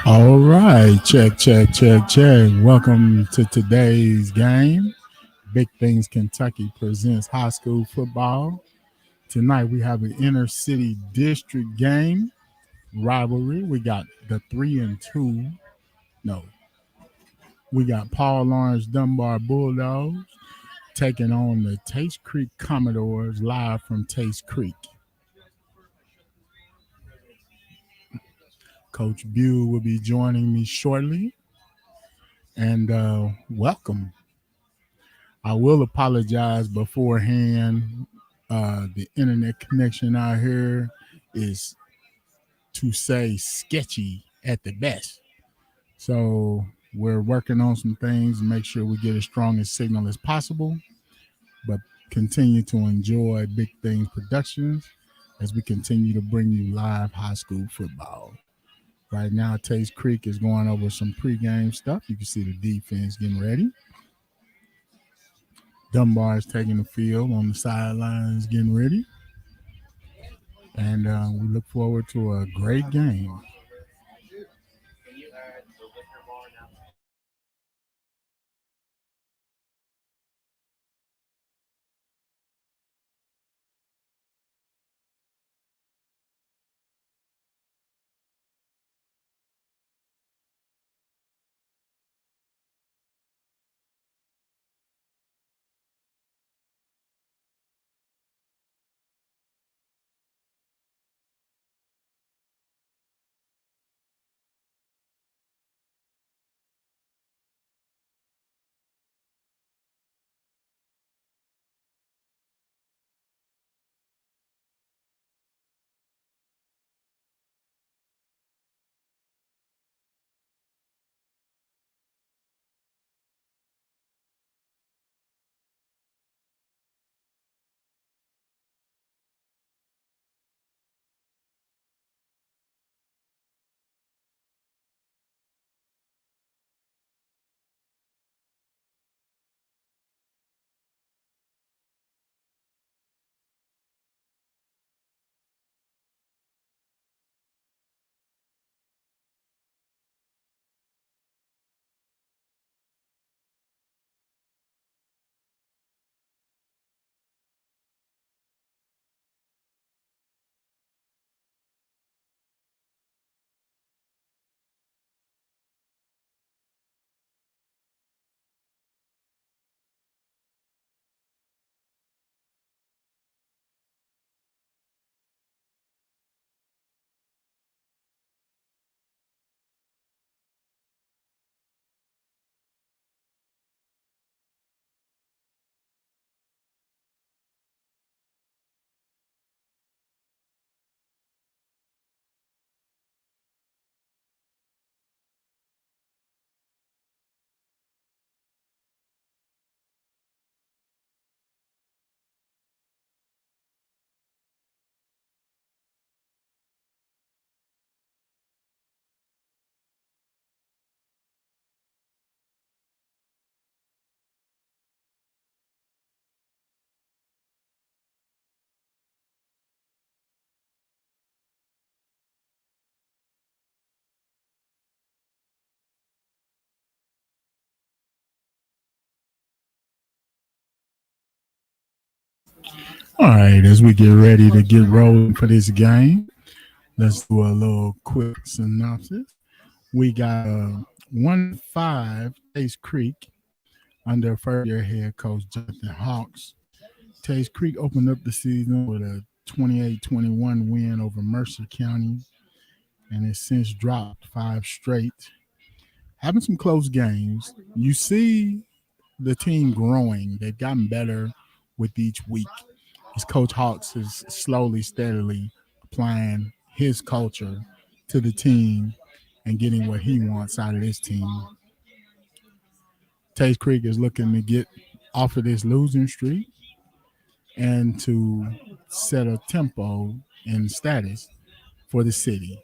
All right, check, check, check, check. Welcome to today's game. Big Things Kentucky presents high school football. Tonight we have an inner city district game rivalry. We got the 3-2. No, we got Paul Lawrence Dunbar Bulldogs taking on the Tates Creek Commodores live from Tates Creek. Coach Buell will be joining me shortly. And welcome. I will apologize beforehand. The internet connection out here is, to say, sketchy at the best. So we're working on some things to make sure we get as strong a signal as possible, but continue to enjoy Big Things Productions as we continue to bring you live high school football. Right now, Taste Creek is going over some pregame stuff. You can see the defense getting ready. Dunbar is taking the field on the sidelines, getting ready. And we look forward to a great game. All right, as we get ready to get rolling for this game, let's do a little quick synopsis. We got 1-5 Taste Creek under first year head coach Jonathan Hawks. Taste Creek opened up the season with a 28-21 win over Mercer County and has since dropped five straight. Having some close games. You see the team growing. They've gotten better with each week. As Coach Hawks is slowly, steadily applying his culture to the team and getting what he wants out of this team. Taste Creek is looking to get off of this losing streak and to set a tempo and status for the city.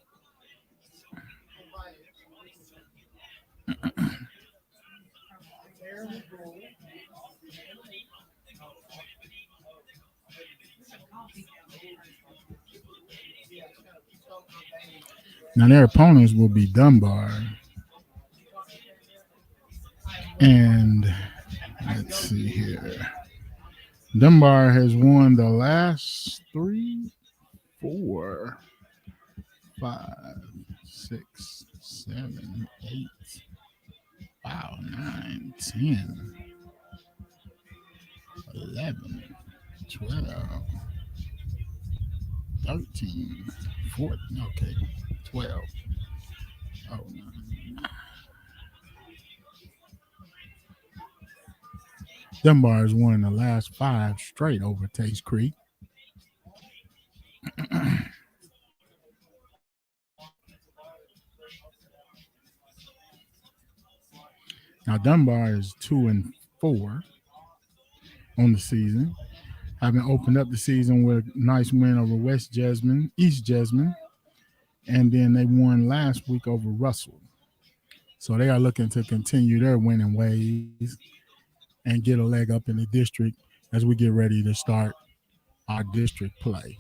Now their opponents will be Dunbar, and let's see here. Dunbar has won the last 3, 4, 5, 6, 7, 8, wow, 9, 10, 11, 12, 13, 14, okay, 12. Oh, no. Dunbar has won the last 5 straight over Tates Creek. Now Dunbar is 2-4 on the season, having opened up the season with a nice win over East Jesmond, and then they won last week over Russell. So they are looking to continue their winning ways and get a leg up in the district as we get ready to start our district play.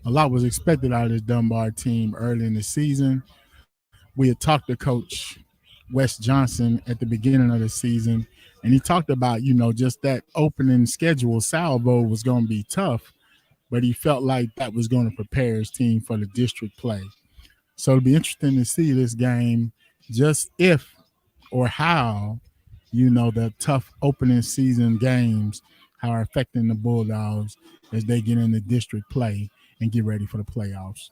A lot was expected out of this Dunbar team early in the season. We had talked to Coach Wes Johnson at the beginning of the season, and he talked about, just that opening schedule salvo was going to be tough, but he felt like that was going to prepare his team for the district play. So it'll be interesting to see this game, just if or how, the tough opening season games, how are affecting the Bulldogs as they get into district play and get ready for the playoffs.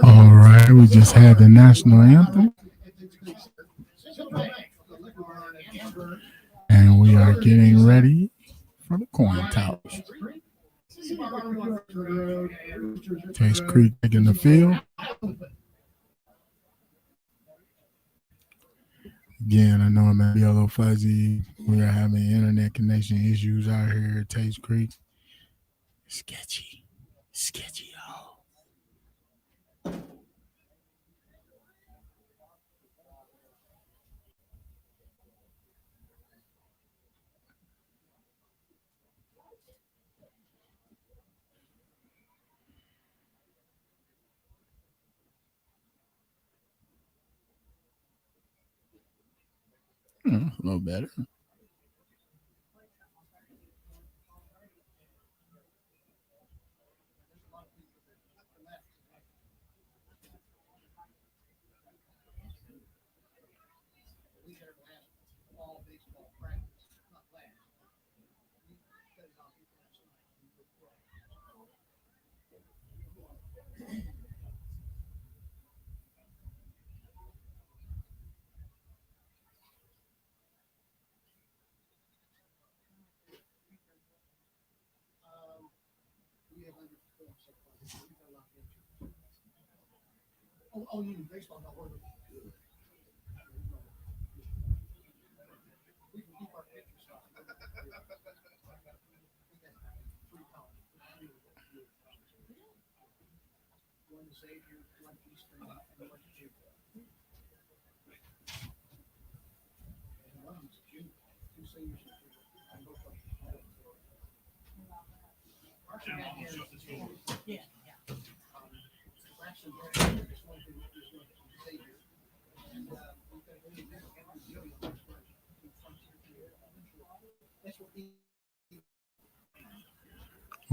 All right, we just had the national anthem, and we are getting ready for the coin toss. Tates Creek taking the field. Again, I know it may be a little fuzzy. We are having internet connection issues out here at Tates Creek. Sketchy, y'all. A little better.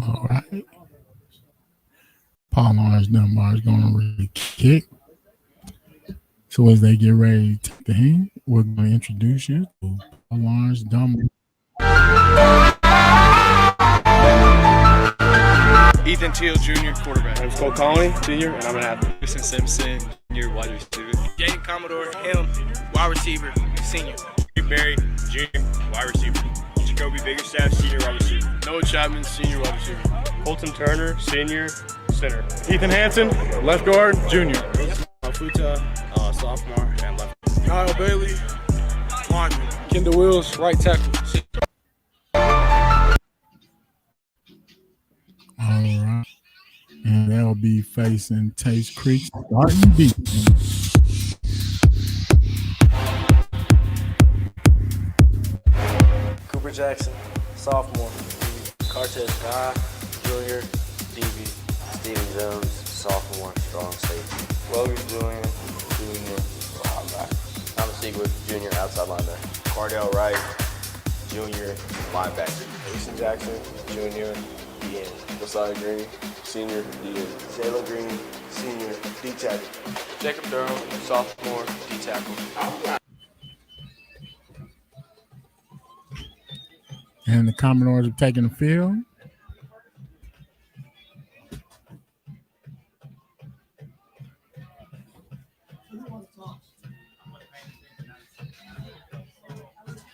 All right. Paul Lawrence Dunbar is going to really kick. So as they get ready to take the hand, we're going to introduce you to Paul Lawrence Dunbar. Ethan Teal, Jr., quarterback. I'm Cole Conley, senior, and I'm an athlete. Jason Simpson, Jr., wide receiver. Jaden Commodore, him, wide receiver, senior. Barry, junior, wide receiver. Jacoby Biggerstaff, senior, wide receiver. Noah Chapman, senior, wide receiver. Colton Turner, senior, center. Ethan Hansen, left guard, junior. Futa, sophomore, and left. Kyle Bailey, lineman. Kendall Wills, right tackle. All right. And they'll be facing Tates Creek starting deep. Cooper Jackson, sophomore. Cartes Guy, junior. DB. Steven Jones, sophomore, strong safety. Logan Julian, junior, linebacker. Thomas Seawood, junior, outside linebacker. Cardell Wright, junior, linebacker. Jason Jackson, junior, DN. Josiah Green, senior, DN. Zayla Green, senior, D tackle. Jacob Durham, sophomore, D tackle. And the Commodores are taking the field.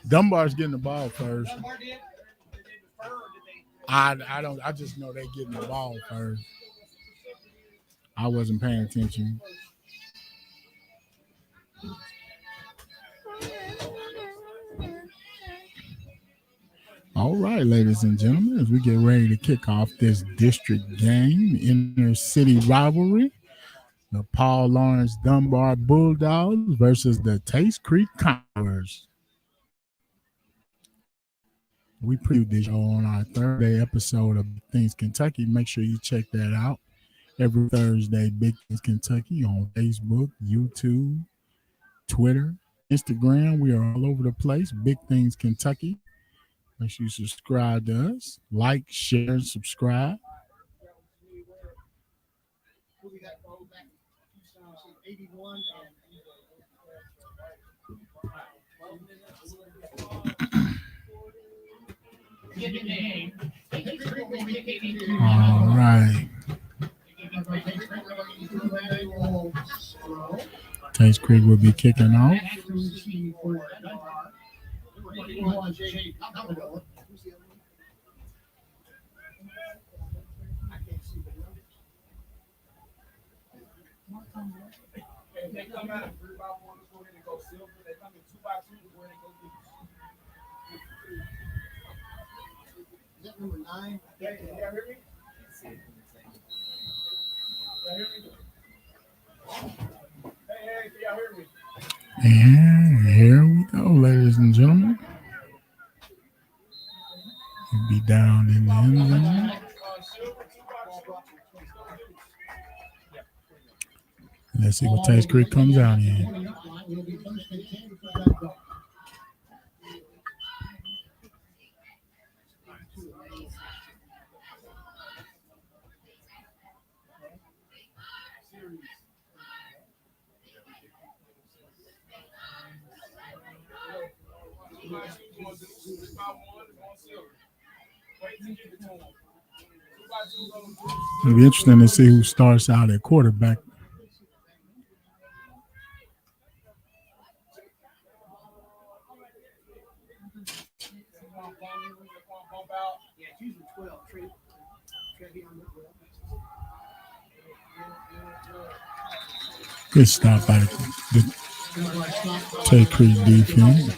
Dunbar's getting the ball first. I just know they're getting the ball first. I wasn't paying attention. All right, ladies and gentlemen, as we get ready to kick off this district game, inner city rivalry, the Paul Lawrence Dunbar Bulldogs versus the Tates Creek Conquerors. We previewed this show on our Thursday episode of Big Things Kentucky. Make sure you check that out. Every Thursday, Big Things Kentucky on Facebook, YouTube, Twitter, Instagram. We are all over the place. Big Things Kentucky. Make sure you subscribe to us. Like, share, and subscribe. All right. Tates Creek will be kicking off. And here we go, ladies and gentlemen. We'll be down in the end zone. Let's see what Tates Creek comes out in. It'll be interesting to see who starts out at quarterback. Good stop by the Tates Creek defense.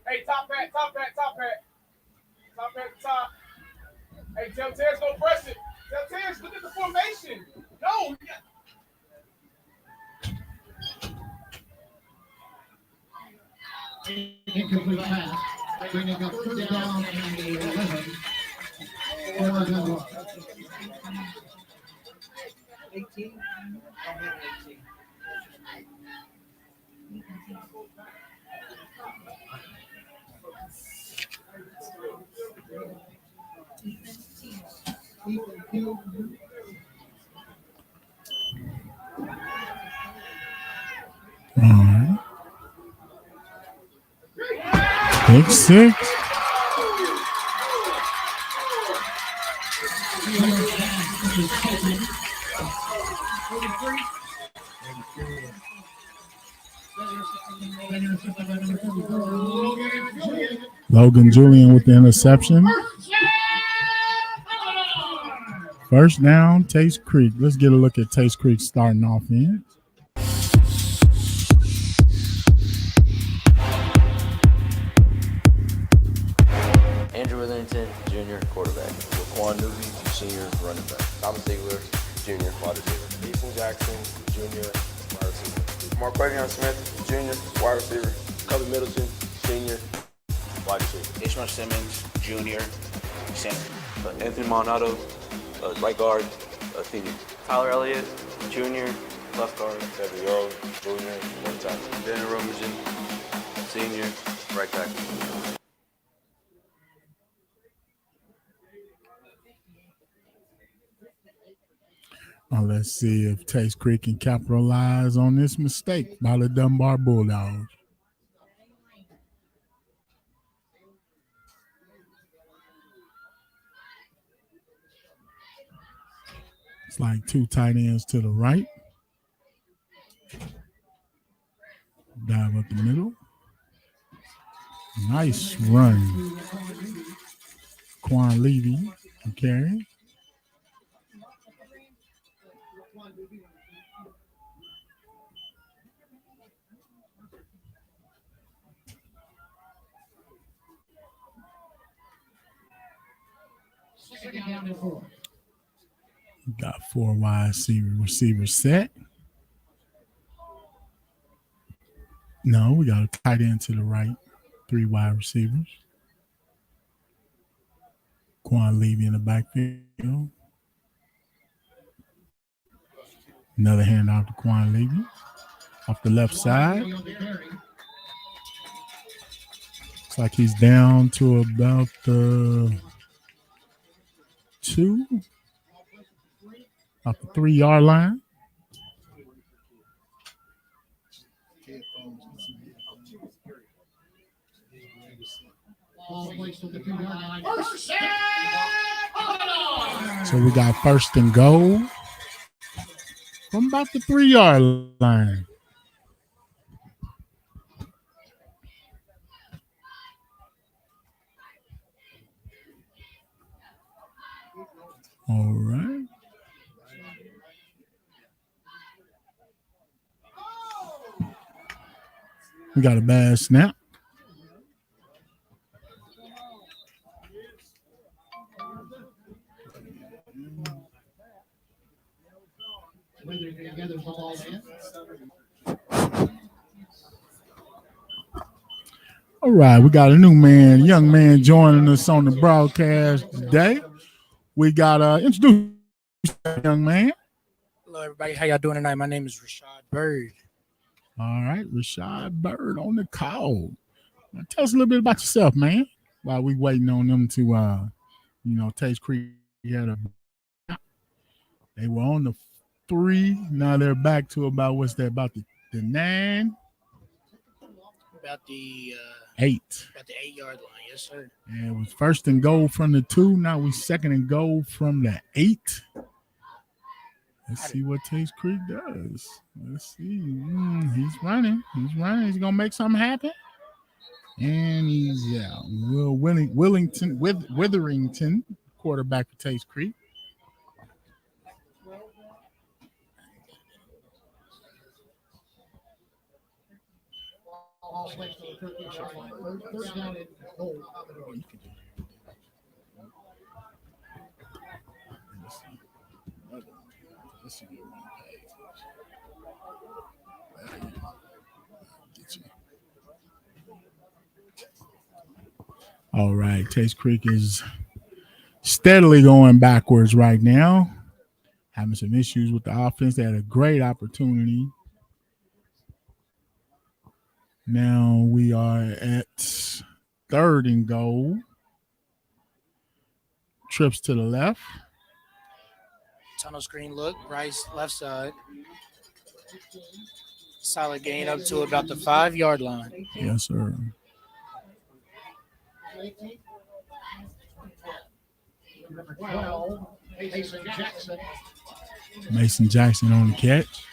Hey, top hat. Top at the top. Hey, tell Terrence, go press it. Tell Terrence, look at the formation. Go. Incomplete pass. Bringing up third down and 11. For Dunbar. 18. All right. Pick six. Logan Julian with the interception. First down, Tates Creek. Let's get a look at Tates Creek starting offense. Andrew Withington, junior, quarterback. Laquan Newby, senior, running back. Thomas Ziegler, junior, wide receiver. Ethan Jackson, junior, wide receiver. Marquavion Smith, junior, wide receiver. Cubby Middleton, senior, wide receiver. Ishmael Simmons, junior, center. Anthony Malnado, right guard, senior. Tyler Elliott, junior, left guard. Kevin Earl, junior, one tackle. Danny Romagen, senior, right tackle. Let's see if Tates Creek can capitalize on this mistake by the Dunbar Bulldogs. It's like two tight ends to the right. Dive up the middle. Nice run. Quan Levy to carry. Got four wide receivers set. No, we got a tight end to the right. Three wide receivers. Quan Levy in the backfield. Another handoff to Quan Levy. Off the left side. Looks like he's down to about the 2. Off the 3-yard line. So we got first and goal from about the 3-yard line. All right. We got a bad snap. All right, we got a new man, young man joining us on the broadcast today. We got introduce young man. Hello, everybody. How y'all doing tonight? My name is Rashad Bird. All right, Rashad Bird on the call. Now, tell us a little bit about yourself, man. While we waiting on them to, Tates Creek had they were on the 3. Now they're back to about about the 9. About the 8. About the 8-yard line, yes, sir. And it was first and goal from the 2. Now we second and goal from the 8. Let's see what Tates Creek does. Let's see. He's running. He's gonna make something happen. And he's out. Will Witherington, quarterback for Tates Creek. All right, Tates Creek is steadily going backwards right now. Having some issues with the offense. They had a great opportunity. Now we are at third and goal. Trips to the left. Tunnel screen look, right, left side. Solid gain up to about the 5-yard line. Yes, sir. Number 12, Mason Jackson on the catch.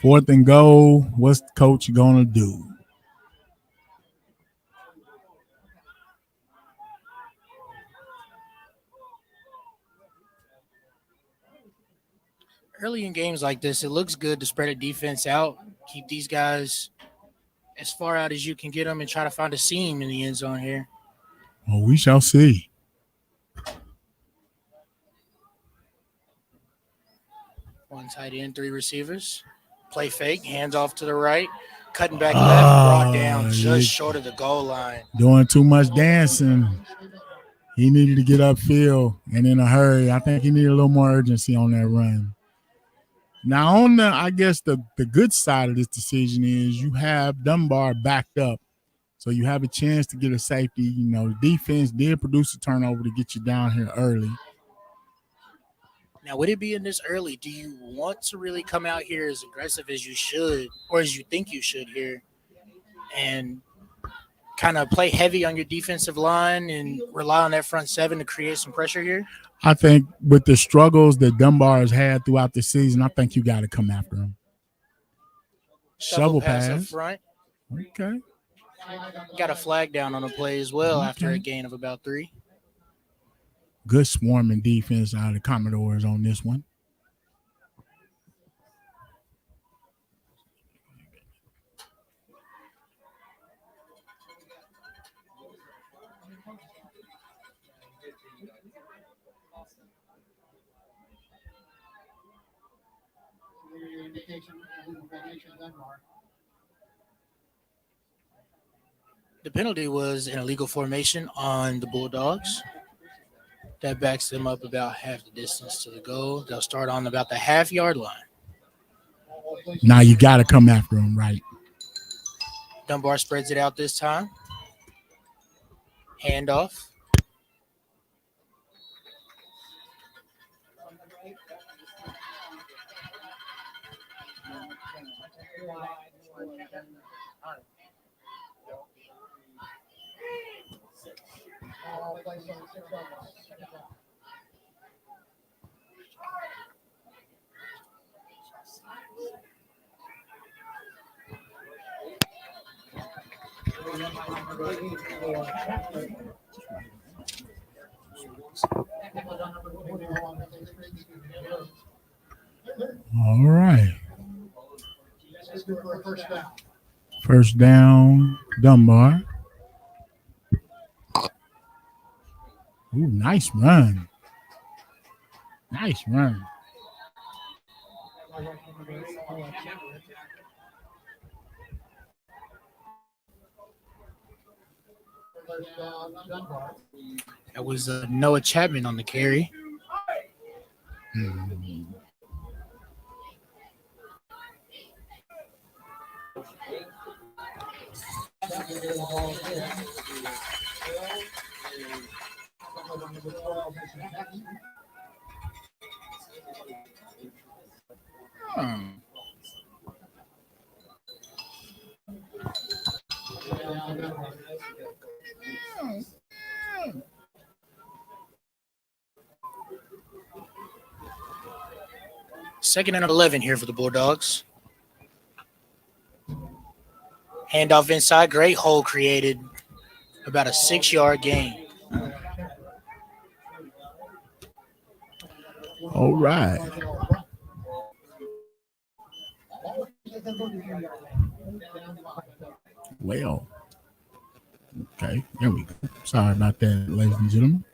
4th and goal. What's the coach gonna do? Early in games like this, it looks good to spread a defense out, keep these guys as far out as you can get them, and try to find a seam in the end zone here. Well, we shall see. One tight end, 3 receivers. Play fake, hands off to the right, cutting back left, brought down just short of the goal line. Doing too much dancing. He needed to get upfield and in a hurry. I think he needed a little more urgency on that run. Now, on the good side of this decision is you have Dunbar backed up. So you have a chance to get a safety. The defense did produce a turnover to get you down here early. Now, would it be in this early? Do you want to really come out here as aggressive as you should or as you think you should here and kind of play heavy on your defensive line and rely on that front 7 to create some pressure here? I think with the struggles that Dunbar has had throughout the season, I think you got to come after him. Shovel pass up front. Okay. Got a flag down on the play as well after a gain of about 3. Good swarming defense out of the Commodores on this one. The penalty was an illegal formation on the Bulldogs. That backs them up about half the distance to the goal. They'll start on about the half-yard line. Now you got to come after him, right? Dunbar spreads it out this time. Handoff. All right. First down, Dunbar. Ooh, nice run. Nice run. That was Noah Chapman on the carry. Second and 11 here for the Bulldogs. Handoff inside. Great hole created. About a 6-yard gain. All right. Well. Okay, there we go. Sorry about that, ladies and gentlemen.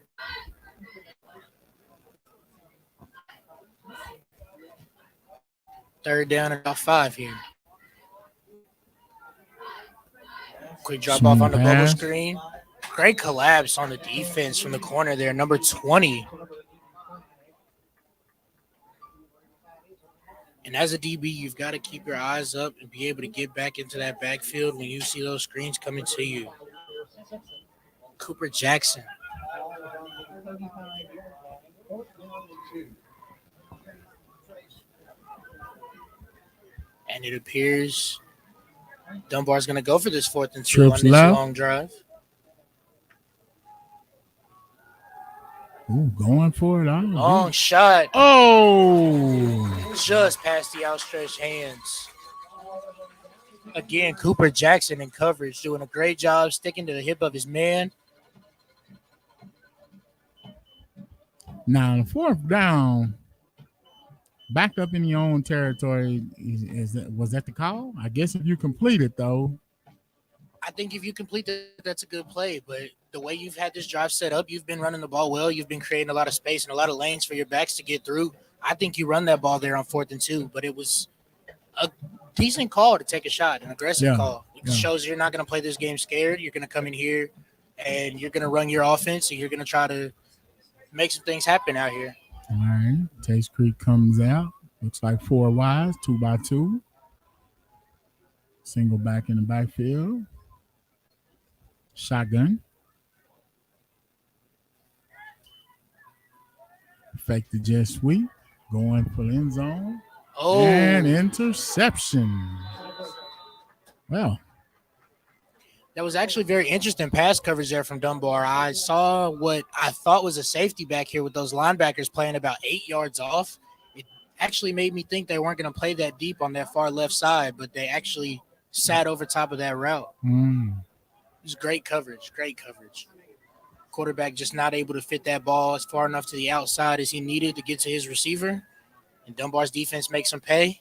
Third down and about 5 here. Quick drop off on the bubble screen. Great collapse on the defense from the corner there, number 20. And as a DB, you've got to keep your eyes up and be able to get back into that backfield when you see those screens coming to you. Cooper Jackson. And it appears Dunbar's going to go for this 4th and 2 on this long drive. Ooh, going for it. Long shot. Oh! Just past the outstretched hands. Again, Cooper Jackson in coverage, doing a great job sticking to the hip of his man. Now, the 4th down, back up in your own territory, was that the call? I guess if you complete it, though. I think if you complete it, that's a good play. But the way you've had this drive set up, you've been running the ball well. You've been creating a lot of space and a lot of lanes for your backs to get through. I think you run that ball there on 4th and 2, but it was a decent call to take a shot, an aggressive call. It shows you're not going to play this game scared. You're going to come in here and you're going to run your offense and you're going to try to make some things happen out here. All right. Tates Creek comes out. Looks like 4 wides, 2x2. Single back in the backfield. Shotgun. Fake the jet sweep. Going for the end zone. Oh. And interception. Well. That was actually very interesting pass coverage there from Dunbar. I saw what I thought was a safety back here with those linebackers playing about 8 yards off. It actually made me think they weren't going to play that deep on that far left side, but they actually sat over top of that route. It was great coverage, great coverage. Quarterback just not able to fit that ball as far enough to the outside as he needed to get to his receiver. And Dunbar's defense makes him pay.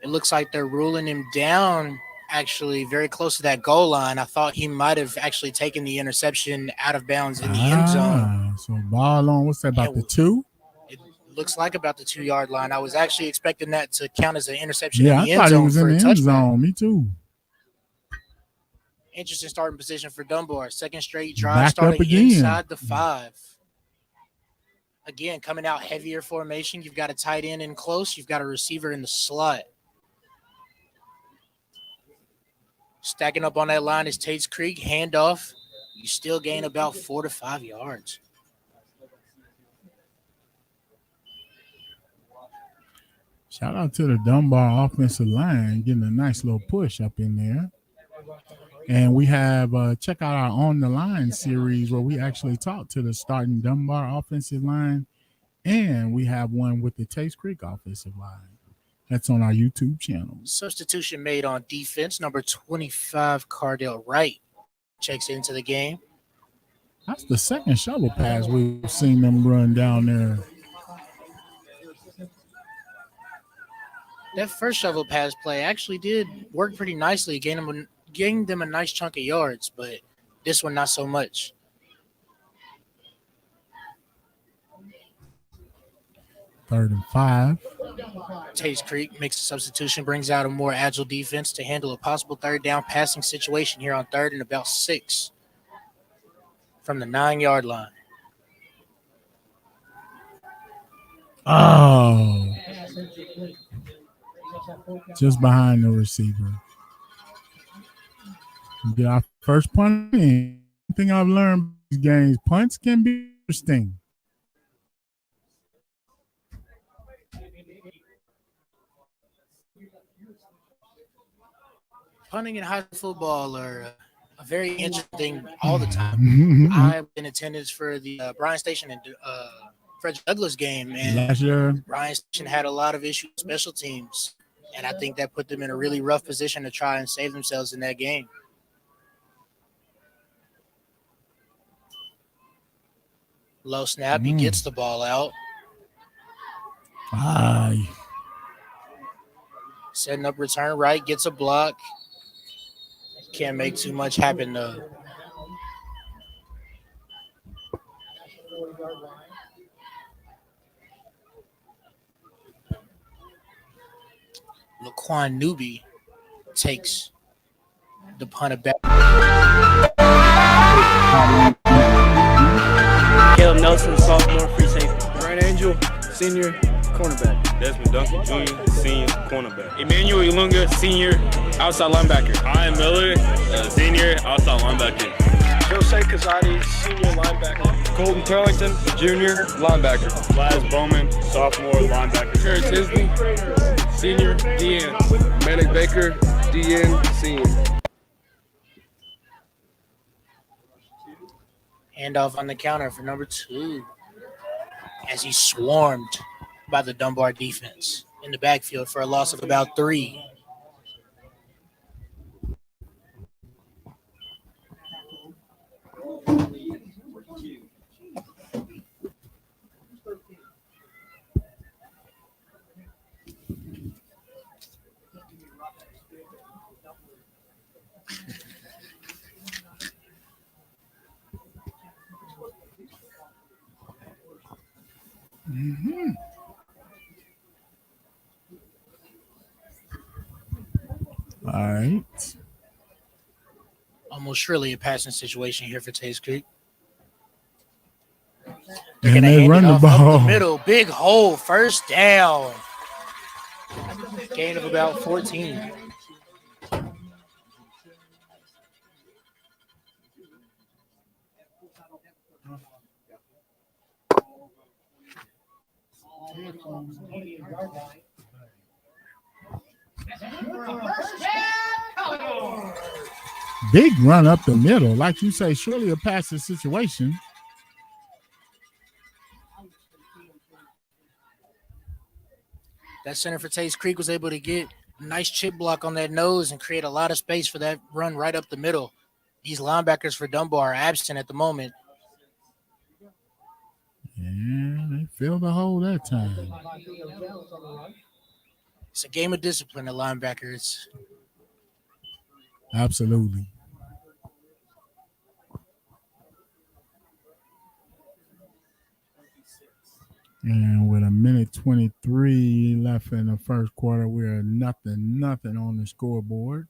It looks like they're ruling him down actually very close to that goal line. I thought he might have actually taken the interception out of bounds in the end zone. So ball on, what's that, about the 2? It looks like about the 2-yard line. I was actually expecting that to count as an interception in the I end thought zone it was for in a the end touchdown. zone. Me too. Interesting starting position for Dunbar. Second straight drive Back starting up again. inside the 5. Again, coming out heavier formation. You've got a tight end in close. You've got a receiver in the slot. Stacking up on that line is Tates Creek. Handoff. You still gain about 4 to 5 yards. Shout out to the Dunbar offensive line, getting a nice little push up in there. And we have check out our On the Line series where we actually talk to the starting Dunbar offensive line, and we have one with the Tates Creek offensive line. That's on our YouTube channel. Substitution made on defense. Number 25, Cardell Wright checks into the game. That's the second shovel pass we've seen them run down there. That first shovel pass play actually did work pretty nicely, gained them a nice chunk of yards, but this one not so much. Third and 5. Tates Creek makes a substitution, brings out a more agile defense to handle a possible third down passing situation here on 3rd and about 6 from the 9-yard line. Oh. Just behind the receiver. Get our first punt in. One thing I've learned in these games, punts can be interesting. Punting in high school football are a very interesting all the time. I've been in attendance for the Bryan Station and Frederick Douglass game, and last year Bryan Station had a lot of issues with special teams, and I think that put them in a really rough position to try and save themselves in that game. Low snap, he gets the ball out. Aye. Setting up return right, gets a block. Can't make too much happen though. Laquan Newby takes the punt back. Caleb Nelson, sophomore, free safety. Brian Angel, senior, cornerback. Desmond Duncan Jr., senior cornerback. Emmanuel Ilunga, senior outside linebacker. Ryan Miller, senior outside linebacker. Jose Kazadi, senior linebacker. Colton Turlington, junior linebacker. Laz Bowman, sophomore linebacker. Terrence Isley, senior DN. Manic Baker, DN, senior. Handoff on the counter for number 2 as he's swarmed by the Dunbar defense in the backfield for a loss of about 3. All right. Almost surely a passing situation here for Tates Creek. And they run the ball. Up the middle, big hole, first down. Gain of about 14. Big run up the middle. Like you say, surely a passing situation. That center for Tates Creek was able to get a nice chip block on that nose and create a lot of space for that run right up the middle. These linebackers for Dunbar are absent at the moment. Yeah, they filled the hole that time. It's a game of discipline at linebackers. Absolutely. And with a minute 23 left in the first quarter, we're nothing on the scoreboard.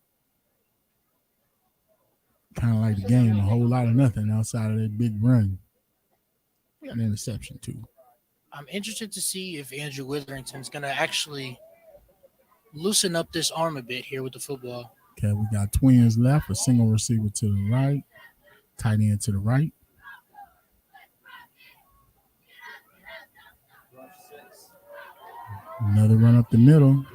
Kind of like the game, a whole lot of nothing outside of that big run. We got an interception too. I'm interested to see if Andrew Witherington's going to actually loosen up this arm a bit here with the football. Okay, we got twins left, a single receiver to the right, tight end to the right. Another run up the middle.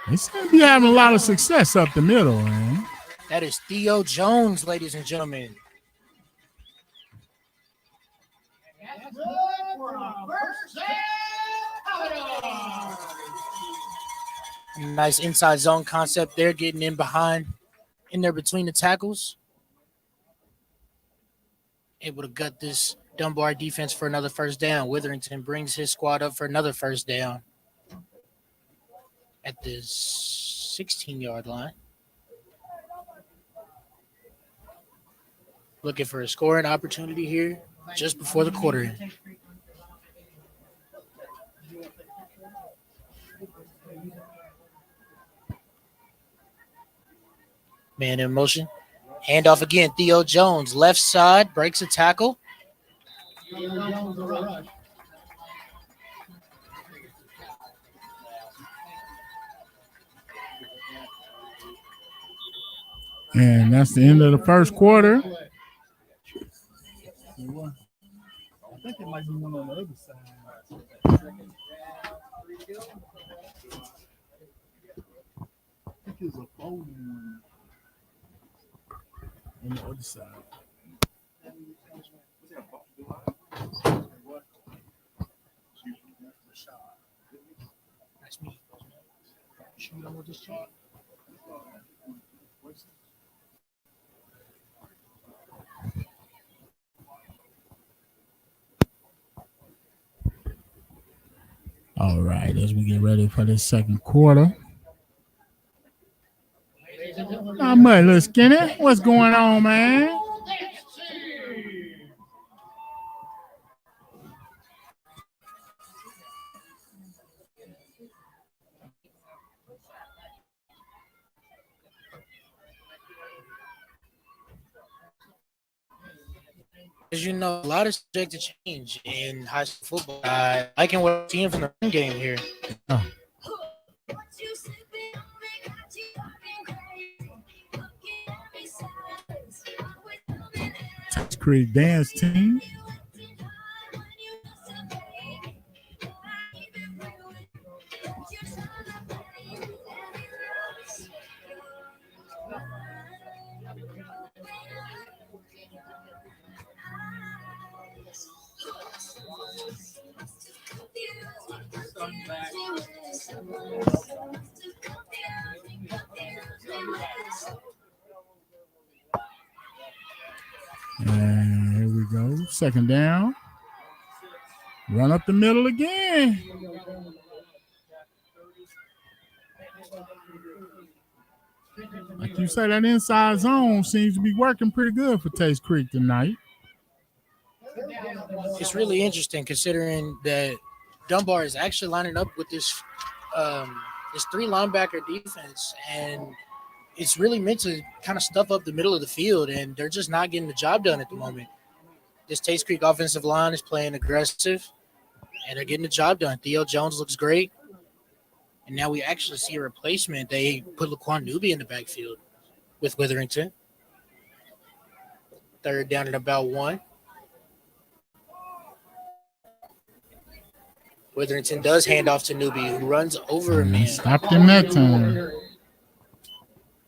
They seem to be having a lot of success up the middle, man. That is Theo Jones, ladies and gentlemen. Nice inside zone concept there, getting in there between the tackles. Able to gut this Dunbar defense for another first down. Witherington brings his squad up for another first down at the 16-yard line. Looking for a scoring opportunity here just before the quarter end. Man in motion. Handoff again. Theo Jones, left side, breaks a tackle. And that's the end of the first quarter. I think it might be one on the other side. I think it's a folding one on the other side. That's me. Shoot on with this shot. All right, as we get ready for this second quarter. Not much, little skinny. What's going on, man? As you know, a lot is subject to change in high school football. Liking what I'm seeing from the run game here. Oh. Tates Creek dance team. And here we go. Second down. Run up the middle again. Like you say, that inside zone seems to be working pretty good for Tates Creek tonight. It's really interesting considering that Dunbar is actually lining up with this three linebacker defense, and it's really meant to kind of stuff up the middle of the field, and they're just not getting the job done at the moment. This Tates Creek offensive line is playing aggressive, and they're getting the job done. Theo Jones looks great, and now we actually see a replacement. They put Laquan Newby in the backfield with Witherington. Third down at about 1. Witherington does hand off to Newby, who runs over a man. Stopped him that time.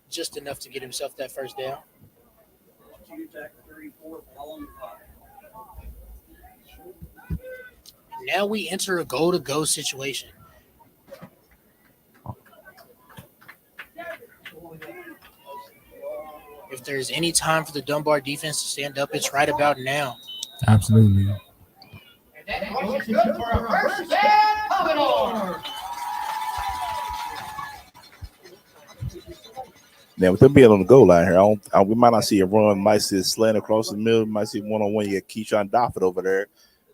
Just enough to get himself that first down. Now we enter a go-to-go situation. If there's any time for the Dunbar defense to stand up, it's right about now. Absolutely. Now, with them being on the goal line here, we might not see a run. Might see a slant across the middle. Might see one-on-one. You got Keyshawn Doffett over there,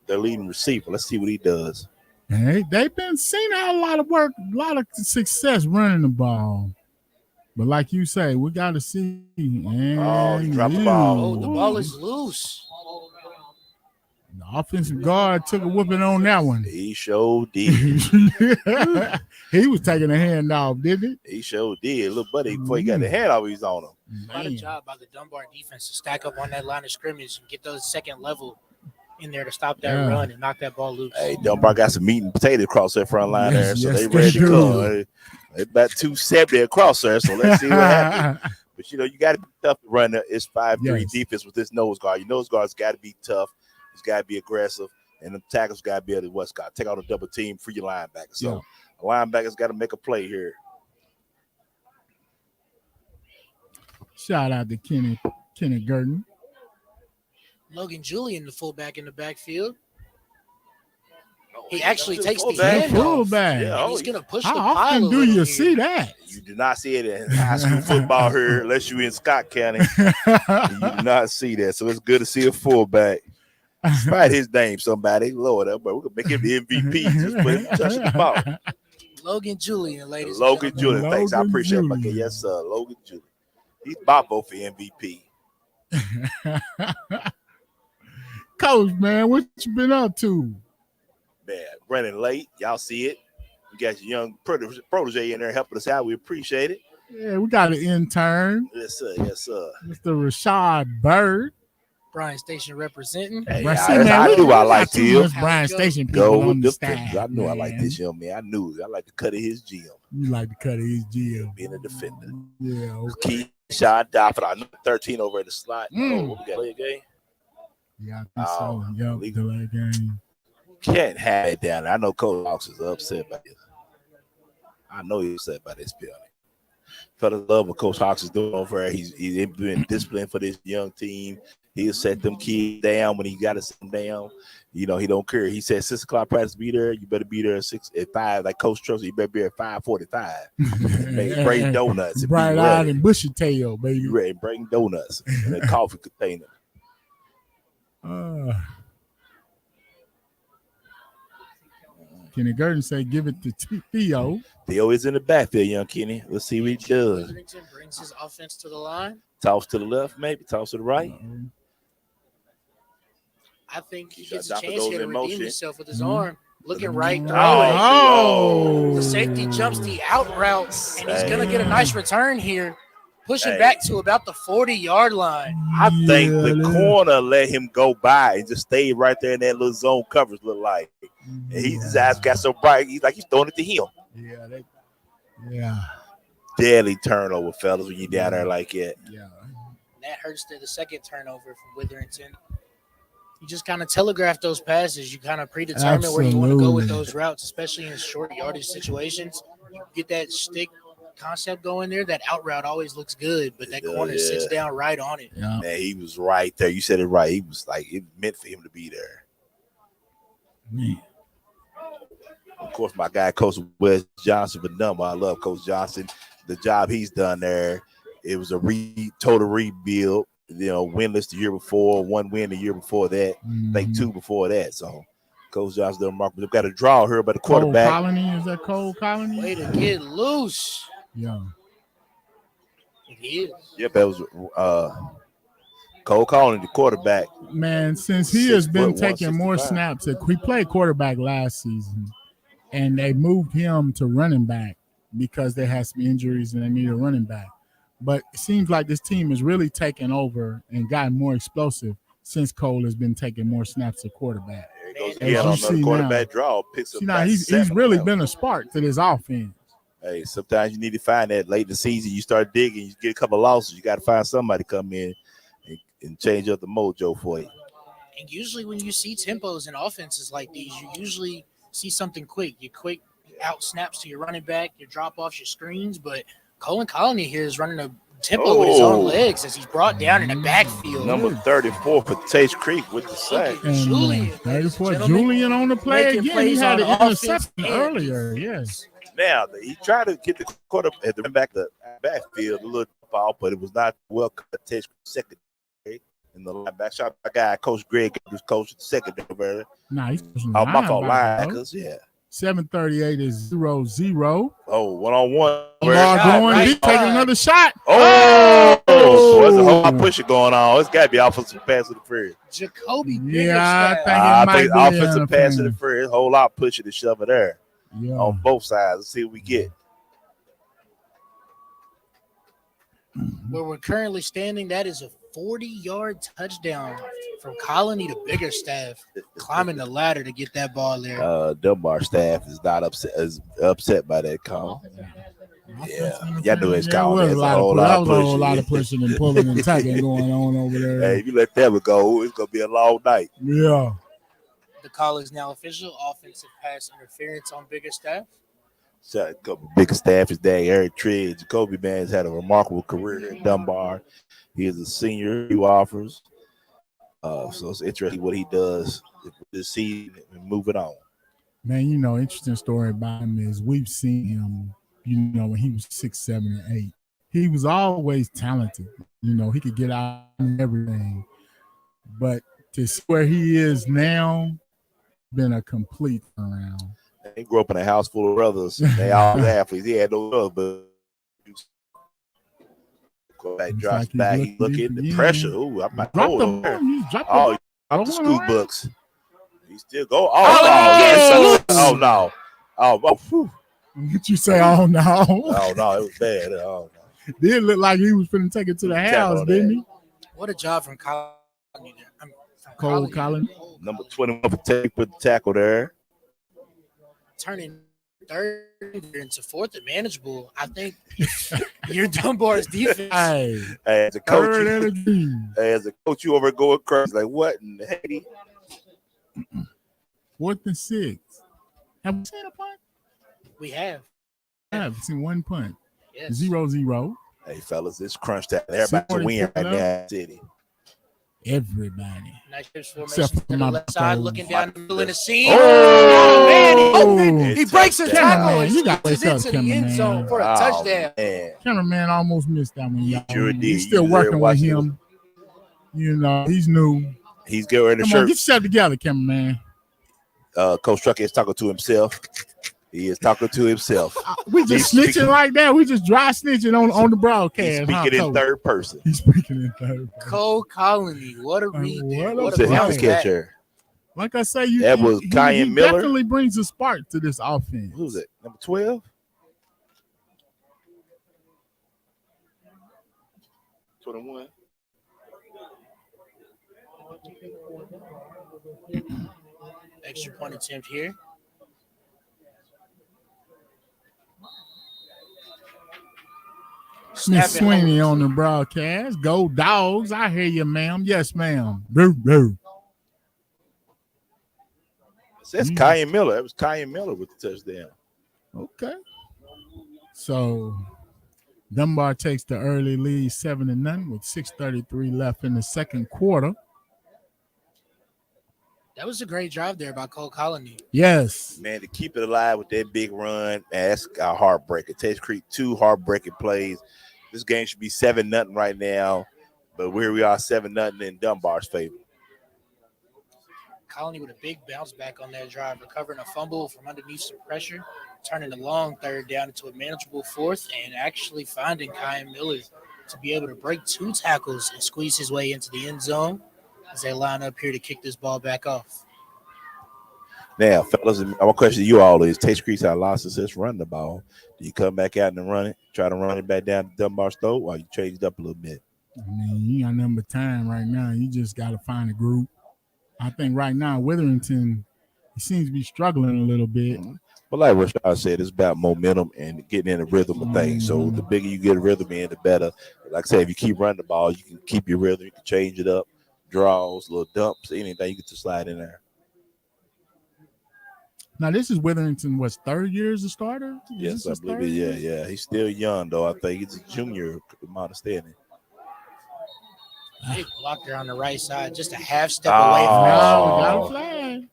their leading receiver. Let's see what he does. Hey, they've been seeing a lot of work, a lot of success running the ball. But like you say, we got to see. And he dropped the ball. Oh, the ball is loose. The offensive guard took a whooping on that one. He sure did. He was taking a hand off, didn't he? He sure did. Little buddy, before he got the hand off, he's on him. What a job by the Dunbar defense to stack up on that line of scrimmage and get those second level in there to stop that run and knock that ball loose. Hey, Dunbar got some meat and potato across that front line there, so yes, they ready to go. They about 270 across there, so let's see what happens. But you got to be tough to run it's 5-3 Yes. defense with this nose guard. Your nose guard's got to be tough. It's got to be aggressive, and the tackles got to be able to take out a double team for your linebacker. So a linebacker's got to make a play here. Shout out to Kenneth Gurton. Logan Julian, the fullback in the backfield. He actually takes the Fullback. handoff. Yeah, And he's going to push the How pile often a do little you here. see that? You do not see it in high school football here unless you're in Scott County. You do not see that. So it's good to see a fullback. Despite his name, somebody, Lord, but we're going to make him the MVP. Just put him touching the ball. Logan Julian, ladies Logan and gentlemen. Julian. Thanks. I appreciate it. Okay, yes, sir. Logan Julian. He's about both for MVP. Coach, man, what you been up to? Man, running late. Y'all see it. We got your young protege in there helping us out. We appreciate it. Yeah, we got an intern. Yes, sir. Yes, sir. Mr. Rashad Bird. Bryan Station representing. Hey, I knew I liked him. Bryan Station people Go on with the the staff. Pickens. I knew I liked man. this young man. I knew it. I like the cut of his GM. You like to cut his GM. Being a defender. Yeah, okay. Keyshawn Dofford. I know 13 over in the slot. Mm. Oh, we got a game. Yeah, I think so. Yep, delay game. Can't have it down there. I know Coach Hawks is upset by this. I know he's upset by this penalty. Fellas love what Coach Hawks is doing over there. He's been disciplined for this young team. He'll set them kids down when he got to set them down. He don't care. He said 6 o'clock practice be there. You better be there at 5. Like Coach Trust, you better be there at 5:45. Bring donuts. And bright eyed and bushy tail, baby. You ready? Bring donuts and a coffee container. Kenny Gurton say give it to Theo. Theo is in the backfield, young Kenny. Let's see what he does. Witherington brings his offense to the line. Toss to the left, maybe. Toss to the right. I think he Keyshawn gets a Dofford chance goes here to in redeem motion. himself with his arm. Looking right through Oh. The safety jumps the out route, and he's going to get a nice return here. Pushing back to about the 40-yard line. I think the corner let him go by and just stayed right there in that little zone coverage, look like. And his eyes got so bright, he's throwing it to him. Yeah. Deadly turnover, fellas, when you down there like that. Yeah. That hurts to the second turnover from Witherington. You just kind of telegraph those passes. You kind of predetermine where you want to go with those routes, especially in short yardage situations. You get that stick concept going there. That out route always looks good, but that corner sits down right on it. Yeah. Man, he was right there. You said it right. He was like, it meant for him to be there. Man. Of course, my guy, Coach Wes Johnson for Dunbar. I love Coach Johnson. The job he's done there, it was a total rebuild. Winless the year before, 1 win the year before that, I think 2 before that. So, Coach Johnson done remarkable. They've got a draw here by the quarterback. Cole Colony, is that Cole Colony? Way to get loose. Yeah. It is. Yep, that was Cole Colony, the quarterback. Man, since he has been 6'1", taking more 165. snaps, he played quarterback last season, and they moved him to running back because they had some injuries and they needed a running back. But it seems like this team is really taking over and gotten more explosive since Cole has been taking more snaps at quarterback. There he goes As again you on another see quarterback now. draw. Picks up about He's 7 really now. been a spark to this offense. Hey, sometimes you need to find that late in the season. You start digging, you get a couple of losses. You got to find somebody to come in and change up the mojo for you. And usually when you see tempos in offenses like these, you usually see something quick. You quick out snaps to your running back, your drop offs, your screens. But Colin Colony here is running a tempo with his own legs as he's brought down in the backfield. Number 34 for Tates Creek with the sack. And Julian, 34 Julian on the play making again. He plays had on an offense interception and earlier. Yes. Now, he tried to get the quarter at the backfield a little ball, but it was not well cut. Tates second in the linebacker. Shout out my guy, Coach Greg, who's coach secondary. Nah, he's my fault, linebackers, yeah. 738 is 0-0. Oh, one-on-one. Going deep, taking another shot. Oh, there's a whole lot of pushing going on. It's got to be offensive pass interference. Jacoby Yeah, I think might be offensive pass interference. interference. A whole lot of pushing to shove it there on Yeah. both sides. Let's see what we get. Where we're currently standing, that is a 40-yard touchdown from Colony to Biggerstaff, climbing the ladder to get that ball there. Dunbar staff is not upset by that call. Yeah, y'all know it's called. That There's was a whole a lot whole of lot of pushing and pulling and tugging going on over there. Hey, if you let that one go, it's gonna be a long night. Yeah. The call is now official. Offensive pass interference on Bigger Staff. So, a couple bigger staff is there. Eric Trigg, Jacoby man has had a remarkable career here at Dunbar. He is a senior. He offers. So it's interesting what he does this season and moving on. Man, interesting story about him is we've seen him, when he was 6, 7, and 8. He was always talented. He could get out and everything. But to see where he is now, been a complete turnaround. He grew up in a house full of brothers. They all athletes. He had no love, but go back, drops back. He look at the pressure. Ooh, I'm not going there. Oh, the school books. He still go. Oh no. Oh, What you say? Oh no. Oh no, it was bad. Oh no. Did look like he was finna take it to the house, didn't he? What a job from Colony. Cole Collins. Number 21 for Tate with the tackle there. Turning third into fourth and manageable. I think your Dunbar's defense. Hey, as a coach, you over going crazy. Like what in the Haiti? 4th and 6. Have we seen a punt? We have. I've seen one punt. Yes. 0-0. Hey fellas, it's crunch time. Everybody's a win right now in the city. Everybody. Nice formation to the left side, looking down the middle of the scene. Oh, man! He breaks his tackle and you got to into the end zone for a touchdown. Cameraman almost missed that one, y'all. Sure did. He's still working with him. He's new. He's getting the Come shirt. on, get yourself together, cameraman. Coach Truck is talking to himself. He is talking to himself. We just snitching right there. We just dry snitching on the broadcast. He's speaking in third person. He's speaking in third person. Cole Colony, what a read. What a house catcher. Like I say, that was Kyan Miller. Definitely brings a spark to this offense. Who's it? Number 12? 21. Extra point attempt here. Miss Sweeney on the broadcast. Go Dogs. I hear you, ma'am. Yes, ma'am. Boo, boo. That's Kyan Miller. That was Kyan Miller with the touchdown. Okay. So Dunbar takes the early lead 7-0 with 6:33 left in the second quarter. That was a great drive there by Cole Colony. Yes. Man, to keep it alive with that big run, man, that's a heartbreaker. Tates Creek, 2 heartbreaking plays. This game should be 7-0 right now, but where we are 7-0 in Dunbar's favor. Colony with a big bounce back on that drive, recovering a fumble from underneath some pressure, turning a long third down into a manageable fourth, and actually finding Kyan Miller to be able to break 2 tackles and squeeze his way into the end zone as they line up here to kick this ball back off. Now, fellas, my question to you all is, Tates Creek's had losses since run the ball. Do you come back out and run it, try to run it back down to Dunbar's throat, or you changed up a little bit? I mean, you got nothing but time right now. You just got to find a group. I think right now, Witherington, he seems to be struggling a little bit. But like Rashad said, it's about momentum and getting in the rhythm of things. So the bigger you get a rhythm in, the better. Like I said, if you keep running the ball, you can keep your rhythm. You can change it up, draws, little dumps, anything you get to slide in there. Now, this is Witherington, what's third year as a starter? Yes, I believe it. Yeah. He's still young, though. I think he's a junior, my understanding. Big block there on the right side, just a half step away from we got a flag.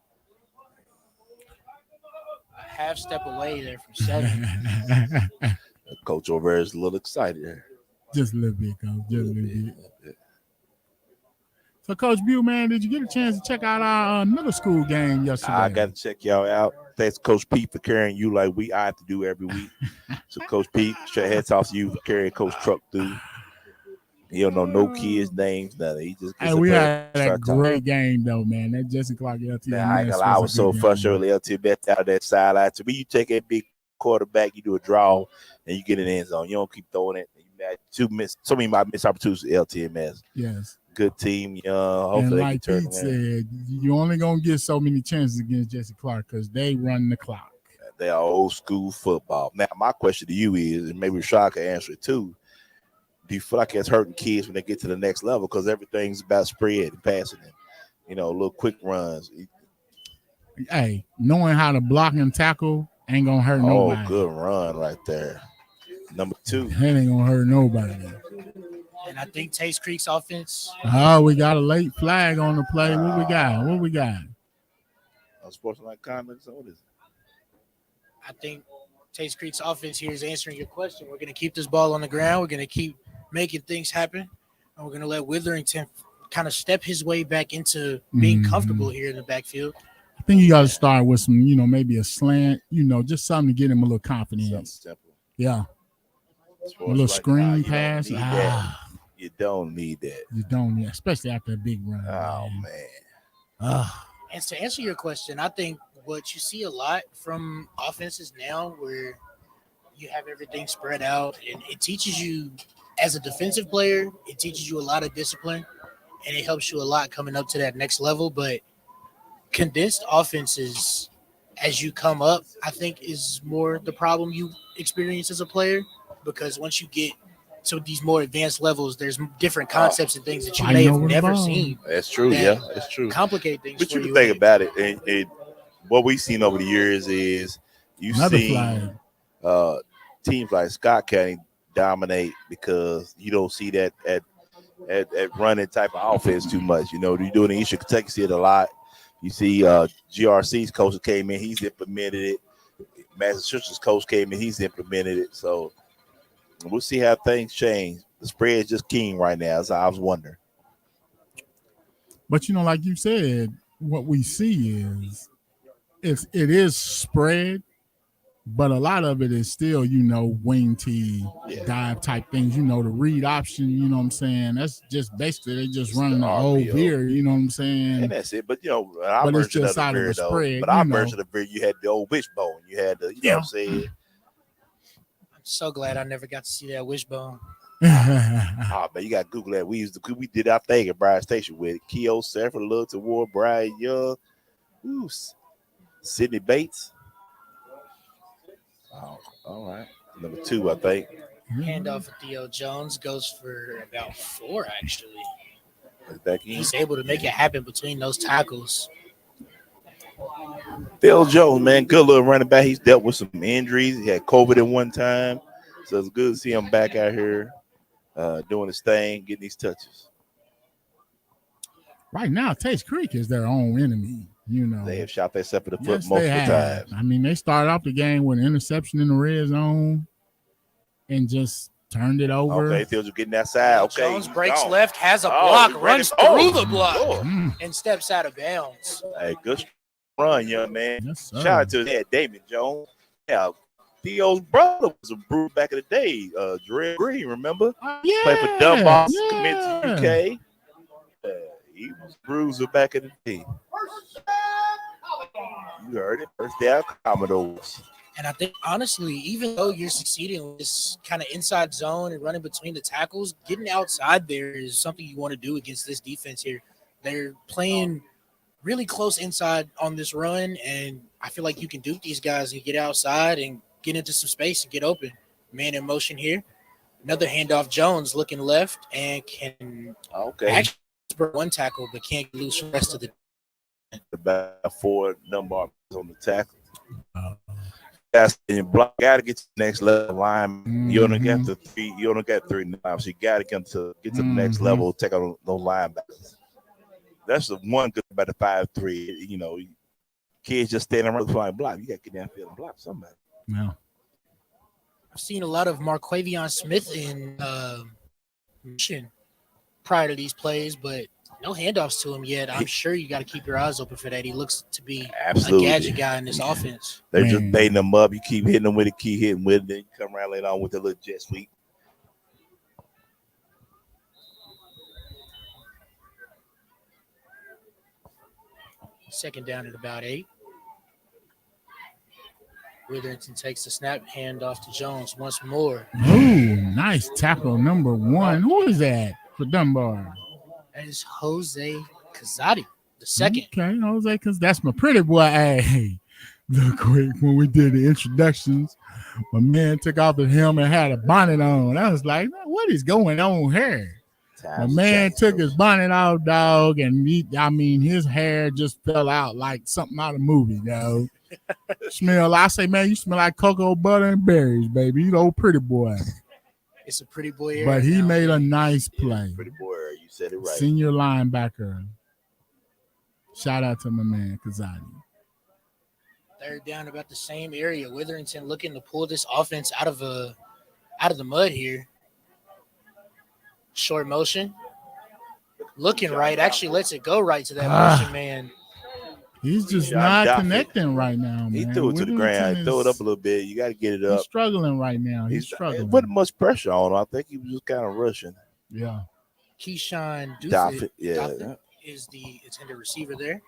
A half step away there from 7. Coach over there is a little excited there. Just a little bit, Coach. Just a little bit. So, Coach Bew, man, did you get a chance to check out our middle school game yesterday? I got to check y'all out. Thanks, Coach Pete, for carrying you like I have to do every week. So, Coach Pete, heads off to you for carrying Coach Truck through. He don't know no kids' names, nothing. He just gets we had a great game, though, man. That Jesse Clark LT. Man, I was so frustrated with LT bet out of that sideline. To me, you take a big quarterback, you do a draw, and you get in the end zone. You don't keep throwing it. So many missed opportunities with LTMS. Yes. Good team, hopefully and like Pete said, you only gonna get so many chances against Jesse Clark because they run the clock. They are old school football. Now, my question to you is, and maybe Rashad can answer it too, do you feel like it's hurting kids when they get to the next level? Because everything's about spread and passing and, little quick runs. Hey, knowing how to block and tackle ain't going to hurt nobody. Oh, good run right there. Number 2. That ain't going to hurt nobody. And I think Tates Creek's offense. Oh, we got a late flag on the play. What we got? Sportsmanlike conduct. So what is it? I think Tates Creek's offense here is answering your question. We're going to keep this ball on the ground. We're going to keep making things happen. And we're going to let Witherington kind of step his way back into being comfortable here in the backfield. I think you got to start with some, maybe a slant, just something to get him a little confidence. Simple. Yeah. A little screen pass. You don't need that. You don't need, especially after a big run. Oh, man. And to answer your question, I think what you see a lot from offenses now where you have everything spread out, and it teaches you as a defensive player, it teaches you a lot of discipline, and it helps you a lot coming up to that next level. But condensed offenses, as you come up, I think is more the problem you experience as a player, because once you get to these more advanced levels, there's different concepts and things that you may have never seen. That's true. That's true. Complicate things. But you can think about it. And what we've seen over the years is you've seen teams like Scott County dominate because you don't see that at running type of offense too much. You do it in Eastern Kentucky, see it a lot. You see GRC's coach came in, he's implemented it. Massachusetts coach came in, he's implemented it. So we'll see how things change. The spread is just king right now, so I was wondering. But like you said, what we see is it is spread, but a lot of it is still, wing tee, dive type things, the read option, you know what I'm saying? That's just basically they just running the old veer, you know what I'm saying? And that's it. But our version of the veer, though. Spread, but our version of the veer, you had the old wishbone. You had the, know what I'm saying? So glad I never got to see that wishbone. Man, you got to Google that. We did our thing at Bryan Station with Keough Sanford, Lil Taward, Brian Young, Sidney Bates. Oh, all right. Number 2, I think. Handoff of Theo Jones goes for about 4, actually. Back in. He's able to make it happen between those tackles. Theo Jones, man, good little running back. He's dealt with some injuries. He had COVID at one time. So it's good to see him back out here doing his thing, getting these touches. Right now, Tates Creek is their own enemy. They have shot themselves in the foot multiple times. I mean, they started off the game with an interception in the red zone and just turned it over. Okay, Fields are getting that side. Okay, Jones breaks left, has a block, runs through the block, and steps out of bounds. Hey, good run, young man. Yes, shout out to that Damon Jones. Yeah, Theo's brother was a brute back in the day. Dre Green, remember? Played for Dunbar, committed to UK. He was a bruiser back in the day. You heard it. First down, Commodores. And I think, honestly, even though you're succeeding with this kind of inside zone and running between the tackles, getting outside there is something you want to do against this defense here. They're playing really close inside on this run, and I feel like you can dupe these guys and get outside and get into some space and get open. Man in motion here. Another handoff. Jones looking left and can actually spur one tackle, but can't lose the rest of the back 4 Dunbar on the tackle. That's in block. Got to get to the next level line. You only got the 3. You only got 3 now, so you got to get to the next level. Take on those linebackers. That's the one good about the 5-3. Kids just standing around the flying block. You got to get downfield and block somebody. Yeah. I've seen a lot of Marquavion Smith in mission prior to these plays, but no handoffs to him yet. I'm sure you got to keep your eyes open for that. He looks to be a gadget guy in this offense. They're just baiting him up. You keep hitting him with it, keep hitting with it, then you come around later on with the little jet sweep. Second down at about 8. Witherington takes the snap, hand off to Jones once more. Ooh, nice tackle number 1. Who is that for Dunbar? That is Jose Cazzotti, the second. Okay, Jose, because that's my pretty boy. Hey, real quick, when we did the introductions, my man took off his helmet and had a bonnet on. I was like, what is going on here? My man took his bonnet off, dog, and his hair just fell out like something out of a movie, dog. I say, man, you smell like cocoa butter and berries, baby. You the old pretty boy. It's a pretty boy. But he made a nice play. Yeah, pretty boy, you said it right. Senior linebacker. Shout out to my man Kazadi. Third down, about the same area. Witherington looking to pull this offense out of the mud here. Short motion. Looking right. Actually lets it go right to that motion, man. He's just not connecting right now, man. He threw it to the ground. Throw it up a little bit. You got to get it up. He's struggling right now. He's struggling. Wasn't much pressure on him. I think he was just kind of rushing. Yeah. Keyshawn Doffett, is the intended receiver there.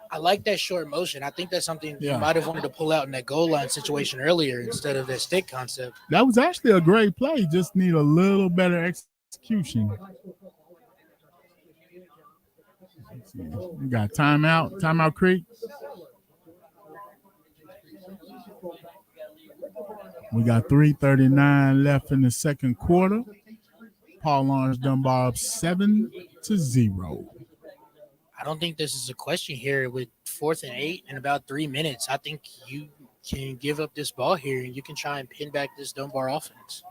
I like that short motion. I think that's something you might have wanted to pull out in that goal line situation earlier instead of that stick concept. That was actually a great play. Just need a little better execution. We got timeout Creek. We got 3:39 left in the second quarter. Paul Lawrence Dunbar up 7-0. I don't think this is a question here with 4th and 8 in about 3 minutes. I think you can give up this ball here and you can try and pin back this Dunbar offense.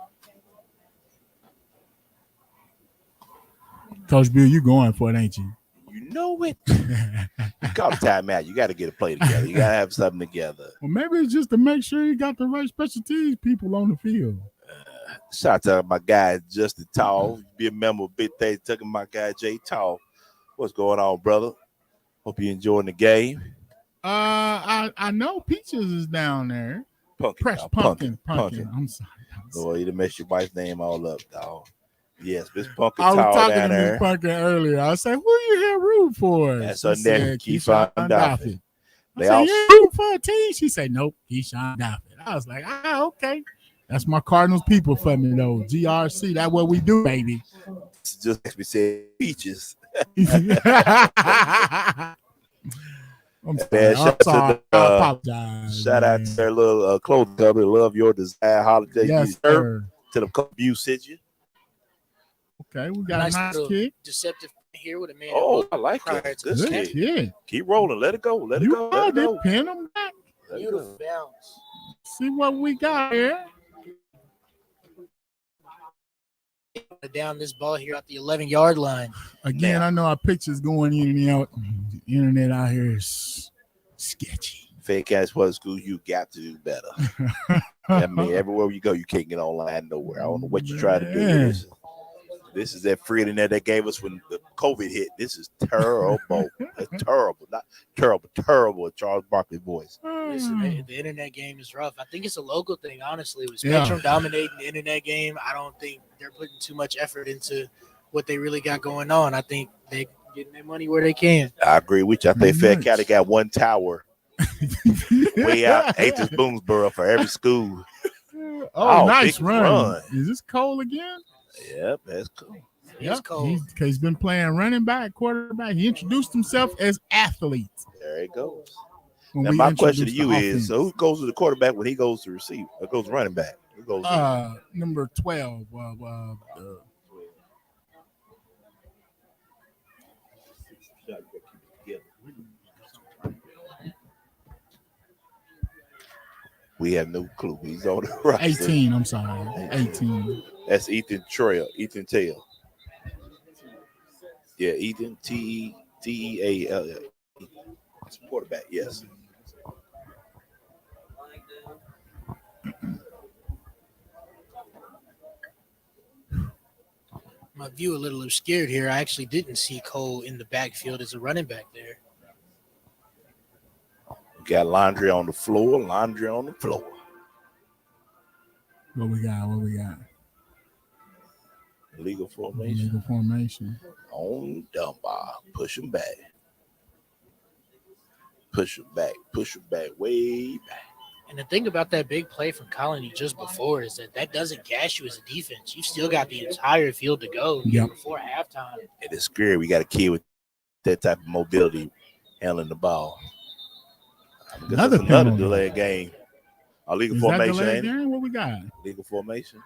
Coach Bill, you going for it, ain't you? You know it. You call the timeout. You got to get a play together. You got to have something together. Well, maybe it's just to make sure you got the right special teams people on the field. Shout out to my guy, Justin Tall. Be a member of Big Things, talking my guy, Jay Tall. What's going on, brother? Hope you're enjoying the game. I know Peaches is down there. Pumpkin. I'm sorry. Lord, you done messed your wife's name all up, dog. Yes, Miss Pumpkin I was Tall talking down to there. Miss Pumpkin earlier. I said, who you here rooting for? That's She her nephew, said, Keyshawn Doffett. I said, you rooting for a team? She said, nope, Keyshawn Doffett. I was like, okay. That's my Cardinals people for me, though. GRC, that's what we do, baby. Just like we said, Peaches. I'm sorry. I apologize. Shout out to their little clothing company. Love your design holiday. Yes, sir. To the you sent you. Okay, we got a nice kick. Deceptive here with a man. Oh, I like it. This Good kid. kick. Keep rolling. Let it go. Let it go. Let it go. Pin him back. Beautiful bounce. See what we got here. Down this ball here at the 11-yard line. Again, I know our pictures going in and out. The internet out here is sketchy. Fake ass public school, you got to do better. I mean, everywhere you go, you can't get online nowhere. I don't know what you're trying to do. This is that free internet they gave us when the COVID hit. This is terrible. That's terrible. Not terrible, terrible. Charles Barkley voice. Listen, the internet game is rough. I think it's a local thing, honestly. With Spectrum dominating the internet game, I don't think they're putting too much effort into what they really got going on. I think they're getting their money where they can. I agree with you. I think Fed County got one tower way out 8th Boonesboro for every school. Oh, nice run. Is this Cole again? Yep, that's cool. Yep. He's been playing running back, quarterback. He introduced himself as athlete. There he goes. Now, my question to you is, so who goes to the quarterback when he goes to receive? Or goes to running back? Who goes number 12. We have no clue. He's on the right. 18, I'm sorry. 18. That's Ethan Tail. Yeah, Ethan Teal. Quarterback, yes. My view a little obscured here. I actually didn't see Cole in the backfield as a running back there. Got laundry on the floor. What we got? Legal formation. On Dunbar. Push him back. Way back. And the thing about that big play from Colony just before is that doesn't gas you as a defense. You've still got the entire field to go before halftime. And it's scary. We got a kid with that type of mobility handling the ball. Another penalty. delay game. A legal Is formation. that delayed Ain't it? game? What we got? Legal formation.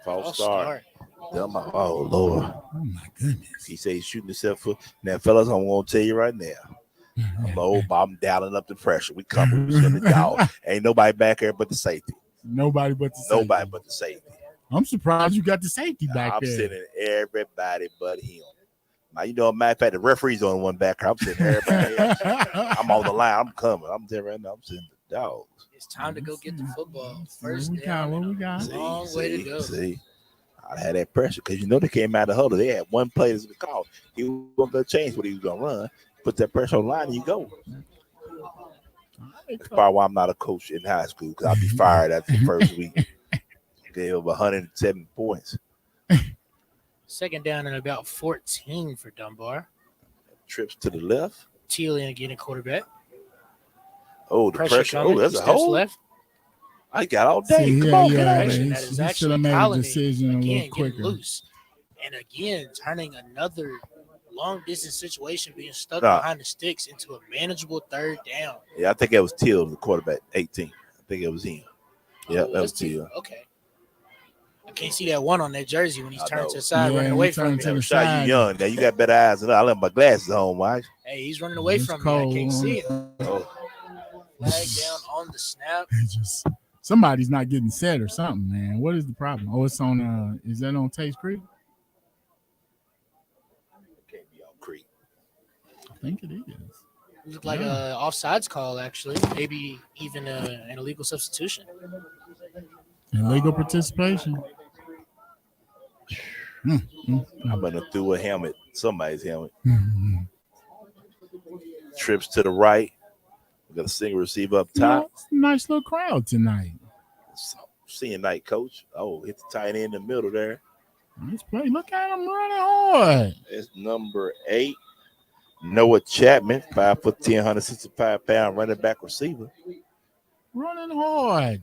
False start. start. Oh, Lord. Oh, my goodness. He said he's shooting himself foot. Now, fellas, I'm going to tell you right now. I'm dialing up the pressure. We coming. We send the dog. Ain't nobody back there but the safety. Nobody but the safety. Nobody but the safety. I'm surprised you got the safety back there. I'm sending everybody but him. Now, matter of fact, the referee's on one back there. I'm sending everybody else. I'm on the line. I'm coming. I'm there right now. I'm sending the dogs. It's time to go get the football. First What we got? Long way to go. See, I had that pressure because they came out of the huddle. They had one play to call. He wasn't going to change what he was going to run. Put that pressure on the line and you go. That's probably why I'm not a coach in high school because I'll be fired after the first week. Gave up 107 points. Second down and about 14 for Dunbar. Trips to the left. Teal again at quarterback. Oh, the pressure. Oh, that's a hole. Left. I got all day. Come on, get out. That is actually Colony again getting loose. And again, turning another long distance situation, being stuck behind the sticks into a manageable third down. Yeah, I think it was Teal, the quarterback, 18. I think it was him. Yeah, that was Teal. Okay. I can't see that one on that jersey when he's turned to the side, running away from me. Shot you young. Now you got better eyes than I left my glasses on, Mike. Hey, he's running away from me. I can't see it. Flag down on the snap. Somebody's not getting set or something, man. What is the problem? Oh, it's on. Is that on Tates Creek? Can't be on Creek. I think it is. It looked like a offsides call, actually. Maybe even an illegal substitution. Illegal participation. I'm gonna throw a helmet, somebody's helmet. Trips to the right. We got a single receiver up top. Nice little crowd tonight. Seeing night, coach. Oh, hit the tight end in the middle there. Nice play. Look at him running hard. It's number 8, Noah Chapman, 5'10", 165 pound running back receiver. Running hard.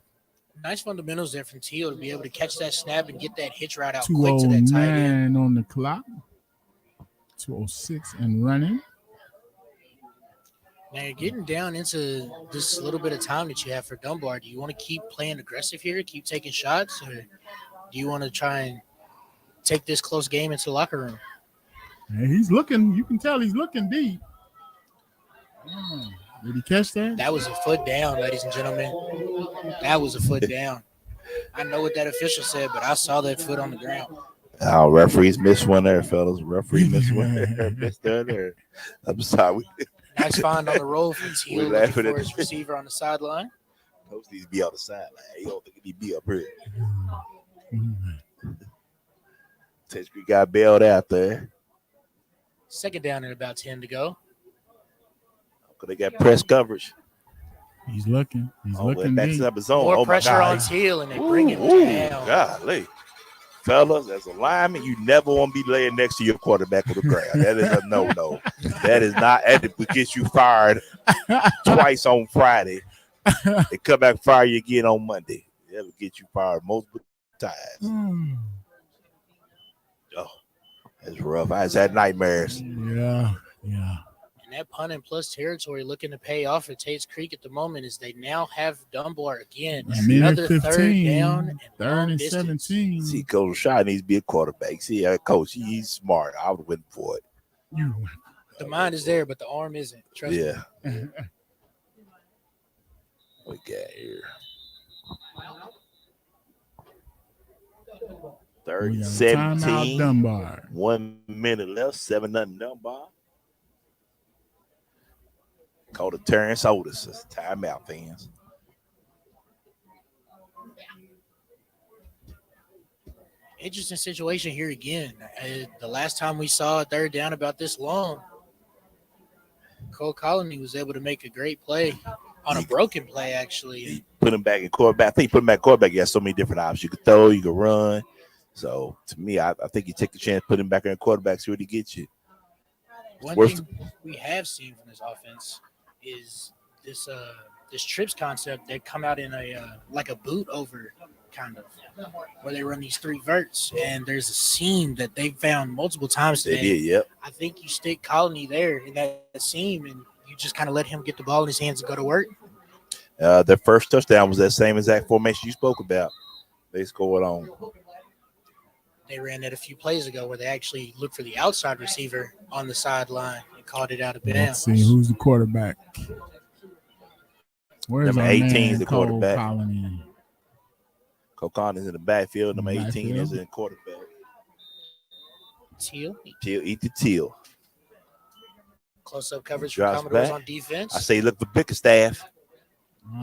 Nice fundamentals there from Teal to be able to catch that snap and get that hitch right out quick to that tight end. 2:09 on the clock. 2:06 and running. Now you're getting down into this little bit of time that you have for Dunbar. Do you want to keep playing aggressive here, keep taking shots, or do you want to try and take this close game into the locker room? Yeah, he's looking. You can tell he's looking deep. Did he catch that? That was a foot down, ladies and gentlemen. That was a foot down. I know what that official said, but I saw that foot on the ground. Oh, referees missed one there, fellas. Referee missed one there. Missed there. I'm sorry. Nice find on the roll from Teal looking for his receiver on the sideline. Coach needs to be on the sideline. He don't think he need to be up here. Tates Creek got bailed out there. Second down and about 10 to go. They got press coverage. He's looking. He's looking. Backs up his own. More pressure on Teal, and they bring it down. Golly. Fellas, as a lineman, you never want to be laying next to your quarterback on the ground. That is a no-no. That is not. That would get you fired twice on Friday. They come back and fire you again on Monday. That would get you fired multiple times. Oh, that's rough. I just had nightmares. Yeah. And that punt and plus territory looking to pay off at Tates Creek at the moment as they now have Dunbar again. Another 15, third down. Third and 17. See, Coach Shaw needs to be a quarterback. See, coach, he's smart. I would win for it. The mind is there, but the arm isn't. Trust me. We got here. Third and 17. Dunbar. 1 minute left. 7-0 Dunbar. Called a Terrence Otis. It's timeout, fans. Interesting situation here again. The last time we saw a third down about this long, Cole Colony was able to make a great play on a broken play, actually. He put him back in quarterback. I think he put him back in quarterback. He has so many different options. You could throw, you could run. So, to me, I think you take the chance, put him back in quarterback, see what he gets you. One thing we have seen from this offense is this this trips concept, they come out in a like a boot over kind of, where they run these 3 verts, and there's a seam that they found multiple times today. They did, yep. I think you stick Colony there in that seam, and you just kind of let him get the ball in his hands and go to work. Their first touchdown was that same exact formation you spoke about. They scored on. They ran that a few plays ago where they actually looked for the outside receiver on the sideline and caught it out of bounds. Let's see who's the quarterback. Where's Number our 18 man, is the Cole quarterback. Colony? Cole Colony is in the backfield. Number 18 is in the quarterback. Teal. Eat the teal. Close-up coverage for Commodores on defense. I say look for Bickerstaff.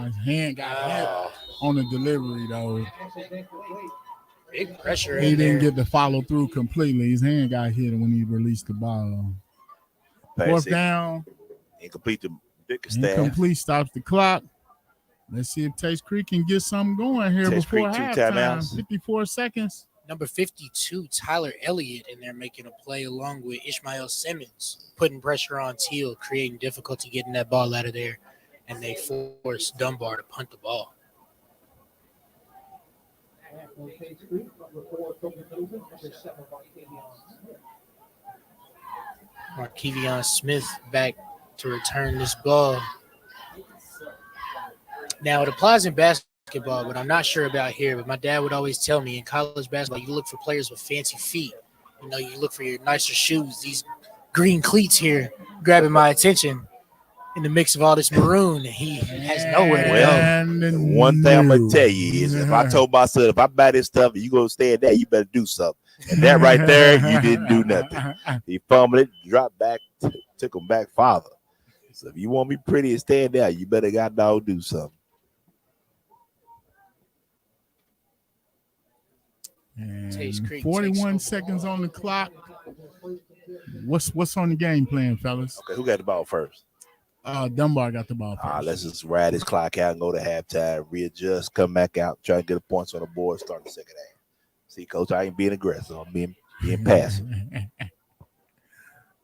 His hand got hit on the delivery, though. Big pressure. He didn't get the follow through completely. His hand got hit when he released the ball. Fourth down. Incomplete to Bickerstaff. Incomplete, stops the clock. Let's see if Tates Creek can get something going here Tates before Creek, 2 halftime. timeouts. 54 seconds. Number 52, Tyler Elliott, in there making a play along with Ishmael Simmons, putting pressure on Teal, creating difficulty getting that ball out of there, and they forced Dunbar to punt the ball. Markevion Smith back to return this ball. Now, it applies in basketball, but I'm not sure about here. But my dad would always tell me in college basketball, you look for players with fancy feet. You know, you look for your nicer shoes. These green cleats here grabbing my attention in the mix of all this maroon. He has nowhere to go. One thing I'm going to tell you is if I told my son, if I buy this stuff and you go stay at that, you better do something. And that right there, you didn't do nothing. He fumbled it, dropped back, took him back farther. So if you want me pretty and stand there, you better got dog do something. And 41 seconds on the clock. What's on the game plan, fellas? Okay, who got the ball first? Dunbar got the ball first. Let's just ride this clock out and go to halftime, readjust, come back out, try to get the points on the board, start the second half. See, Coach, I ain't being aggressive. I'm being passive.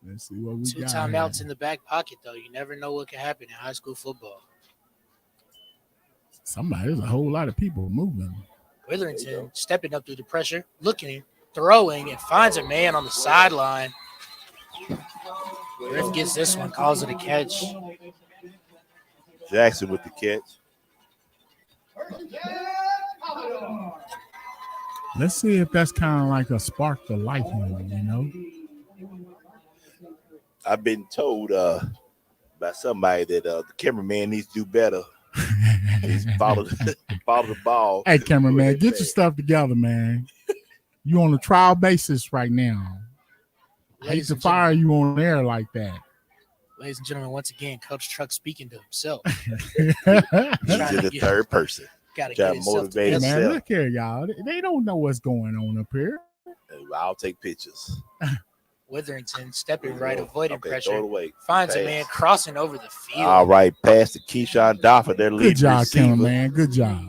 Let's see what we Two got. timeouts in the back pocket, though. You never know what can happen in high school football. There's a whole lot of people moving. Witherington stepping up through the pressure, looking, throwing, and finds a man on the sideline. Griff gets this one, calls it a catch. Jackson with the catch. Let's see if that's kind of like a spark to life in, you know? I've been told by somebody that the cameraman needs to do better. He's follow the ball. Hey, cameraman, get your stuff together, man. You on a trial basis right now. I hate to fire you on air like that. Ladies and gentlemen, once again, Coach Truck speaking to himself. He's in the third person. Gotta try to motivate Hey, man, himself. look here, y'all. They don't know what's going on up here. I'll take pictures. Witherington stepping right, avoiding pressure. Throw it away. Finds Pass. a man crossing over the field. All right, pass to Keyshawn Doffer, their lead Good job, receiver. cameraman. Good job.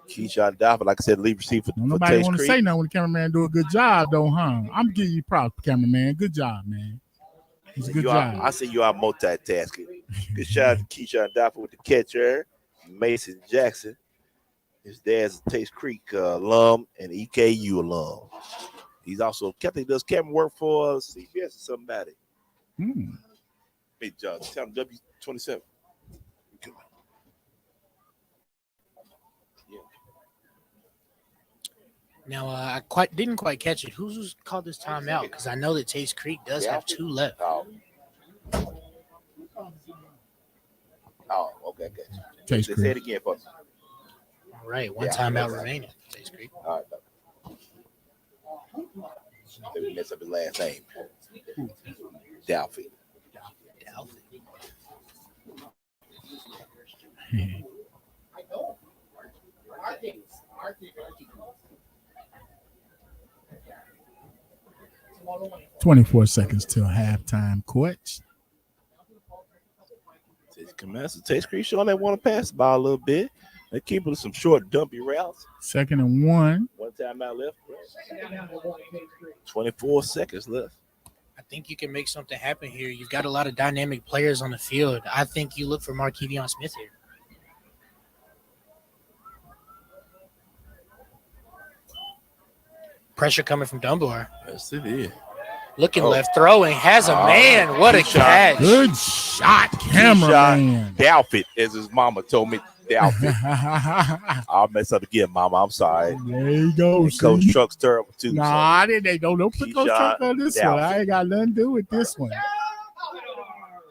Keyshawn Doffer, like I said, lead receiver for Nobody Tates want to Creek. say nothing when the cameraman do a good job, though, huh? I'm giving you props, cameraman. Good job, man. It's a good job. I see you are multitasking. Good shot to Keyshawn Doffer with the catcher. Mason Jackson. His dad's a Tates Creek alum and EKU alum. He's also, I think, does camera work for CBS or somebody. Hey, John, tell him W27. Now, I didn't quite catch it. Who's called this timeout? Because I know that Tates Creek does have 2 left. Oh, okay, good. Tates Say Creek. it again for me. All right, one timeout remaining. Tates Creek. All right. We messed up his last name. Dalphy. 24 seconds till halftime, coach. Tates Creek showing they want to pass the ball a little bit. They keep it some short, dumpy routes. 2nd and 1. One timeout left. 24 seconds left. I think you can make something happen here. You've got a lot of dynamic players on the field. I think you look for Markevion Smith here. pressure coming from Dunbar. Yes, it is. Looking left, throwing, has a man. What a catch. Good shot, cameraman. Dalfit, as his mama told me. Dalfit. I'll mess up again, mama. I'm sorry. There you go. And Coach Truck's terrible, too. Nah, so. I didn't. Don't put Coach Truck on this one. I ain't got nothing to do with this one.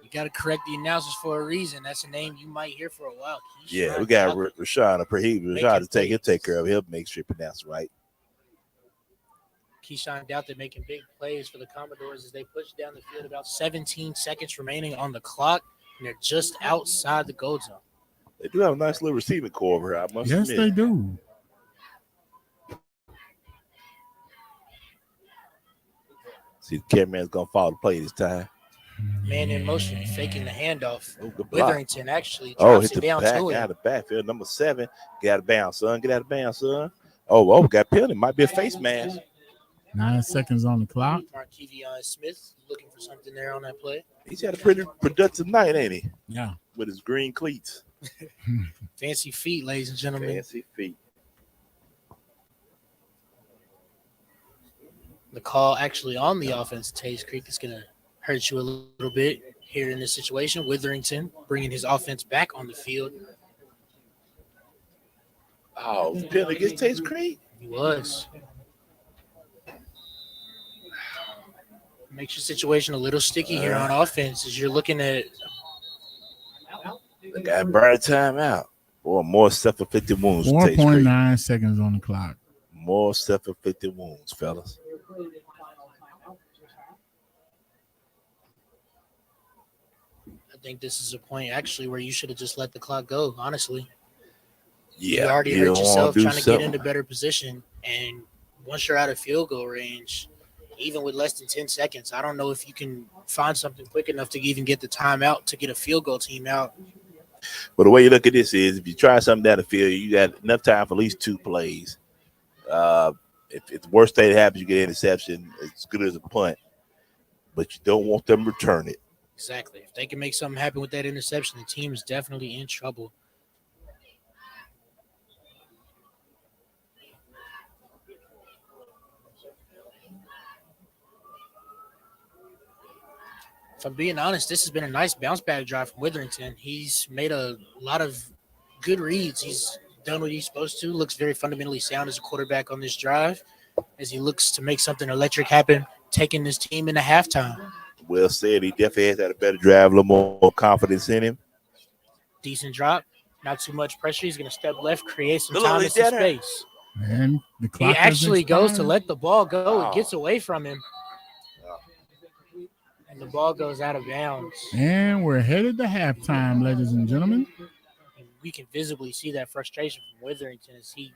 You got to correct the announcers for a reason. That's a name you might hear for a while. Yeah, we got Rashad up here. Rashad to take care of it. He'll make sure you pronounce it right. Keyshawn Doughton making big plays for the Commodores as they push down the field. About 17 seconds remaining on the clock, and they're just outside the goal zone. They do have a nice little receiving core over here, I must admit. Yes, they do. See, the cameraman's going to follow the play this time. Man in motion, faking the handoff. Good block. Witherington actually drops it down back, to it. Out of the backfield. Number 7. Get out of bounds, son. Get out of bounds, son. Oh, got penalty. Might be a face mask. 9 seconds on the clock. Markevion Smith looking for something there on that play. He's had a pretty productive night, ain't he? Yeah. With his green cleats. Fancy feet, ladies and gentlemen. Fancy feet. The call actually on the offense, Tates Creek, is going to hurt you a little bit here in this situation. Witherington bringing his offense back on the field. Oh, penalty against Tates Creek? He was. Makes your situation a little sticky here on offense as you're looking at. They got burn time out. Boy, more self-inflicted wounds. 4.9 seconds on the clock. More self-inflicted wounds, fellas. I think this is a point actually where you should have just let the clock go, honestly. Yeah. You already hurt yourself trying to get into better position. And once you're out of field goal range, even with less than 10 seconds, I don't know if you can find something quick enough to even get the timeout to get a field goal team out. But the way you look at this is if you try something down the field, you got enough time for at least 2 plays. If the worst thing that happens, you get an interception, as good as a punt. But you don't want them to return it. Exactly. If they can make something happen with that interception, the team is definitely in trouble. If I'm being honest, this has been a nice bounce back drive from Witherington. He's made a lot of good reads. He's done what he's supposed to. Looks very fundamentally sound as a quarterback on this drive as he looks to make something electric happen, taking this team into halftime. Well said. He definitely has had a better drive, a little more confidence in him. Decent drop. Not too much pressure. He's going to step left, create some time and some space. And the clock he actually goes to let the ball go. Wow. It gets away from him. And the ball goes out of bounds. And we're headed to halftime, ladies and gentlemen. And we can visibly see that frustration from Witherington as he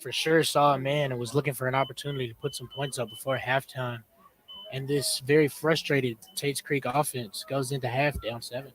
for sure saw a man and was looking for an opportunity to put some points up before halftime. And this very frustrated Tates Creek offense goes into half down 7.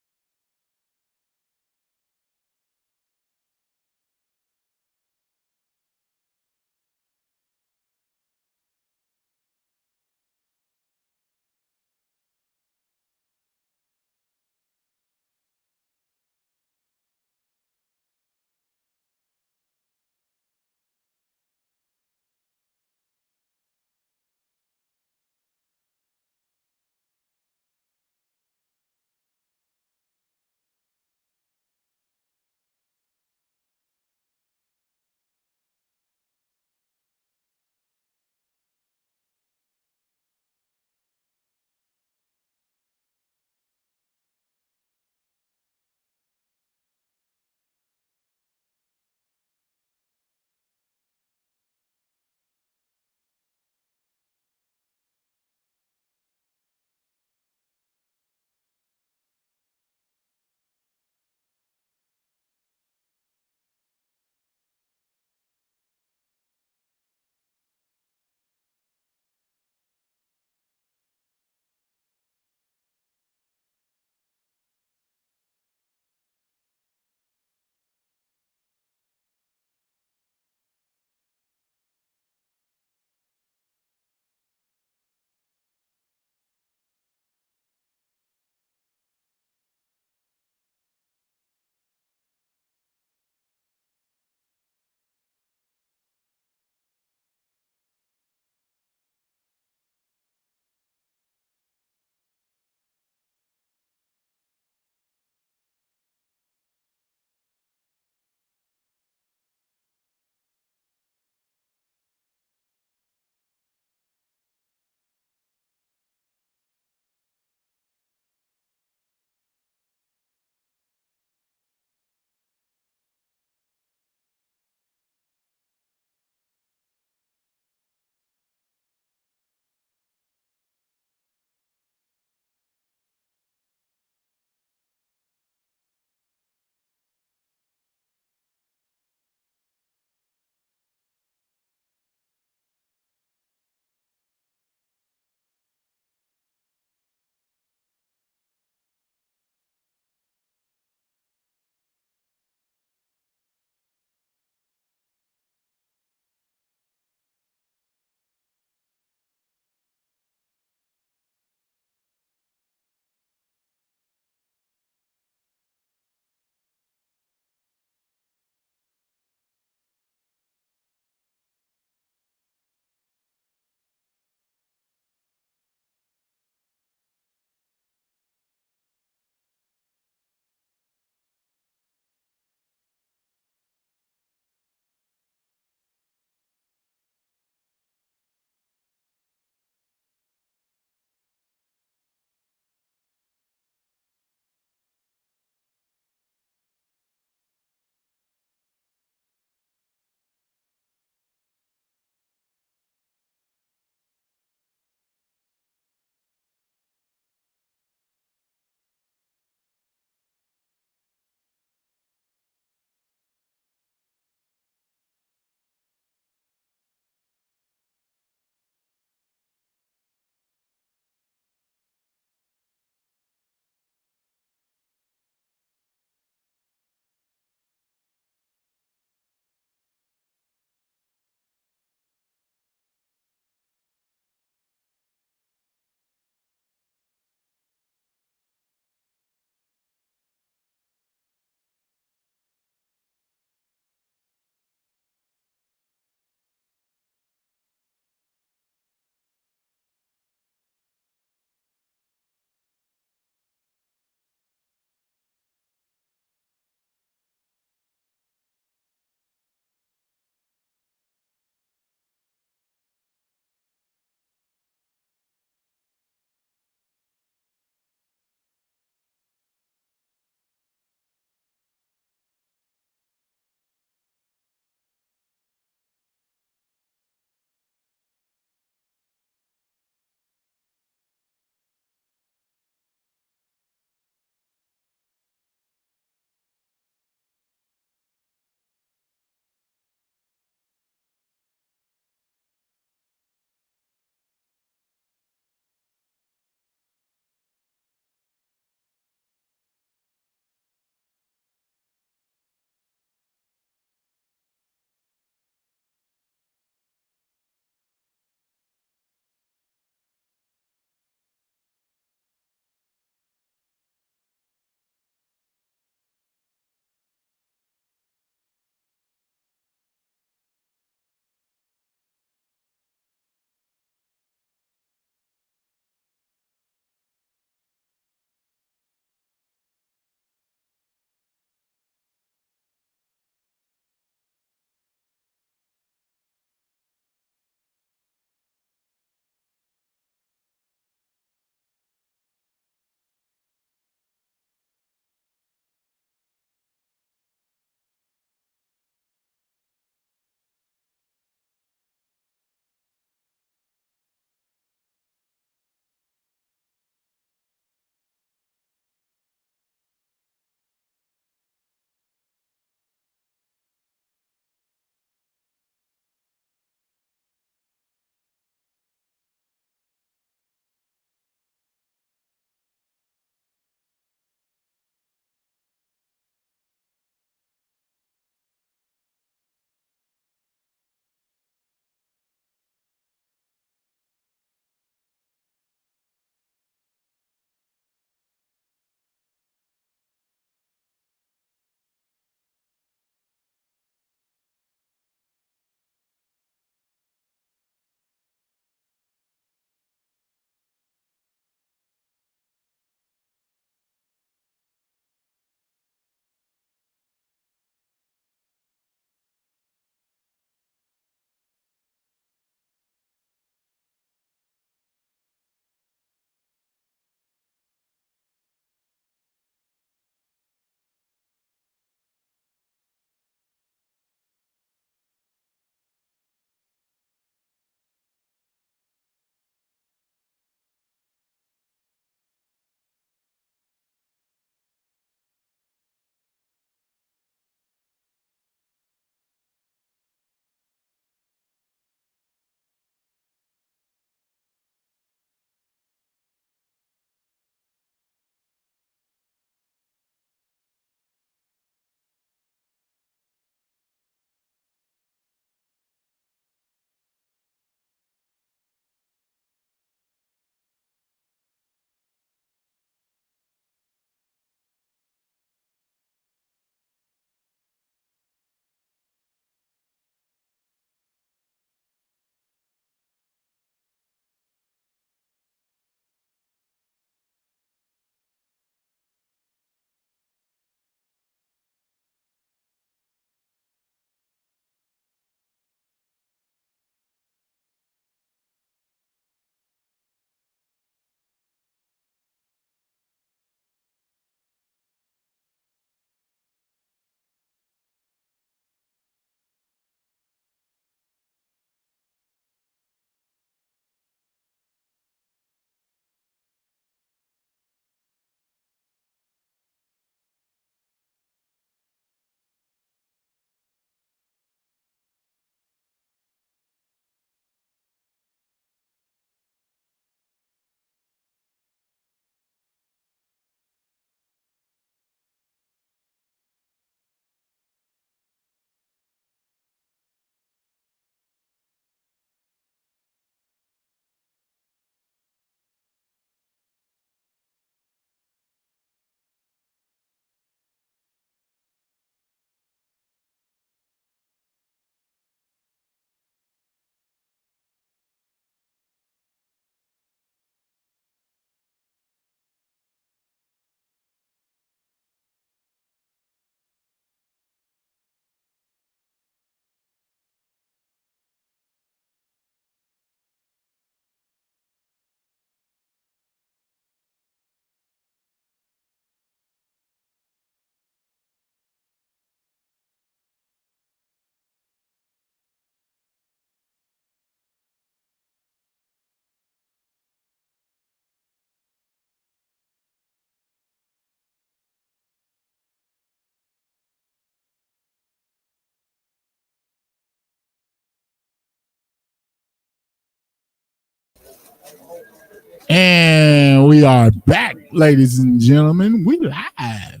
And we are back, ladies and gentlemen. We live.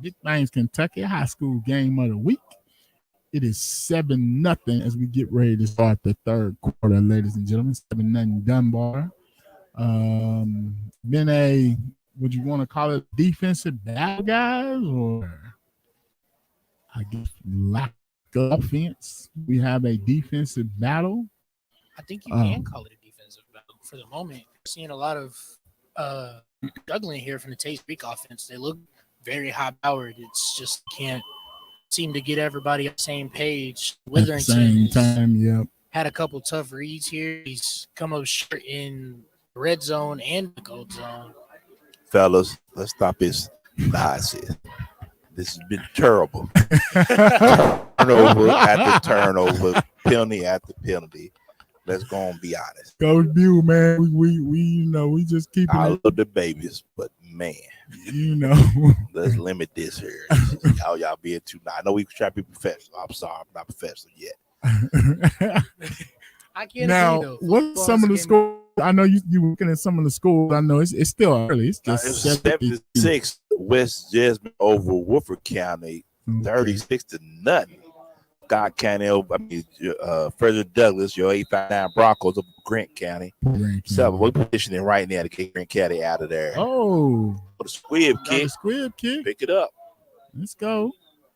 Big Things Kentucky high school game of the week. It is 7-0 as we get ready to start the third quarter, ladies and gentlemen. 7-0 Dunbar. Been a, would you want to call it defensive battle, guys, or I guess lack of offense? We have a defensive battle. I think you can call it a defensive battle for the moment. Seeing a lot of juggling here from the Tates Creek offense. They look very high-powered. It's just can't seem to get everybody on the same page. At the same time, yep. Had a couple tough reads here. He's come up short in the red zone and the gold zone. Fellas, let's stop this nonsense. This has been terrible. Turnover after turnover, penalty after penalty. Let's go and be honest. Coach Bew, man, we just keep I love the babies, but man, let's limit this here. y'all being too nice. I know we try to be professional. I'm sorry, I'm not professional yet. I can't now, agree, though. what's some of the schools? I know you looking at some of the schools. I know it's still early. It's just 76 West Jasmine over Woodford County, 36-0. Scott County, Frederick Douglass, your 859 Broncos of Grant County. So we're positioning right now to get Grant County out of there. Oh, the squib kick. Pick it up. Let's go.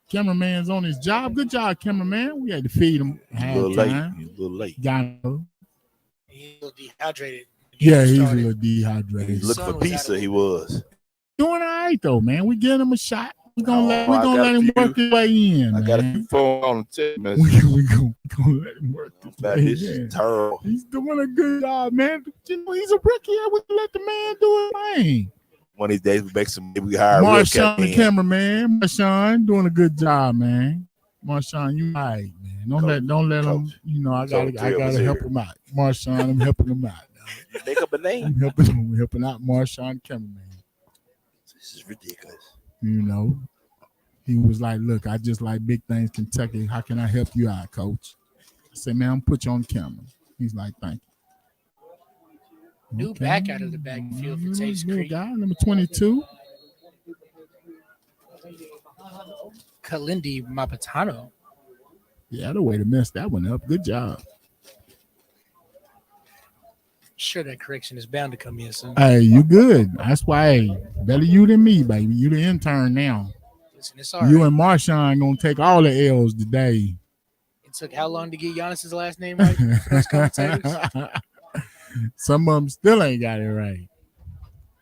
Cameraman's on his job. Good job, cameraman. We had to feed him. A little late. Got him. He's a little dehydrated. Yeah, he's a little dehydrated. He's looking for pizza. He was doing all right though, man. We getting him a shot. We're gonna let him work his way in. I got a few phone on the text message. We're gonna let him work his way in. This is terrible. He's doing a good job, man. You know, he's a rookie. I would let the man do it, man. One of these days we make some. We hire Marshawn, the cameraman. Marshawn doing a good job, man. Marshawn, you all right, man. Don't let him. You know, I gotta help him out. Marshawn, I'm helping him out. You make up a name. I'm helping out Marshawn, cameraman. This is ridiculous. You know, he was like, "Look, I just like Big Things Kentucky. How can I help you out, Coach?" I said, "Man, I'm gonna put you on camera." He's like, "Thank you." New back out of the backfield for Tates Creek. Guy, number 22. Kalindi Mapatano. Yeah, the way to mess that one up. Good job. Sure, that correction is bound to come in soon. Hey, you good. That's why, better you than me, baby. You the intern now. Listen, it's all you right. and Marshawn gonna take all the L's today. It took how long to get Giannis's last name right for those commentators? Some of them still ain't got it right.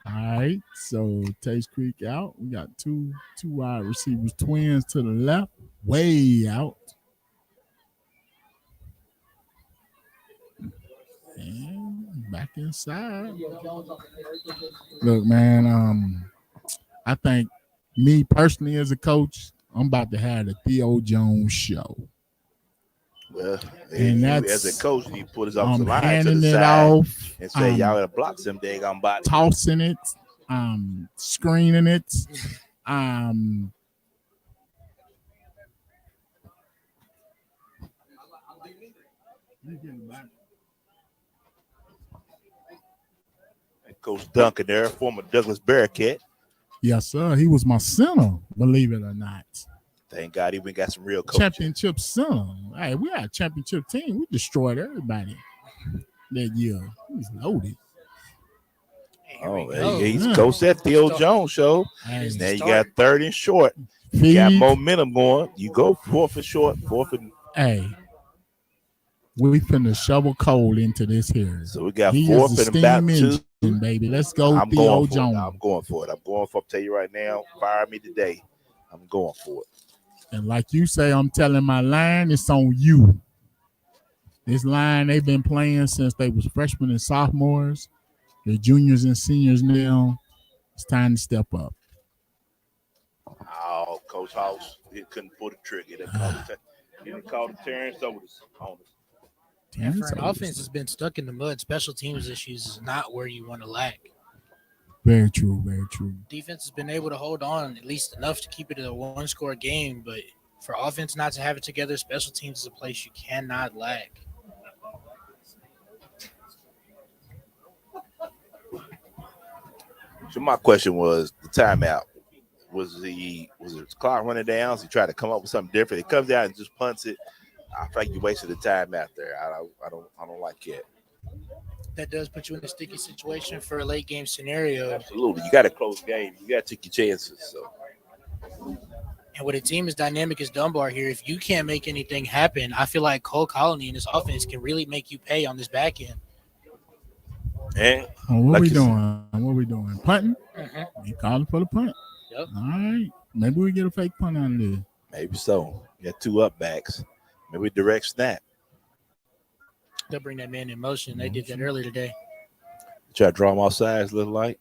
All right, so Tates Creek out. We got two wide receivers, twins to the left, way out. And back inside. Look, man, I think me personally as a coach, I'm about to have the Theo Jones show. Well, and as a coach, he put his off the line handing to the it side off, and say, "Y'all gotta block some daggone body." Tossing it, screening it, Coach Duncan there, former Douglas Bearcat. Yes, sir. He was my center, believe it or not. Thank God he even got some real coaching. Championship center. Hey, we had a championship team. We destroyed everybody that year. He was loaded. He's coached that Theo Jones show. Hey, now you got third and short. You got momentum going. You go fourth and short, fourth and. Hey, we finna shovel coal into this here. So we got fourth and about two. Baby, let's go, Theo Jones. I'm going for it. I'll tell you right now, fire me today. I'm going for it. And like you say, I'm telling my line, it's on you. This line, they've been playing since they was freshmen and sophomores. They're juniors and seniors now. It's time to step up. Oh, Coach House, he couldn't pull the trigger. He didn't call the Terrence over on us. And for an offense that's been stuck in the mud, special teams issues is not where you want to lack. Very true, very true. Defense has been able to hold on at least enough to keep it a one-score game, but for offense not to have it together, special teams is a place you cannot lack. So my question was the timeout. Was the clock running down? So he tried to come up with something different. He comes out and just punts it. I feel like you wasted the time out there. I don't like it. That does put you in a sticky situation for a late game scenario. Absolutely. You got a close game. You got to take your chances. So. And with a team as dynamic as Dunbar here, if you can't make anything happen, I feel like Cole Colony and his offense can really make you pay on this back end. Yeah. What we doing? What we doing? Punting? Mm-hmm. We calling for the punt. Yep. All right. Maybe we get a fake punt on this. Maybe so. You got 2 up backs. Maybe direct snap. They'll bring that man in motion. They did that earlier today. Try to draw him off sides, look like.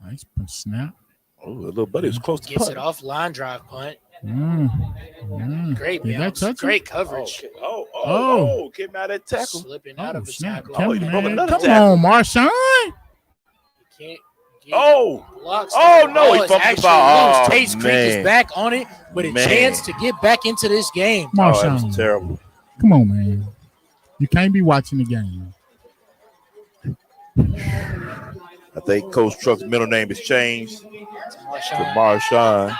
Nice snap. Oh, little buddy was close to Gets punt. it off line drive punt. Great Did bounce. that touch Great coverage. Came out of that tackle. Slipping out of a snap. tackle. Come another on, tackle. Marshawn. Can't no, blocks he is fumbled the actually ball. loose. Tates Creek is Man. back on it with a chance to get back into this game. That Marshawn. was terrible. Come on, man. You can't be watching the game. I think Coach Truck's middle name has changed to Marshawn.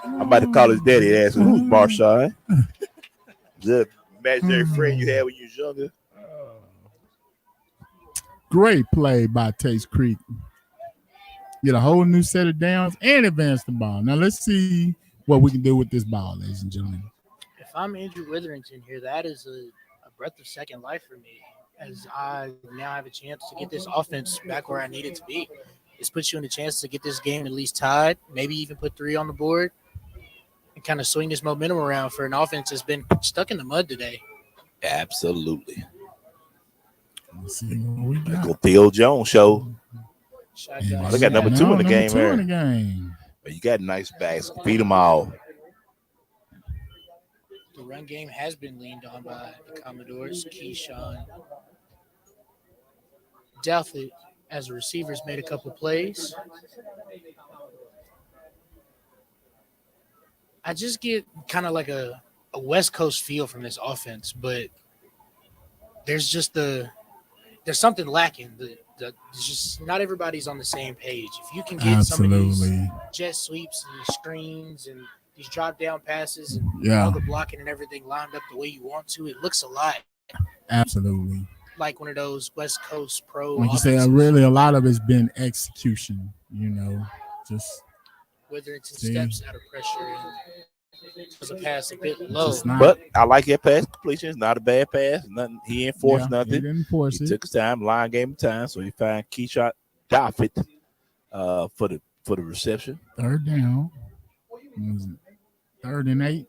I'm about to call his daddy and ask him, who's Marshawn? Is that an imaginary friend you had when you was younger? Great play by Tates Creek. Get a whole new set of downs and advance the ball. Now let's see what we can do with this ball, ladies and gentlemen. If I'm Andrew Witherington here, that is a breath of second life for me, as I now have a chance to get this offense back where I need it to be. This puts you in a chance to get this game at least tied, maybe even put 3 on the board, and kind of swing this momentum around for an offense that's been stuck in the mud today. Absolutely. Let's see what we got. Go Theo Jones show. Shotgun. They got number 2 in the game Two here. in the game. But you got nice backs. Beat them all. The run game has been leaned on by the Commodores. Keyshawn Douthit, as a receiver, has made a couple plays. I just get kind of like a West Coast feel from this offense, but there's something lacking. There's just not everybody's on the same page. If you can get some of these jet sweeps and screens and these drop down passes and all the blocking and everything lined up the way you want to, it looks a lot. Absolutely. Like one of those West Coast pro. Like you say, really a lot of it's been execution, just Witherington steps out of pressure and does a pass a bit low. But I like that pass completion. It's not a bad pass. Nothing. He ain't forced nothing. He didn't force it. Took his time, line game of time, so he found Keyshawn Douthit for the reception. Third down. What was it? 3rd and 8.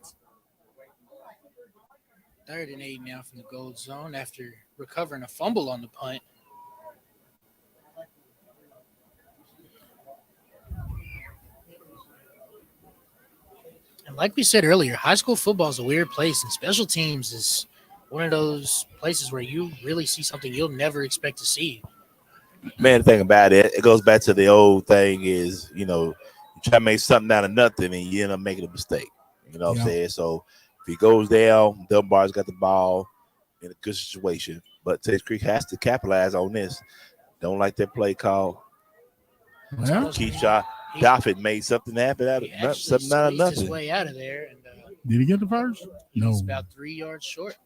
3rd and 8 now from the gold zone after recovering a fumble on the punt. And like we said earlier, high school football is a weird place, and special teams is one of those places where you really see something you'll never expect to see. Man, the thing about it goes back to the old thing is, you try to make something out of nothing and you end up making a mistake. You know what I'm saying? So if he goes down, Dunbar's got the ball in a good situation. But Tates Creek has to capitalize on this. Don't like that play call. Well, Keyshawn Douthit made something happen out of something out of nothing. His way out of there. And, did he get the first? No. He's about 3 yards short.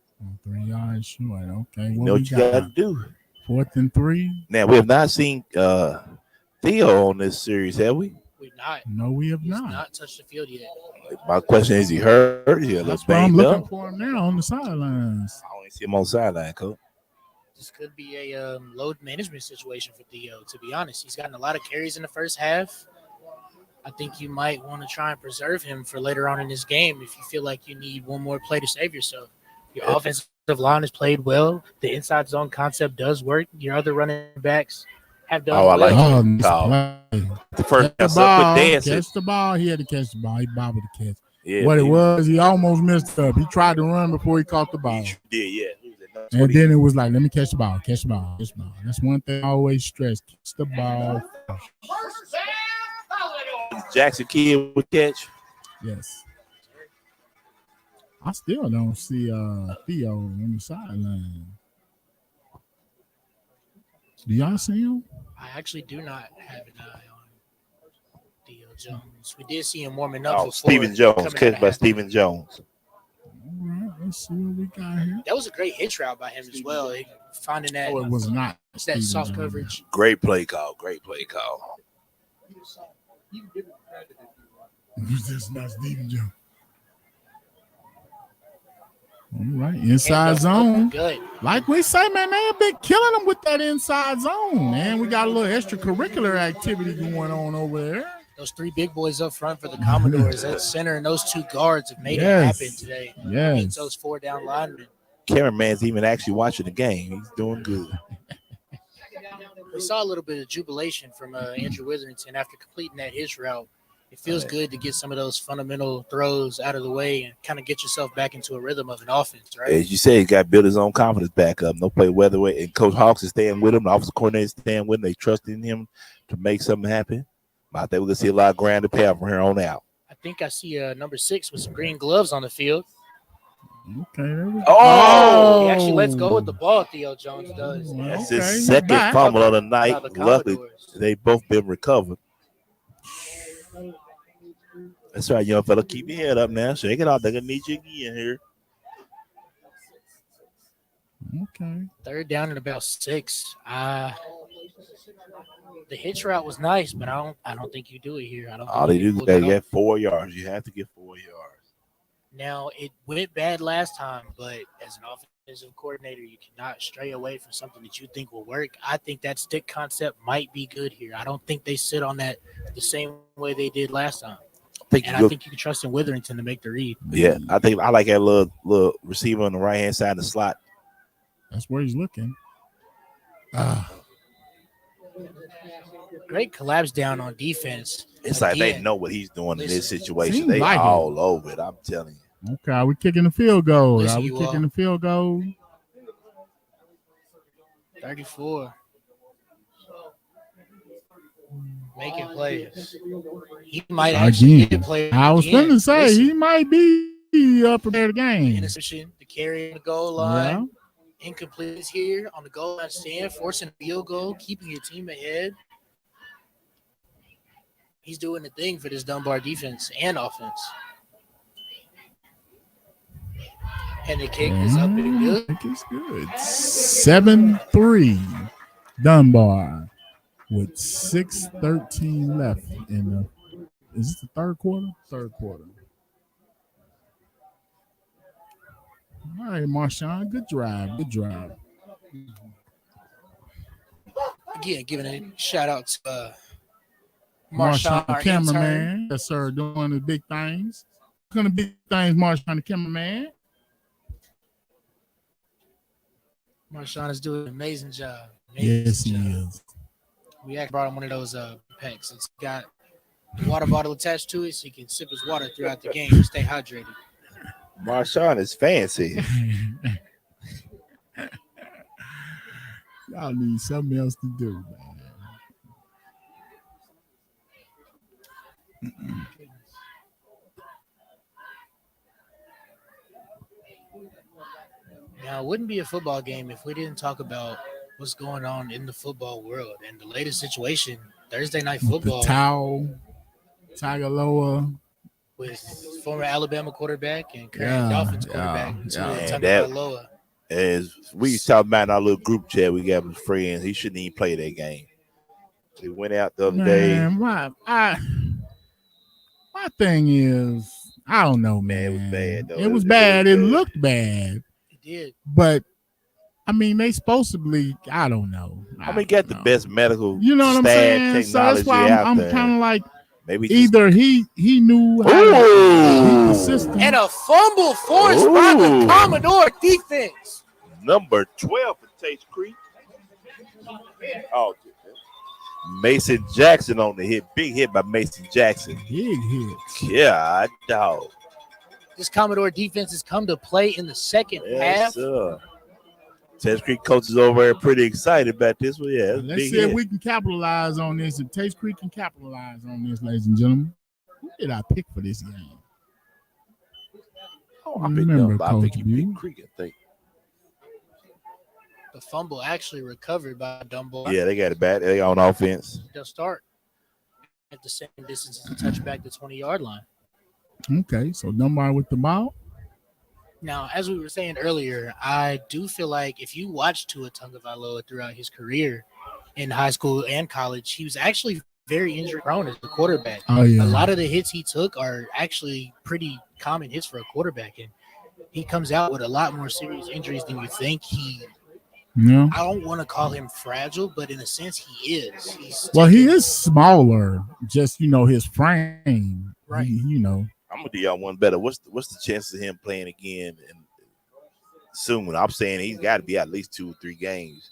3 yards short. Okay. You know what you got to do. 4th and 3. Now, we have not seen Theo on this series, have we? We've not. No, we have He's not. not touched the field yet. My question is, he hurt? He a little That's why I'm banged looking up? for him now on the sidelines. I only see him on the sideline, Coach. This could be a load management situation for Theo, to be honest. He's gotten a lot of carries in the first half. I think you might want to try and preserve him for later on in this game if you feel like you need one more play to save yourself. Your offensive line has played well. The inside zone concept does work. Your other running backs have done I like well. the first catch the ball. He had to catch the ball. He bobbled the catch. Yeah, what it was, he almost messed up. He tried to run before he caught the ball. He did, yeah. And then it was like, let me catch the ball, catch the ball, catch the ball. That's one thing I always stress. Catch the ball. Jackson Kidd would catch. Yes. I still don't see Theo on the sideline. Do y'all see him? I actually do not have an eye on Theo Jones. We did see him warming up. Oh, Stephen Jones, catch by Stephen Jones. All right, let's see what we got here. That was a great hitch route by him as well. Finding that. Oh, it was not. That soft coverage. Great play call. Great play call. That's not Stephen Jones. All right, inside zone. Good. Like we say, man, they have been killing them with that inside zone, man. We got a little extracurricular activity going on over there. Those three big boys up front for the Commodores at center, and those two guards have made it happen today. Yes. Those 4 down linemen. Cameraman's even actually watching the game. He's doing good. We saw a little bit of jubilation from Andrew Witherington after completing that hitch route. It feels good to get some of those fundamental throws out of the way and kind of get yourself back into a rhythm of an offense, right? As you say, he's got to build his own confidence back up. No play weather way. And Coach Hawks is staying with him. The offensive coordinator is staying with him. They trust in him to make something happen. I think we're going to see a lot of ground to pound from here on out. I think I see number 6 with some green gloves on the field. Okay, there we go. Oh! He actually lets go with the ball, Theo Jones does. That's his second fumble of the night. Luckily, they both been recovered. That's right, young fella. Keep your head up now. Shake it out. They're going to need you again here. Okay. 3rd down and about 6. The hitch route was nice, but I don't think you do it here. I don't. All they do is they get 4 yards. You have to get 4 yards. Now, it went bad last time, but as an offensive coordinator, you cannot stray away from something that you think will work. I think that stick concept might be good here. I don't think they sit on that the same way they did last time. I think you can trust in Witherington to make the read. Yeah, I think I like that little receiver on the right-hand side of the slot. That's where he's looking. Great collapse down on defense. It's like they know what he's doing in this situation. Seems They like all over it, I'm telling you. Okay, are we kicking the field goal? Listen, Are we you kicking are. the field goal? 34. Making plays. He might actually get a play. I was going to say, he might be up for the game. Interception, the carry on the goal line. Incomplete is here on the goal line stand, forcing a field goal, keeping your team ahead. He's doing the thing for this Dunbar defense and offense. And the kick is up and good. Kick is good. 7-3 Dunbar with 6:13 left in the. Is this the third quarter? Third quarter. All right, Marshawn. Good drive. Good drive. Again, giving a shout out to Marshawn, the our cameraman. intern. Yes, sir. Doing the big things. Doing the big things, Marshawn, the cameraman. Marshawn is doing an amazing job. Yes, he is. We actually brought him one of those packs. It's got the water bottle attached to it so he can sip his water throughout the game and stay hydrated. Marshawn is fancy. Y'all need something else to do, man. Now, it wouldn't be a football game if we didn't talk about what's going on in the football world and the latest situation. Thursday night football. The Tagaloa. With former Alabama quarterback and current Dolphins quarterback. That, as we talked about in our little group chat we got with friends, he shouldn't even play that game. He went out the other day. My thing is, I don't know, man. It was bad, though. It was bad. It looked bad. It did. But I mean, they supposedly, I don't know. I mean, got the best medical you know what I'm saying? So that's why I'm kind of like, maybe either he knew how to be consistent. And a fumble forced by the Commodore defense. Number 12 for Tates Creek. Oh, Mason Jackson on the hit. Big hit by Mason Jackson. Big hit. Yeah, dog. This Commodore defense has come to play in the second half. Sir. Tates Creek coaches over there pretty excited about this one. Yeah, let's see if we can capitalize on this. If Tates Creek can capitalize on this, ladies and gentlemen. Who did I pick for this game? Oh, I picked Big Creek, I think. The A fumble actually recovered by Dunbar. Yeah, they got it back. They on offense. They'll start at the same distance as a touchback, the 20-yard line. Okay, so Dunbar with the ball. Now, as we were saying earlier, I do feel like if you watch Tua Tagovailoa throughout his career in high school and college, he was actually very injury prone as a quarterback. Oh, yeah. A lot of the hits he took are actually pretty common hits for a quarterback, and he comes out with a lot more serious injuries than you think. Yeah. I don't want to call him fragile, but in a sense, he is. He is smaller, just, his frame. Right. I'm gonna do y'all one better. What's the chances of him playing again and soon? I'm saying he's got to be at least 2 or 3 games.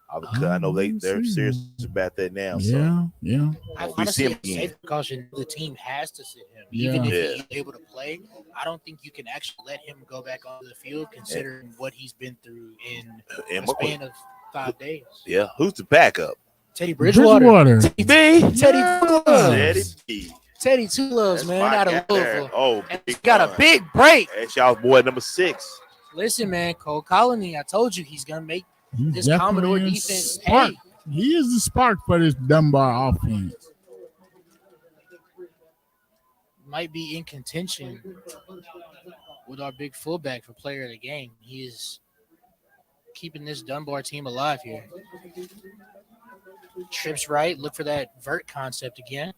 I know they're serious about that now. Yeah. I see him again. Safe precaution. The team has to sit him, even if he's able to play. I don't think you can actually let him go back onto the field, considering what he's been through in a span of 5 days. Yeah, who's the backup? Teddy Bridgewater. Teddy B. Teddy Two Loves, man, out of Louisville. Oh, he's got a big break. That's y'all's boy number 6. Listen, man, Cole Colony, I told you he's gonna make this Commodore defense spark. pay. He is the spark for this Dunbar offense. Might be in contention with our big fullback for player of the game. He is keeping this Dunbar team alive here. Trips right, look for that vert concept again.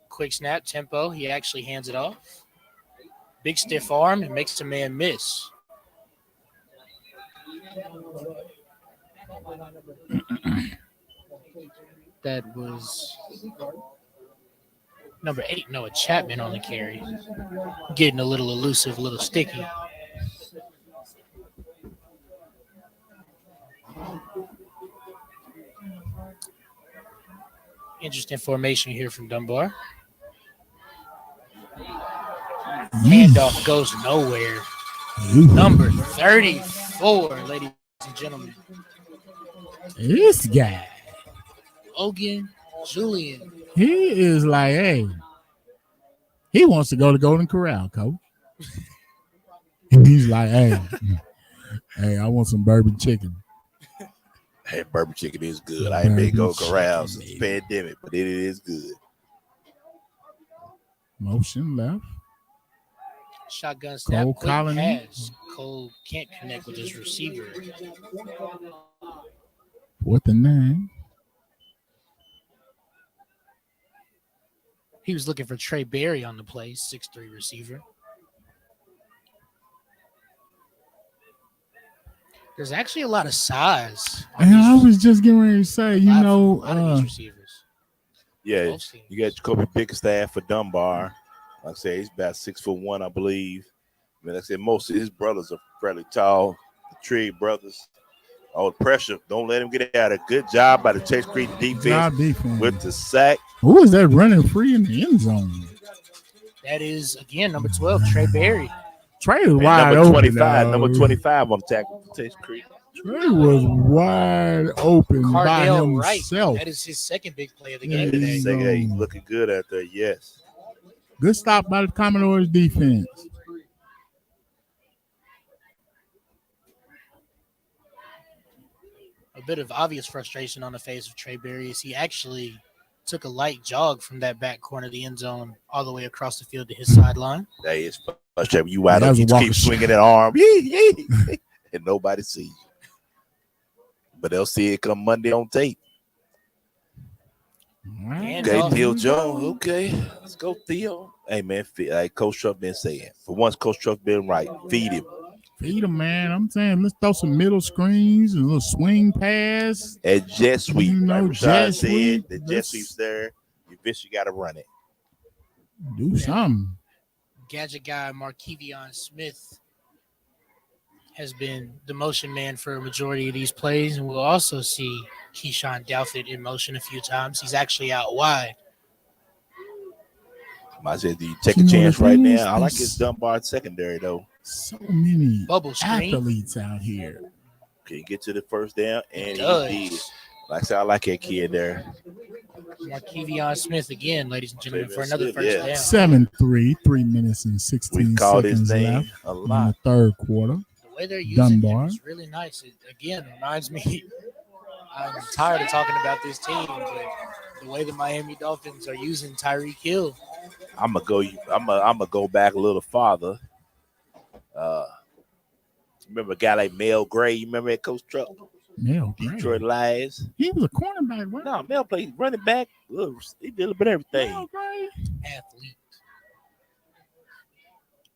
Quick snap, tempo. He actually hands it off. Big stiff arm and makes the man miss. That was number 8, Noah Chapman on the carry. Getting a little elusive, a little sticky. Interesting formation here from Dunbar. Handoff goes nowhere. Number 34, ladies and gentlemen. This guy. Logan Julian. He is like, hey, he wants to go to Golden Corral, coach. And he's like, hey, I want some bourbon chicken. Hey, bourbon chicken is good. I ain't been Golden Corral since the pandemic, but it is good. Motion left. Shotgun snap. Cole Colony. Pass. Cole can't connect with his receiver. What the name? He was looking for Trey Berry on the play, 6'3" receiver. There's actually a lot of size. And I was just getting ready to say, a lot of these receivers. Yeah, you got Jacoby Bickerstaff for Dunbar. Like I said, he's about 6'1", I believe. I mean, like I said, most of his brothers are fairly tall. The Trigg brothers. Oh, pressure. Don't let him get out. A good job by the Tates Creek defense with the sack. Who is that running free in the end zone? That is, again, number 12, Trey Berry. Trey was wide number open. 25, number 25 on tackle for Tates Creek. Trey was wide open by Cardell Wright. himself. That is his second big play of the game today. He's looking good out there, yes. Good stop by the Commodores defense. A bit of obvious frustration on the face of Trey Berry as he actually took a light jog from that back corner of the end zone all the way across the field to his sideline. That is frustrating. You wide up, you keep swinging that arm, and nobody sees you. But they'll see it come Monday on tape. Okay, Theo Jones. Okay, let's go, Theo. Hey, man, like Coach Truck been saying, for once, Coach Truck been right. Feed him. Feed him, man. I'm saying let's throw some middle screens and a little swing pass. And jet sweep. Like Rashad said, the jet Let's sweep's there. You bitch, you got to run it. Do something. Gadget guy Markevion Smith has been the motion man for a majority of these plays, and we'll also see Keyshawn Douthit in motion a few times. He's actually out wide. I said, do you take a chance right now? I like his Dunbar secondary, though. So many bubble screen athletes out here. Can you get to the first down? And he did. Like I said, I like that kid there. Markevion Smith again, ladies and gentlemen, for another first down. 7-3, 3 minutes and 16 We've called seconds his name left a in lot. the third quarter. The The way they're using Dunbar. him is really nice. It, again, reminds me, I'm tired of talking about this team, but the way the Miami Dolphins are using Tyreek Hill. I'm gonna go back a little farther. Remember a guy like Mel Gray? You remember that Coach Truck? Mel Gray. Detroit Lions. He was a cornerback, right? No, Mel played running back. He did a little bit of everything. Mel Gray. Athlete.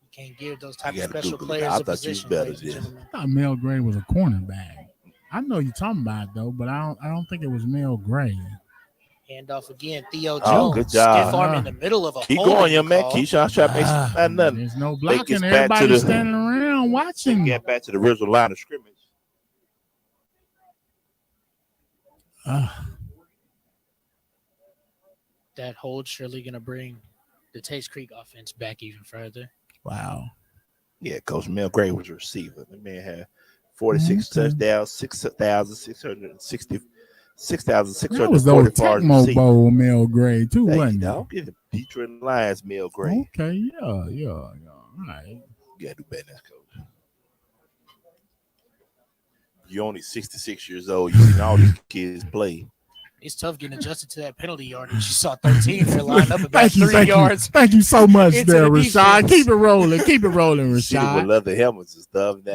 You can't give those type You of gotta special Google it. players I a thought you was position. better, ladies and yeah. gentlemen. I thought Mel Gray was a cornerback. I know you're talking about it, though, but I don't think it was Mel Gray. Handoff again. Theo Jones. Oh, good job. Stiff arm in the middle of a Keep holding going, young man. call. Keep trying to make nothing. There's no They blocking. gets back to Everybody's the- standing around watching. Get back to the original line of scrimmage. That hold surely going to bring the Tates Creek offense back even further. Wow. Yeah, Coach Mel Gray was a receiver. The man had 46 touchdowns, 6,660. That was the old 6,640 yards Tecmo receiving. Bowl Mel Gray, too, Hey, wasn't it? I'll give the Detroit Lions Mel Gray. Okay, yeah. All right. You got to do better than that, Coach. You're only 66 years old. You've seen all these kids play. It's tough getting adjusted to that penalty yardage. You saw 13 for line up about Thank you, 3 yards. Thank you so much into there, the Rashad. defense. Keep it rolling. Keep it rolling, You see them with Rashad. leather helmets and stuff. Now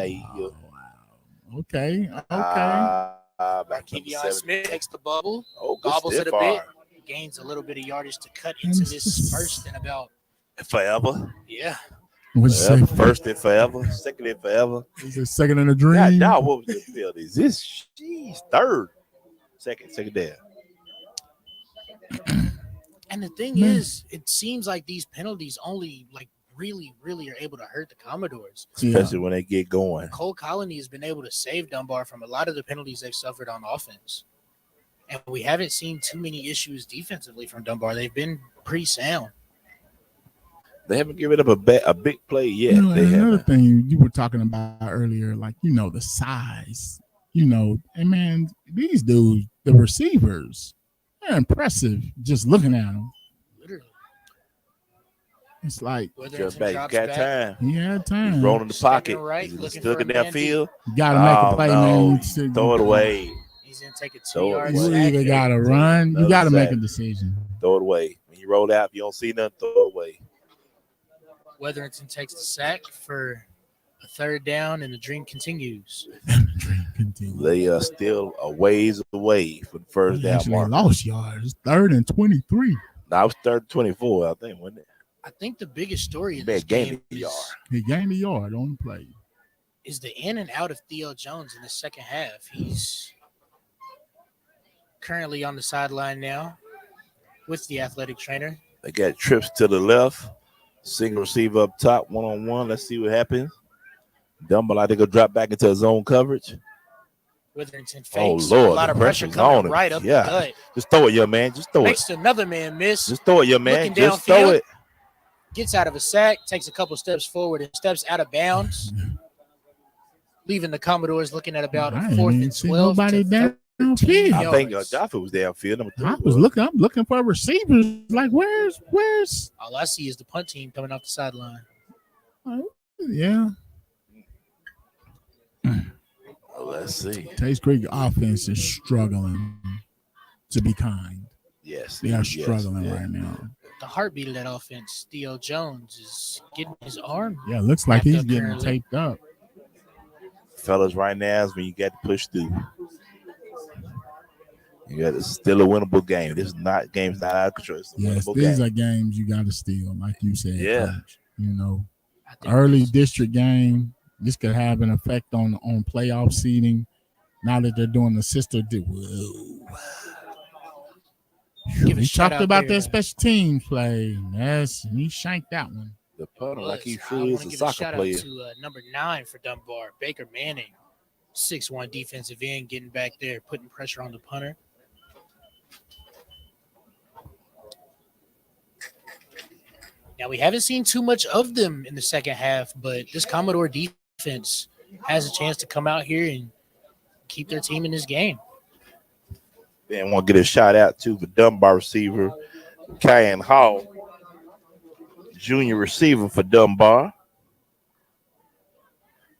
Okay. Kevion Smith takes the bubble, Oh, good gobbles it a stiff bit, arm. gains a little bit of yardage to cut into this first and about. Forever. Yeah. What'd you say? First and forever. Second and forever. Is it second in a dream? God, dog, what was the field? Is this third? Second down. And the thing is, it seems like these penalties only really are able to hurt the Commodores. Especially when they get going. Cole Colony has been able to save Dunbar from a lot of the penalties they've suffered on offense. And we haven't seen too many issues defensively from Dunbar. They've been pretty sound. They haven't given up a big play yet. You know, They and another haven't. thing you were talking about earlier, the size, and man, these dudes, the receivers, they're impressive just looking at them. Literally. It's like, Just back. You got time. he had time. He's rolling the pocket. right, He's looking still for a in man downfield. You got to make a play, man. Throw it away. He's going to take a Throw it 2-yard away. You sack. either got to run, you Another got to make sack. a decision. Throw it away. When you roll out, if you don't see nothing, throw it away. Weatherington takes the sack for a third down, and the dream continues. They are still a ways away from the first He down actually mark. lost yards. 3rd and 23. Now it's 3rd and 24, I think, wasn't it? I think the biggest story in Man, this gained game a yard. He gained a yard on the play. is the in and out of Theo Jones in the second half. He's currently on the sideline now with the athletic trainer. They got trips to the left. Single receiver up top, one-on-one. Let's see what happens. Dunbar, like they go drop back into zone coverage. Witherington Oh, fakes. Lord. A lot the of pressure pressure's coming on him. right up Yeah. the gut. Just throw it, young man. Just throw it. Makes another man miss. Just throw it, young man. Looking Just throw downfield. it. Gets out of a sack, takes a couple steps forward, and steps out of bounds, leaving the Commodores looking at about a I ain't 4th even and see 12 nobody to downfield. I think Jaffa was downfield. Number 3 I'm looking for receivers. Like, where's? All I see is the punt team coming off the sideline. Yeah. Let's see. Tates Creek offense is struggling, to be kind. Yes. They are yes, struggling yeah. right now. The heartbeat of that offense, Theo Jones, is getting his arm. Yeah, it looks like wrapped he's up getting currently. taped up. Fellas, right now is when you got to push through. You got to still a winnable game. This game's not out of control. It's a Yes, winnable these game. are games you got to steal, like you said. Yeah. Coach. Early district game. This could have an effect on playoff seeding. Now that they're doing the sister, whoa. Give a We shout talked out about there. that special team play. Yes, he shanked that one. The punter, like he I sure want is to a give a soccer shout player. out to number 9 for Dunbar, Baker Manning, 6'1" defensive end, getting back there, putting pressure on the punter. Now, we haven't seen too much of them in the second half, but this Commodore defense has a chance to come out here and keep their team in this game. Then want to get a shout out to the Dunbar receiver, Kyan Hall, junior receiver for Dunbar.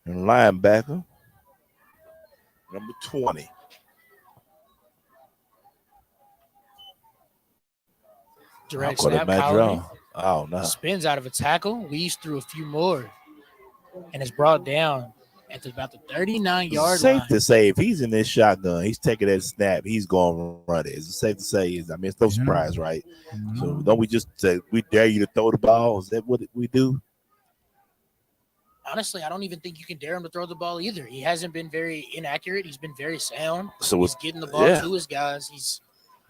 And linebacker, number 20. Direct snap, Colony. Oh, no. Spins out of a tackle, weaves through a few more, and is brought down at about the 39-yard Safe line. to say, if he's in this shotgun, he's taking that snap, he's going to run it. Is it safe to say? It's no surprise, right? So don't we just say we dare you to throw the ball? Is that what we do? Honestly, I don't even think you can dare him to throw the ball either. He hasn't been very inaccurate. He's been very sound. So he's getting the ball to his guys. He's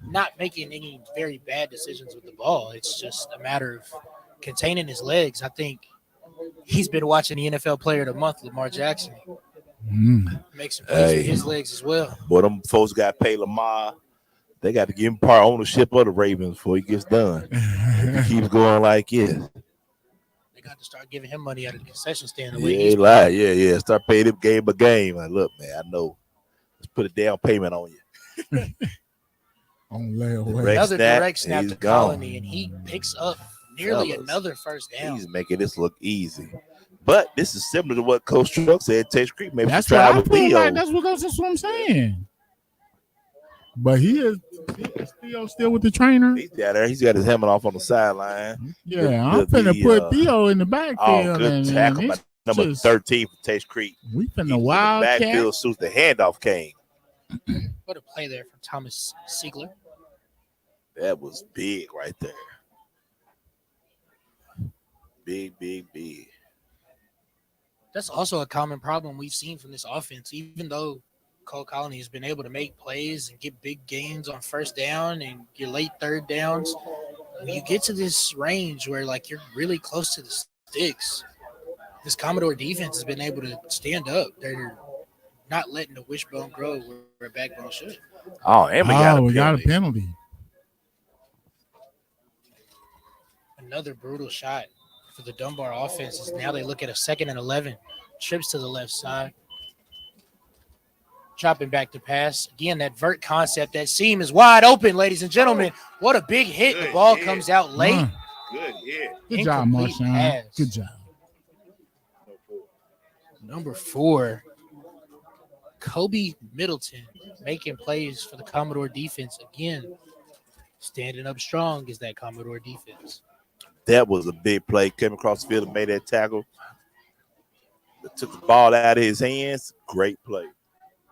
not making any very bad decisions with the ball. It's just a matter of containing his legs. I think he's been watching the NFL Player of the Month, Lamar Jackson. Makes some plays with his legs as well. Boy, them folks got to pay Lamar. They got to give him part ownership of the Ravens before he gets done. If he keeps going like this. They got to start giving him money out of the concession stand. Yeah. Start paying him game by game. Like, look, man, I know. Let's put a down payment on you. Another direct snap to Colony, and he picks up nearly another first down. He's making this look easy. But this is similar to what Coach Truck said. Tates Creek maybe that's try what with I feel Theo. like. That's what I'm saying. But Theo still with the trainer. He's down there. He's got his helmet off on the sideline. Yeah, I'm finna put Theo in the backfield. Oh, good tackle by number 13 for Tates Creek. We finna wildcat. Backfield as soon as the handoff came. What a play there from Thomas Siegler. That was big right there. Big. That's also a common problem we've seen from this offense. Even though Cole Colony has been able to make plays and get big gains on first down and get late third downs, when you get to this range where like you're really close to the sticks, this Commodore defense has been able to stand up. They're not letting the wishbone grow where a backbone should. Oh, and we got a penalty. Another brutal shot for the Dunbar offense is now they look at a 2nd and 11. Trips to the left side. Dropping back to pass. Again, that vert concept. That seam is wide open, ladies and gentlemen. What a big hit. The ball comes out late. Good hit. Good job, Marshawn. Good job. Number 4, Kobe Middleton, making plays for the Commodore defense. Again, standing up strong is that Commodore defense. That was a big play. Came across the field and made that tackle. Took the ball out of his hands. Great play.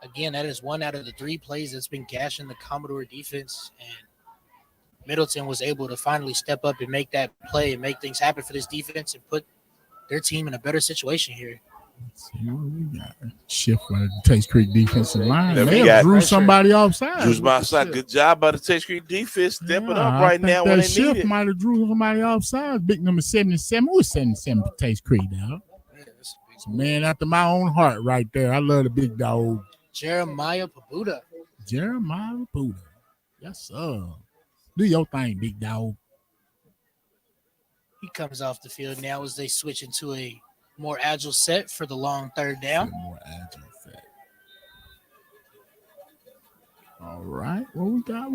Again, that is one out of the 3 plays that's been gashing the Commodore defense. And Middleton was able to finally step up and make that play and make things happen for this defense and put their team in a better situation here. Let's see what we got. Shift for the Tates Creek defensive line. Yeah, they drew somebody offside. Drew outside. Good job by the Tates Creek defense stepping up right now when they need it. Might have drew somebody offside. Big number 77. Who's 77 for Tates Creek now? It's a man after my own heart right there. I love the big dog. Jeremiah Pabuda. Yes, sir. Do your thing, big dog. He comes off the field now as they switch into a more agile set for the long third down. More agile set. All right. What we got?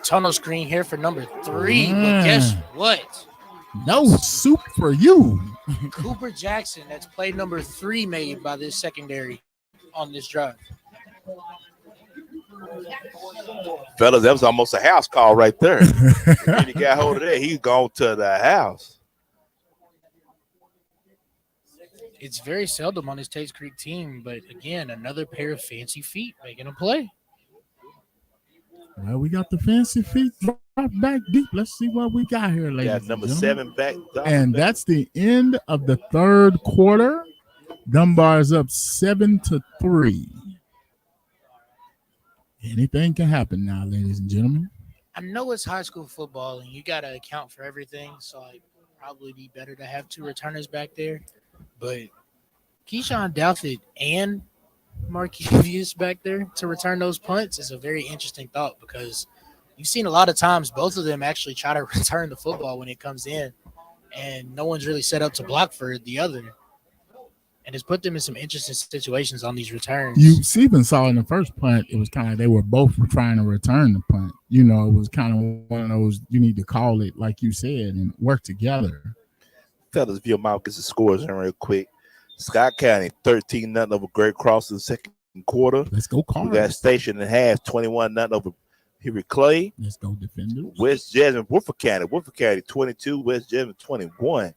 Tunnel screen here for number 3. But guess what? No soup for you. Cooper Jackson, that's play number 3 made by this secondary on this drive. Fellas, that was almost a house call right there. If he got hold of that, he's gone to the house. It's very seldom on this Tates Creek team, but again, another pair of fancy feet making a play. Well, we got the fancy feet dropped back deep. Let's see what we got here, ladies. Got number 7 back. And that's the end of the third quarter. Dunbar's up 7-3. Anything can happen now, ladies and gentlemen. I know it's high school football, and you got to account for everything, so it'd probably be better to have 2 returners back there. But Keyshawn Douthit and Markevius back there to return those punts is a very interesting thought because you've seen a lot of times both of them actually try to return the football when it comes in, and no one's really set up to block for the other. And it's put them in some interesting situations on these returns. You even saw in the first punt, it was kind of like they were both trying to return the punt. You know, it was kind of one of those, you need to call it like you said and work together. Fellas, if your mouth gets the scores in real quick. Scott County 13-0 over Great Cross in the second quarter. Let's go, We Cards. got Station and half 21-0 over Henry Clay. Let's go, Defenders. West Jasmine, Woodford County 22, West Jasmine 21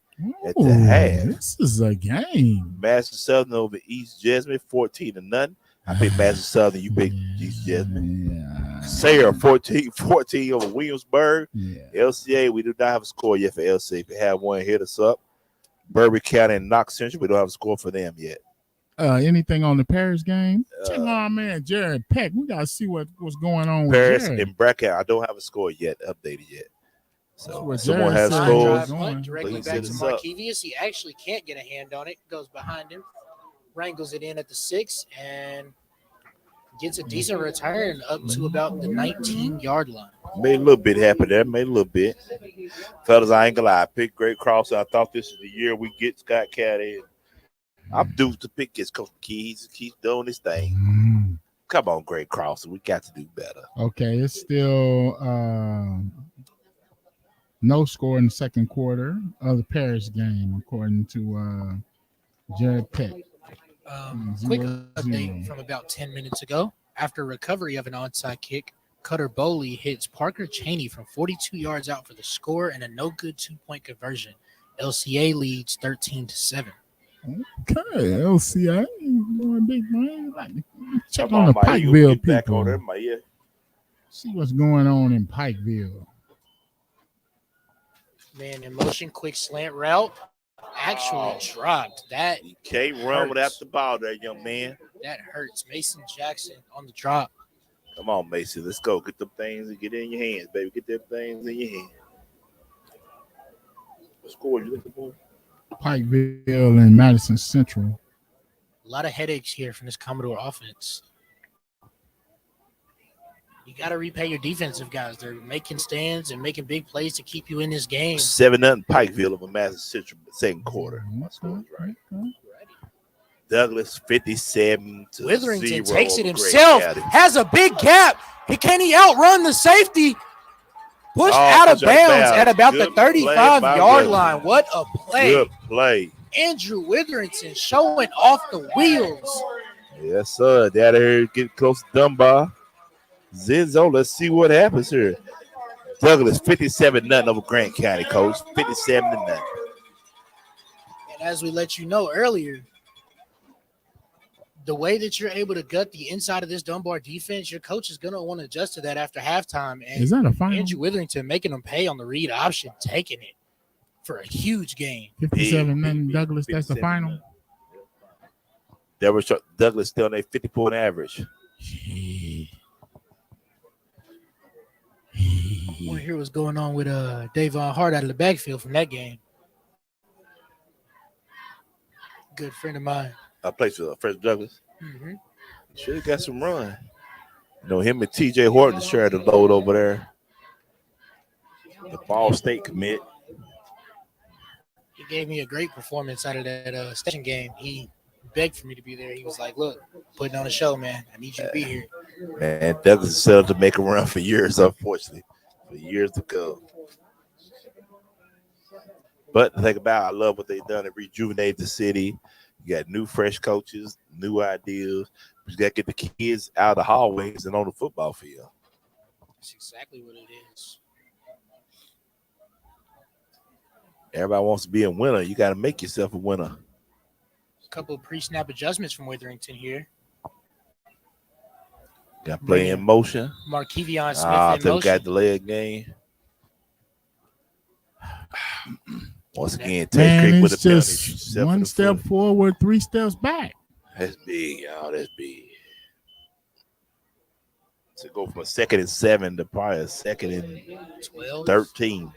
at the Ooh, half. this is a game. Madison Southern over East Jasmine 14-0. I picked Madison Southern. You picked East Jasmine. Yeah. Sayre 14 over Williamsburg. Yeah. LCA, we do not have a score yet for LCA. If you have one, hit us up. Burberry County and Knox Central, we don't have a score for them yet. Anything on the Paris game? Check on our man Jared Peck. We gotta see what's going on Paris with Jared. and Bracket, I don't have a score yet, updated yet. So what someone Jared has said. scores. Drive punt directly Please back hit to us up. Markevius. He actually can't get a hand on it. Goes behind him, wrangles it in at the 6, and gets a decent return up to about the 19-yard line. Made a little bit happen there. Made a little bit. Fellas, I ain't gonna lie. I picked Great Cross. I thought this is the year we get Scott County. I'm due to pick his Coach Keys. Keep doing his thing. Come on, Great Cross. We got to do better. Okay, it's still no score in the second quarter of the Paris game, according to Jared Peck. Quick 0-0. update from about 10 minutes ago. After recovery of an onside kick, Cutter Bowley hits Parker Cheney from 42 yards out for the score and a no-good 2-point conversion. LCA leads 13-7. Okay, LCA going big, man. Check Come on the Mike. You'll Pikeville get back on people. there, Mike. Yeah. See what's going on in Pikeville. Man, in motion, quick slant route. Actually dropped. That You can't run without the ball there, young man. That hurts. Mason Jackson on the drop. Come on, Mason. Let's go. Get them things and get it in your hands, baby. Get them things in your hands. What score you looking for? Pikeville and Madison Central. A lot of headaches here from this Commodore offense. You got to repay your defensive guys. They're making stands and making big plays to keep you in this game. 7-0 Pikeville over Madison Central second quarter. My score is right. Douglas 57 to Witherington 0 takes it over Gray himself. County. Has a big gap. Can he outrun the safety? Pushed out of pushed out of bounds bounds. at about Good the play 35-yard by line. What a play. Good play. Andrew Witherington showing off the wheels. Yes, sir. Down here, get close to Dunbar. Zinzo, let's see what happens here. Douglas 57-0 over Grant County, coach. 57-0. And as we let you know earlier, the way that you're able to gut the inside of this Dunbar defense, your coach is going to want to adjust to that after halftime. And Is that a final? Andrew Witherington making them pay on the read option, taking it for a huge game. 57-0 Douglas, that's the final. Douglas still on a 50-point average. I want to hear what's going on with Davon Hart out of the backfield from that game. Good friend of mine. I played for Fresh Douglas. Mm-hmm. Should have got some run. You know, him and TJ Horton shared the load over there. The Ball State commit. He gave me a great performance out of that station game. He begged for me to be there. He was like, look, putting on a show, man. I need you to be here. Man, Douglas is set up to make a run for years, unfortunately. For years to come. But the thing about it, I love what they've done to rejuvenate the city. You got new, fresh coaches, new ideas. You got to get the kids out of the hallways and on the football field. That's exactly what it is. Everybody wants to be a winner. You got to make yourself a winner. A couple of pre-snap adjustments from Witherington here. Got to play in motion. Markevion Smith in motion. Got the leg game. Once again, Tates Creek with a penalty. Just one step forward, 3 steps back. That's big, y'all. That's big. To go from a 2nd and 7 to probably a 2nd and 12. 13.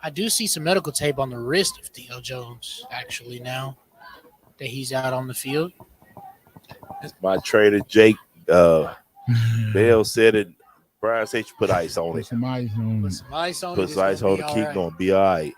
I do see some medical tape on the wrist of Theo Jones, actually, now that he's out on the field. My trader, Jake Bell said it. Brian said you put ice on Put it. some ice on Put it. some ice on it. Put It's some ice gonna on be it. all Keep right. going to be all right.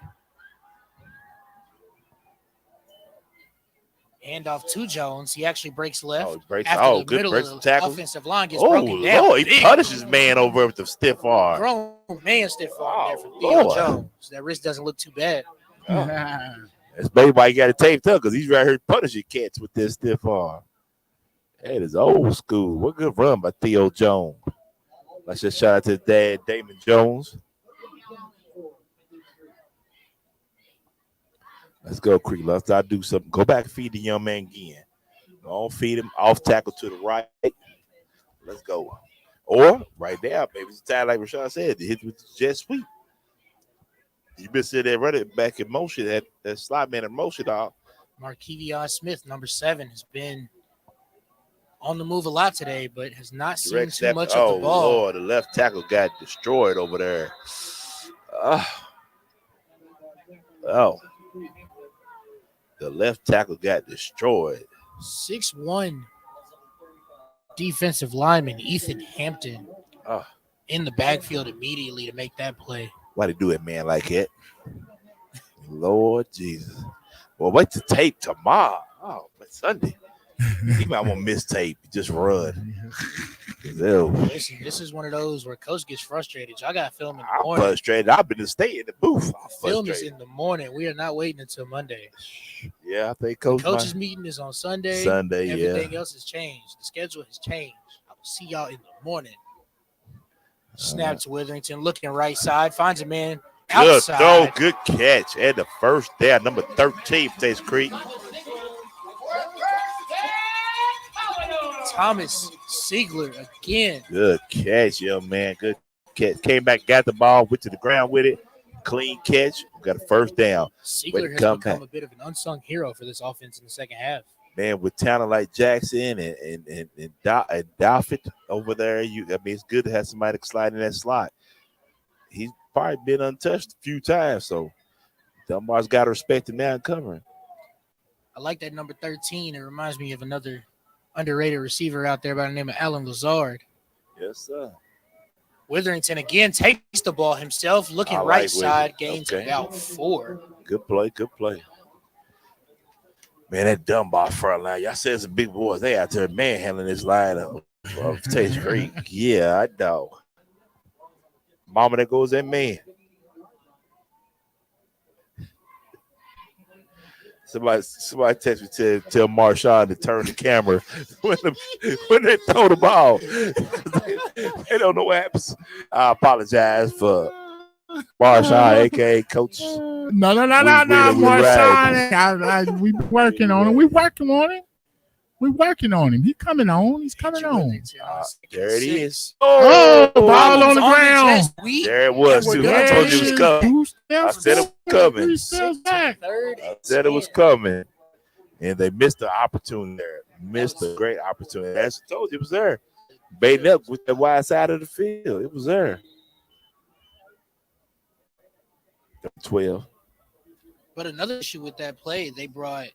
Handoff to Jones. He actually breaks left. Oh, breaks. After Oh, the good middle breaks of the tackle. offensive line gets Oh, broken down. Lord, he Big punishes man over with the stiff arm. grown man stiff arm there for Theo Lord. Jones. That wrist doesn't look too bad. That's maybe why you got it taped up, because he's right here punishing cats with this stiff arm. That is old school. What good run by Theo Jones. Let's just shout out to his dad, Damon Jones. Let's go, Creek. Let's not do something. Go back and feed the young man again. Don't feed him. Off tackle to the right. Let's go. Or right there, baby. It's time, like Rashad said, to hit with the jet sweep. You been sitting there running back in motion, that slot man in motion, dog. Markevion Smith, number 7, has been on the move a lot today, but has not seen Direct too step. much Oh, of the ball. Lord, the left tackle got destroyed over there. Oh. The left tackle got destroyed. 6'1" defensive lineman Ethan Hampton in the backfield immediately to make that play. Why they do it, man, like that? Lord Jesus. Well, wait to tape tomorrow. Oh, but Sunday. He might want to miss tape. Just run. Listen, this is one of those where coach gets frustrated. Y'all got to film in the I'm morning. frustrated. I've been to stay in the booth. I'm Film is frustrated. in the morning. We are not waiting until Monday. Yeah, I think Coach's meeting is on Sunday. Everything else has changed. The schedule has changed. I will see y'all in the morning. Snap to Witherington, looking right side, finds a man outside. Good, no, good catch. And the first down, number 13, Tates Creek. Thomas Siegler again. Good catch, young man. Good catch. Came back, got the ball, went to the ground with it. Clean catch. Got a first down. Siegler has become a bit of an unsung hero for this offense in the second half. Man, with talent like Jackson and Daffit over there, it's good to have somebody slide in that slot. He's probably been untouched a few times, so Dunbar's got to respect him now covering. I like that number 13. It reminds me of another underrated receiver out there by the name of Alan Lazard. Yes, sir. Witherington again takes the ball himself, looking right side, gains about 4. Good play, good play. Man, that Dunbar front line, y'all said some big boys. They out there manhandling this line of Tates Creek. Yeah, I know. Mama, there goes that man. Somebody text me tell Marshawn to turn the camera when they throw the ball. They don't know what happens. I apologize for Marshawn, aka Coach. No, Marshawn. We working on him. We working on him. We're working on him. He's coming on. He's coming on. There it is. Oh, ball on the ground. There it was, too. I told you it was coming. I said it was coming. I said it was coming. And they missed the opportunity there. Missed a great opportunity. As I told you, it was there. Baiting up with the wide side of the field. It was there. 12. But another issue with that play, they brought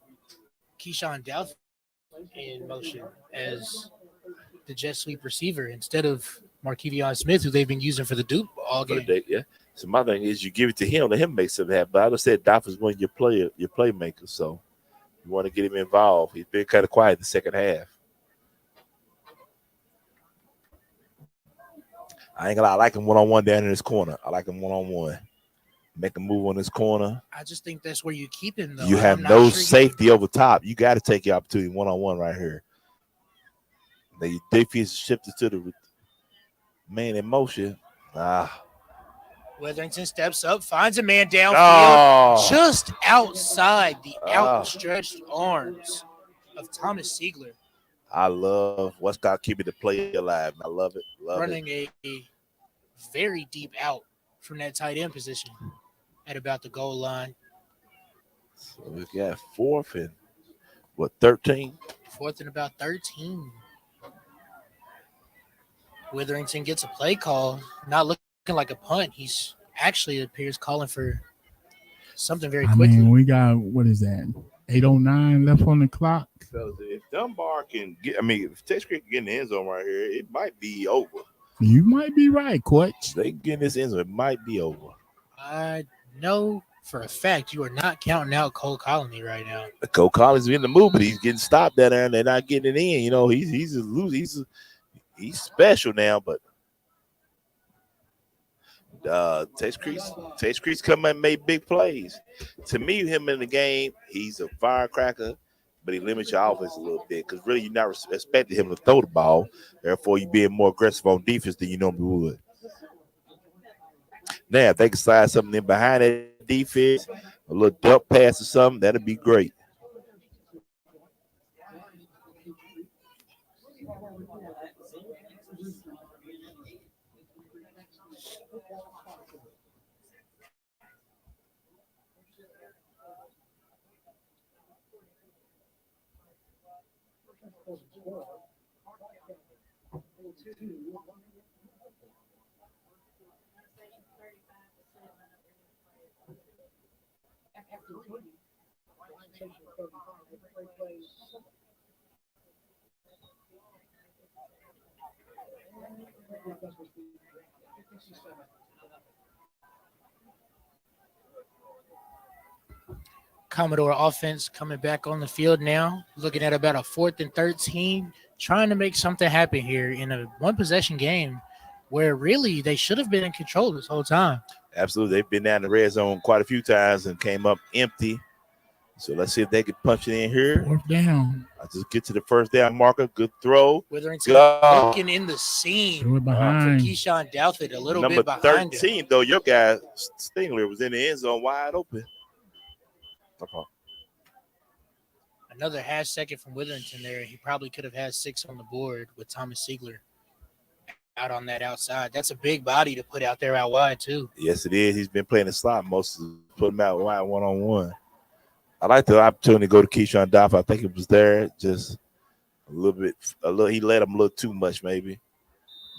Keyshawn Douth in motion as the jet sweep receiver instead of Markevion Smith, who they've been using for the Duke all game. Yeah. So my thing is, you give it to him, let him make something happen. But I just said Douth is one of your playmakers, so you want to get him involved. He's been kind of quiet in the second half. I ain't gonna lie, I like him one-on-one down in this corner. I like him one-on-one. Make a move on this corner. I just think that's where you keep him, though. You have no safety over top. You got to take your opportunity one-on-one right here. The defense shifted to the man in motion. Witherington steps up, finds a man downfield, just outside the outstretched arms of Thomas Siegler. I love what's got keeping the play alive. I love it. Running a very deep out from that tight end position at about the goal line. So we got 4th and 13? 4th and about 13. Witherington gets a play call, not looking like a punt. He's actually appears calling for something very quickly. We got, what is that? 8:09 left on the clock. So if Dunbar can get, I mean, if Tates Creek can get in the end zone right here, it might be over. You might be right, Coach. They get in this end zone, it might be over. I know for a fact you are not counting out Cole Colony right now. Cole Collins is in the move, but he's getting stopped down there, and they're not getting it in. You know, he's a loser. He's special now, but Tates Creek's come and made big plays. To me, him in the game, he's a firecracker, but he limits your offense a little bit because really you're not expecting him to throw the ball. Therefore, you're being more aggressive on defense than you normally would. Now, if they can slide something in behind that defense, a little dump pass or something, that'd be great. Commodore offense coming back on the field now, looking at about a 4th and 13, trying to make something happen here in a one-possession game where really they should have been in control this whole time. Absolutely. They've been down the red zone quite a few times and came up empty. So let's see if they can punch it in here. 4th down. I just get to the first down marker. Good throw. Witherington looking in the seam for Keyshawn Douthit, a little bit behind Number 13, though, your guy, Stingler, was in the end zone wide open. Okay. Another half second from Witherington there. He probably could have had 6 on the board with Thomas Siegler out on that outside. That's a big body to put out there out wide, too. Yes, it is. He's been playing the slot most of the put him out wide one-on-one. I like the opportunity to go to Keyshawn Douthit. I think it was there just a little bit. He let him a little too much, maybe.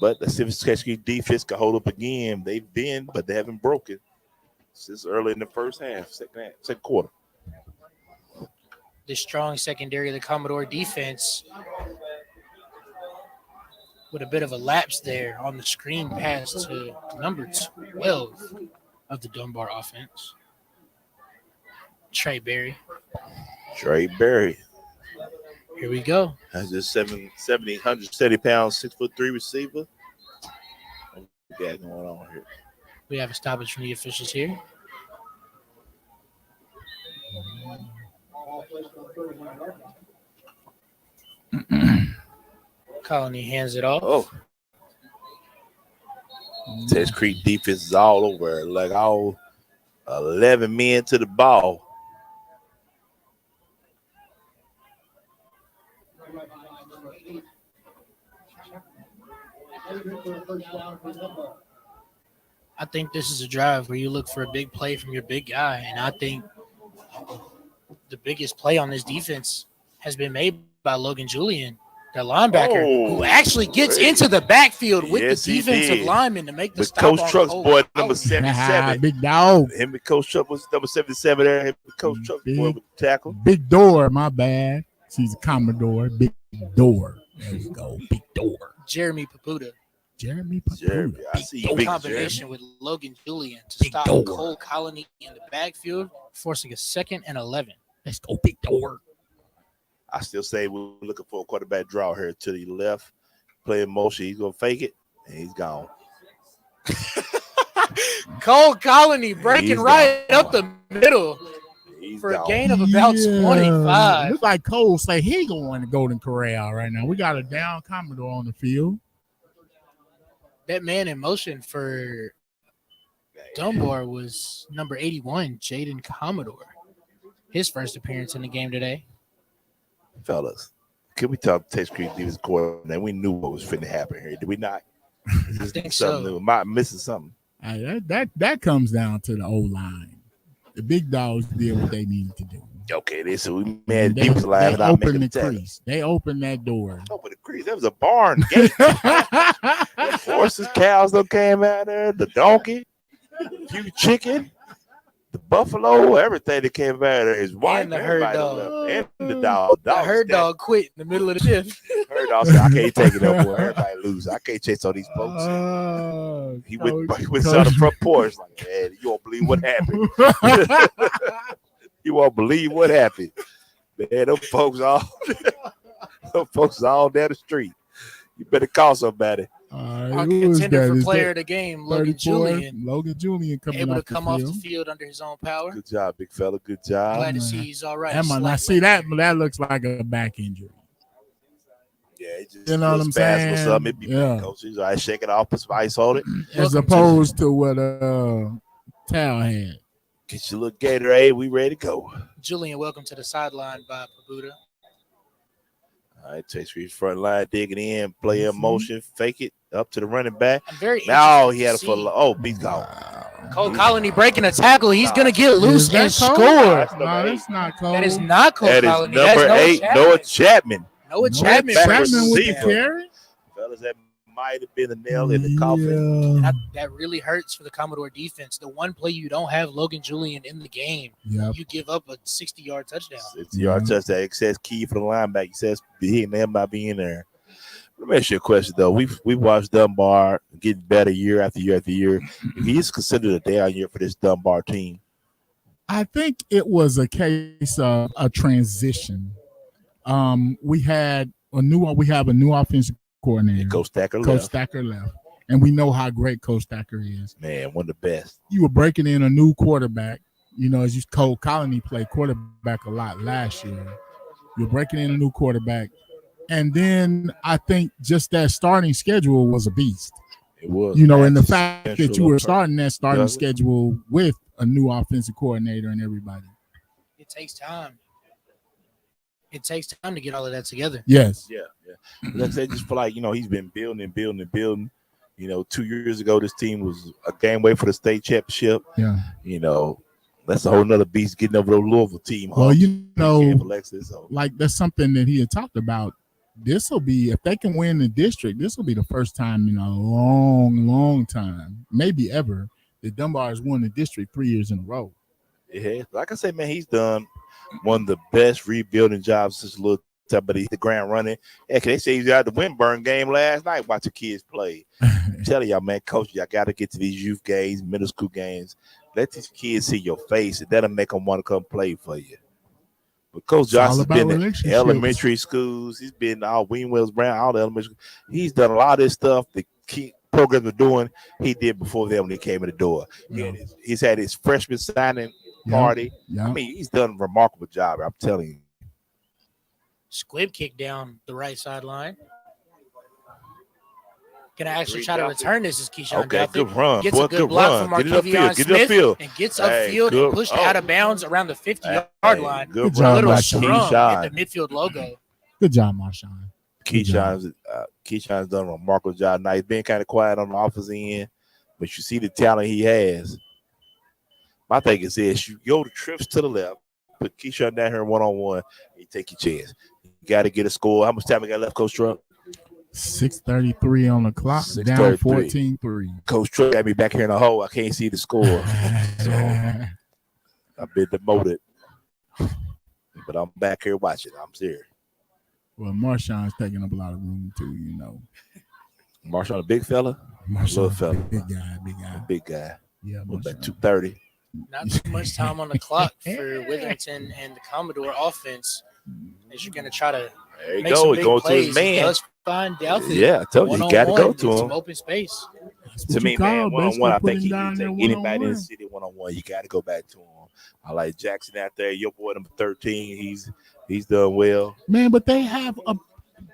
But let's see if Tates Creek defense can hold up again. They've been, but they haven't broken since early in the first half, second quarter. The strong secondary of the Commodore defense with a bit of a lapse there on the screen pass to number 12 of the Dunbar offense. Trey Berry. Here we go. That's just 170 pounds, 6'3" receiver. What we got going on here? We have a stoppage from the officials here. Colony hands it off. Oh. Tates Creek defense is all over, like all 11 men to the ball. I think this is a drive where you look for a big play from your big guy, and I think the biggest play on this defense has been made by Logan Julian, the linebacker, who actually gets into the backfield with the defensive lineman to make the stop. Coach Truck's boy, number 77. Big dog. Him and Coach Truck was number 77 there. Him and Coach Truck's boy with the tackle. Big door, my bad. She's a Commodore. Big door. There you go. Big door. Jeremy Paputa. I see Big big combination Jeremy. with Logan Julian to stop Cole Colony in the backfield, forcing a 2nd and 11. Let's go, big door. I still say we're looking for a quarterback draw here to the left. Playing motion. He's going to fake it, and he's gone. Cole Colony breaking up the middle for a gain of about 25. Looks like Cole say he going to Golden Corral right now. We got a down Commodore on the field. That man in motion for Dunbar was number 81, Jaden Commodore. His first appearance in the game today. Fellas, can we talk Tates Creek defense coordinator? We knew what was finna happen here. Did we not? I think so. New? Am I missing something? That comes down to the O-line. The big dogs did what they needed to do. Okay, so we made defense line. They opened the crease. They opened that door. Open the crease. That was a barn gate. The horses, cows that came out there. The donkey, a few chicken. The buffalo, everything that came out of there is white. And the herd Everybody dog. left. And the dog. The herd dog quit in the middle of the shift. Herd dog said, I can't take it no more. Everybody lose. I can't chase all these folks. He went on the front porch like, man, you won't believe what happened. You won't believe what happened. Man, them folks all down the street. You better call somebody. Our contender for player of the game, Logan Julian. Logan Julian coming able to off come the off field. the field under his own power. Good job, big fella. Good job. Glad to see he's all right. I see that looks like a back injury. Yeah, it just you know what I'm saying? Something. It be coaches, I shake it off, put some ice on it. As opposed to what Tal had. Get your little Gatorade. We ready to go. Julian, welcome to the sideline by Pabuda. All right, Tates Creek front line, digging in, play in motion, fake it up to the running back. I'm very now he had a full. Beat call. Cole Colony breaking a tackle. He's going to get loose and score. No, that's not Cole. That is not Cole Colony. That is number 8, Noah Chapman. Noah Chapman with the carry. Fellas, that might have been a nail in the coffin. That really hurts for the Commodore defense. The one play you don't have Logan Julian in the game, you give up a 60-yard touchdown. 60-yard touchdown. It says key for the linebacker. It says hitting them by being there. Let me ask you a question, though. We've watched Dunbar getting better year after year after year. He's considered a down year for this Dunbar team. I think it was a case of a transition. We have a new offensive coordinator. Coach Stacker left. And we know how great Coach Stacker is. Man, one of the best. You were breaking in a new quarterback. You know, as you Cole Colony played quarterback a lot last year. You're breaking in a new quarterback. And then I think just that starting schedule was a beast. It was. You know, and the fact that you were starting that starting schedule with a new offensive coordinator and everybody. It takes time. It takes time to get all of that together. Yes. Yeah. Let's say just for like, he's been building. You know, 2 years ago, this team was a game away for the state championship. Yeah. You know, that's a whole nother beast getting over the Louisville team. Well, like that's something that he had talked about. This will be, if they can win the district, this will be the first time in a long, long time, maybe ever, that Dunbar has won the district 3 years in a row. Yeah, like I said, man, he's done one of the best rebuilding jobs since a little time, but he's the ground running. Heck, they say he's out the Winburn game last night watching kids play. I'm telling y'all, man, coach, y'all got to get to these youth games, middle school games. Let these kids see your face, and that'll make them want to come play for you. But Coach Johnson's been in elementary schools. He's been all Weenwells, Brown, all the elementary schools. He's done a lot of this stuff the key programs are doing. He did before them when he came in the door. Yeah. He's had his freshman signing party. Yeah. I mean, he's done a remarkable job. I'm telling you. Squib kick down the right sideline. Gonna actually try to return this is Keyshawn. Okay, good run. Gets a good block from Markevion Smith and gets upfield and pushed out of bounds around the 50-yard line. Good run. A little Keyshawn. at the midfield logo. Good job, Marshawn. Keyshawn's done a remarkable job. Now he's been kind of quiet on the offensive end, but you see the talent he has. My thing is this: you go to trips to the left, put Keyshawn down here one-on-one, you take your chance. You got to get a score. How much time we got left, Coach Trump? 6:33 on the clock, down 14-3. Coach Trump got me back here in the hole. I can't see the score. So I've been demoted. But I'm back here watching. I'm serious. Well, Marshawn's taking up a lot of room too, you know. Marshawn, a big fella? Little fella. Big guy. Yeah, about 230. Not too much time on the clock for Witherington and the Commodore offense as you're going to try to make some big plays. To his man. He does find Douthit. Yeah, I told you, you got to go to him. Some open space. To me, man, one-on-one, I think he can take anybody in the city one-on-one. You got to go back to him. I like Jackson out there. Your boy, number 13, he's done well. Man, but they have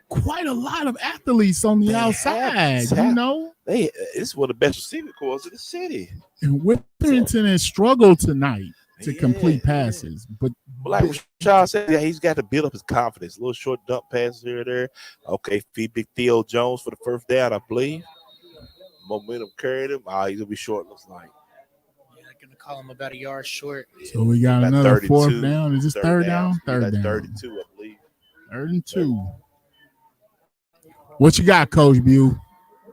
quite a lot of athletes on the outside, you know? It's one of the best receiver corps in the city. And Witherington has struggled tonight to complete passes. But like Rashad said, he's got to build up his confidence. A little short dump passes here or there. Okay, feed Big Theo Jones for the first down, I believe. Momentum carried him. He's going to be short, looks like. Going to call him about a yard short. So we got another 32, fourth down. Is this third down? Third down. 32, I believe. 32. What you got, Coach Bew?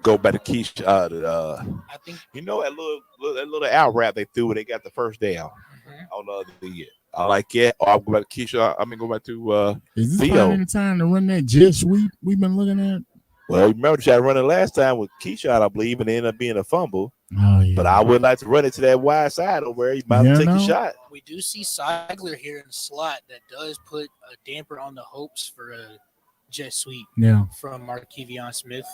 Go back to Keisha. I think that little out wrap they threw when they got the first down. on the other year. I like it. Or I'm going to Keisha. I'm going to go back to Is this Theo. finding the time to run that jet sweep we've been looking at? Well, remember she had run it last time with Keyshawn, I believe, and it ended up being a fumble. Oh, yeah. But I would like to run it to that wide side over there. You might take a shot. We do see Seigler here in the slot that does put a damper on the hopes for a jet sweep from Markevion Smith.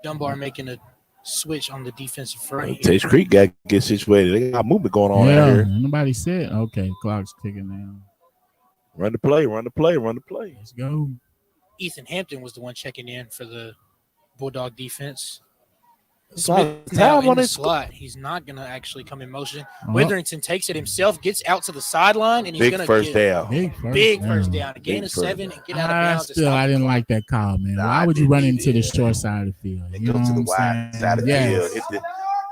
Dunbar making a switch on the defensive front. Tates Creek got to get situated. They got movement going on out here. Nobody said, okay, clock's ticking now. Run the play, run the play, run the play. Let's go. Ethan Hampton was the one checking in for the Bulldog defense. Smith now in the slot. He's not going to actually come in motion. Witherington takes it himself, gets out to the sideline, and he's going to get big first down. A gain of 7 and get out of bounds. I didn't like that call, man. Why would you run into the short side of the field? You know to the wide side of the field.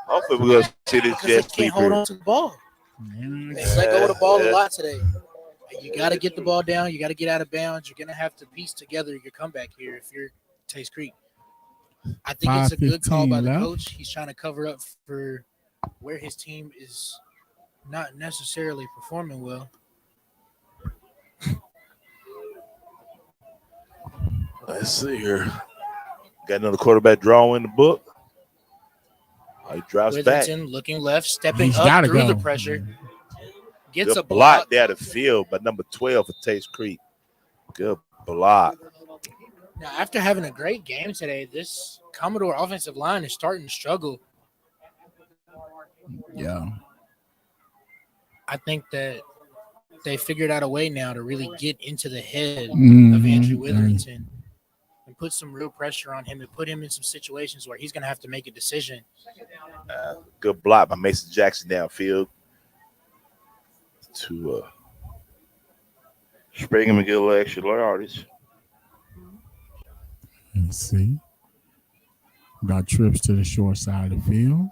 Hopefully we're going to see this jet can't hold on to the ball. They let go of the ball a lot today. You got to get the ball down. You got to get out of bounds. You're going to have to piece together your comeback here if you're Tates Creek. I think it's a good call by the coach. He's trying to cover up for where his team is not necessarily performing well. Let's see here. Got another quarterback draw in the book. He drops back. Looking left, stepping up through the pressure. Gets Good a block down the field by number 12 for Tates Creek. Good block. Now, after having a great game today, this Commodore offensive line is starting to struggle. Yeah. I think that they figured out a way now to really get into the head of Andrew Witherington and put some real pressure on him and put him in some situations where he's going to have to make a decision. Good block by Mason Jackson downfield to spring him and get a little extra yardage. Let's see. Got trips to the short side of the field.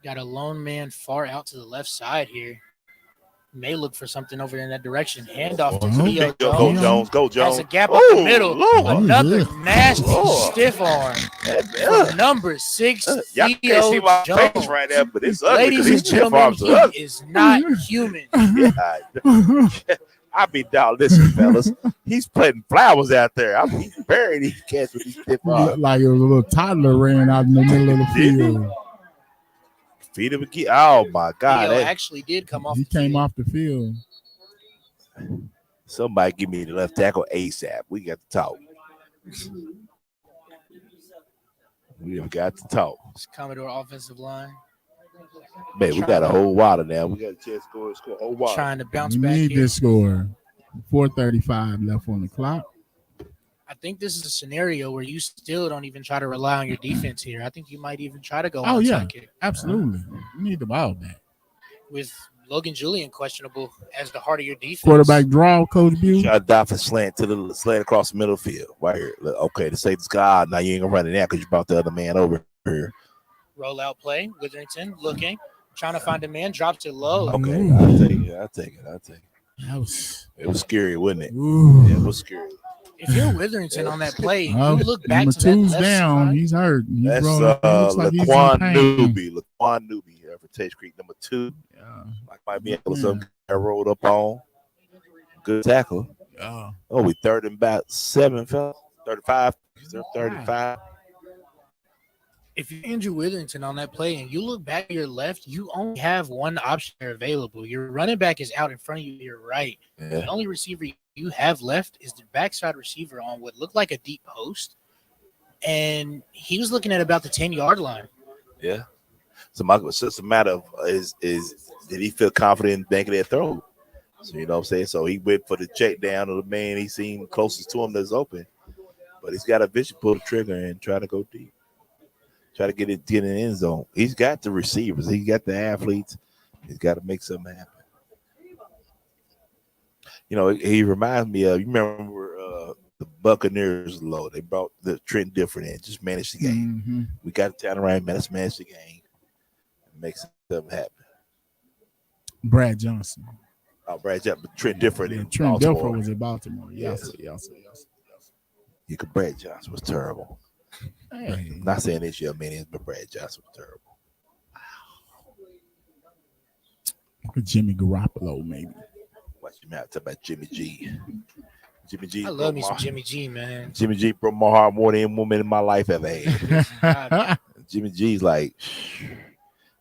Got a lone man far out to the left side here. May look for something over in that direction. Handoff to Theo Jones. Go Jones. Go Jones. Has a gap up the middle. Another nasty stiff arm from number 6, Y'all Theo can't see my Jones. face right there, but it's ugly. Ladies and gentlemen, he is not human. I be down. Listen, fellas, he's planting flowers out there. He's burying these cats with these stiff arms. Like it was a little toddler ran out in the middle of the field. Feed him again. Oh my God! Theo actually did come off. He came off the field. Somebody give me the left tackle ASAP. We got to talk. We have got to talk. It's Commodore offensive line. Man, we got a whole water now. We got a chance to score a whole water. Trying to bounce We back need here. this score. 4:35 left on the clock. I think this is a scenario where you still don't even try to rely on your defense here. I think you might even try to go onside kick. Absolutely. We need the ball back. With Logan Julian questionable as the heart of your defense. Quarterback draw, Coach Bew. Try to dive for slant to the slant across the middle field. Right here. Okay, to save this guy. Now you ain't gonna run it now because you brought the other man over here. Rollout play. Witherington looking, trying to find a man, drops it low. Okay, I'll take it. It was scary, wasn't it? Yeah, it was scary. If you're Witherington on that play, you Oh, look back number to that two's left down. side. He's hurt. He's That's looks like he's in Laquan pain. Newby here for Tates Creek, number 2. Like might be able to rolled up on. Good tackle. Yeah. Oh, we third and about 7, fella. 35. 35. If you're Andrew Witherington on that play and you look back to your left, you only have one option available. Your running back is out in front of you to your right. Yeah. The only receiver you have left is the backside receiver on what looked like a deep post. And he was looking at about the 10-yard line. Yeah. So it's just a matter of is did he feel confident in banking that throw? So you know what I'm saying? So he went for the check down of the man he seen closest to him that's open. But he's got a vision, pull the trigger and try to go deep. Try to get in the end zone. He's got the receivers. He's got the athletes. He's got to make something happen. You know, he reminds me of, you remember the Buccaneers low. They brought the Trent Different in, just manage the game. Mm-hmm. We got to turn around, let's manage the game. Make something happen. Brad Johnson. Oh, Brad Johnson, Trent Different in Trent Baltimore. Different was in Baltimore. Yes. Yes. You could, Brad Johnson was terrible. Hey. Not saying this year, but Brad Johnson was terrible. Jimmy Garoppolo, maybe. Watch your mouth. Talk about Jimmy G. Jimmy G. I love me some Jimmy G, man. Jimmy G broke my heart more than any woman in my life ever had. Jimmy G's like,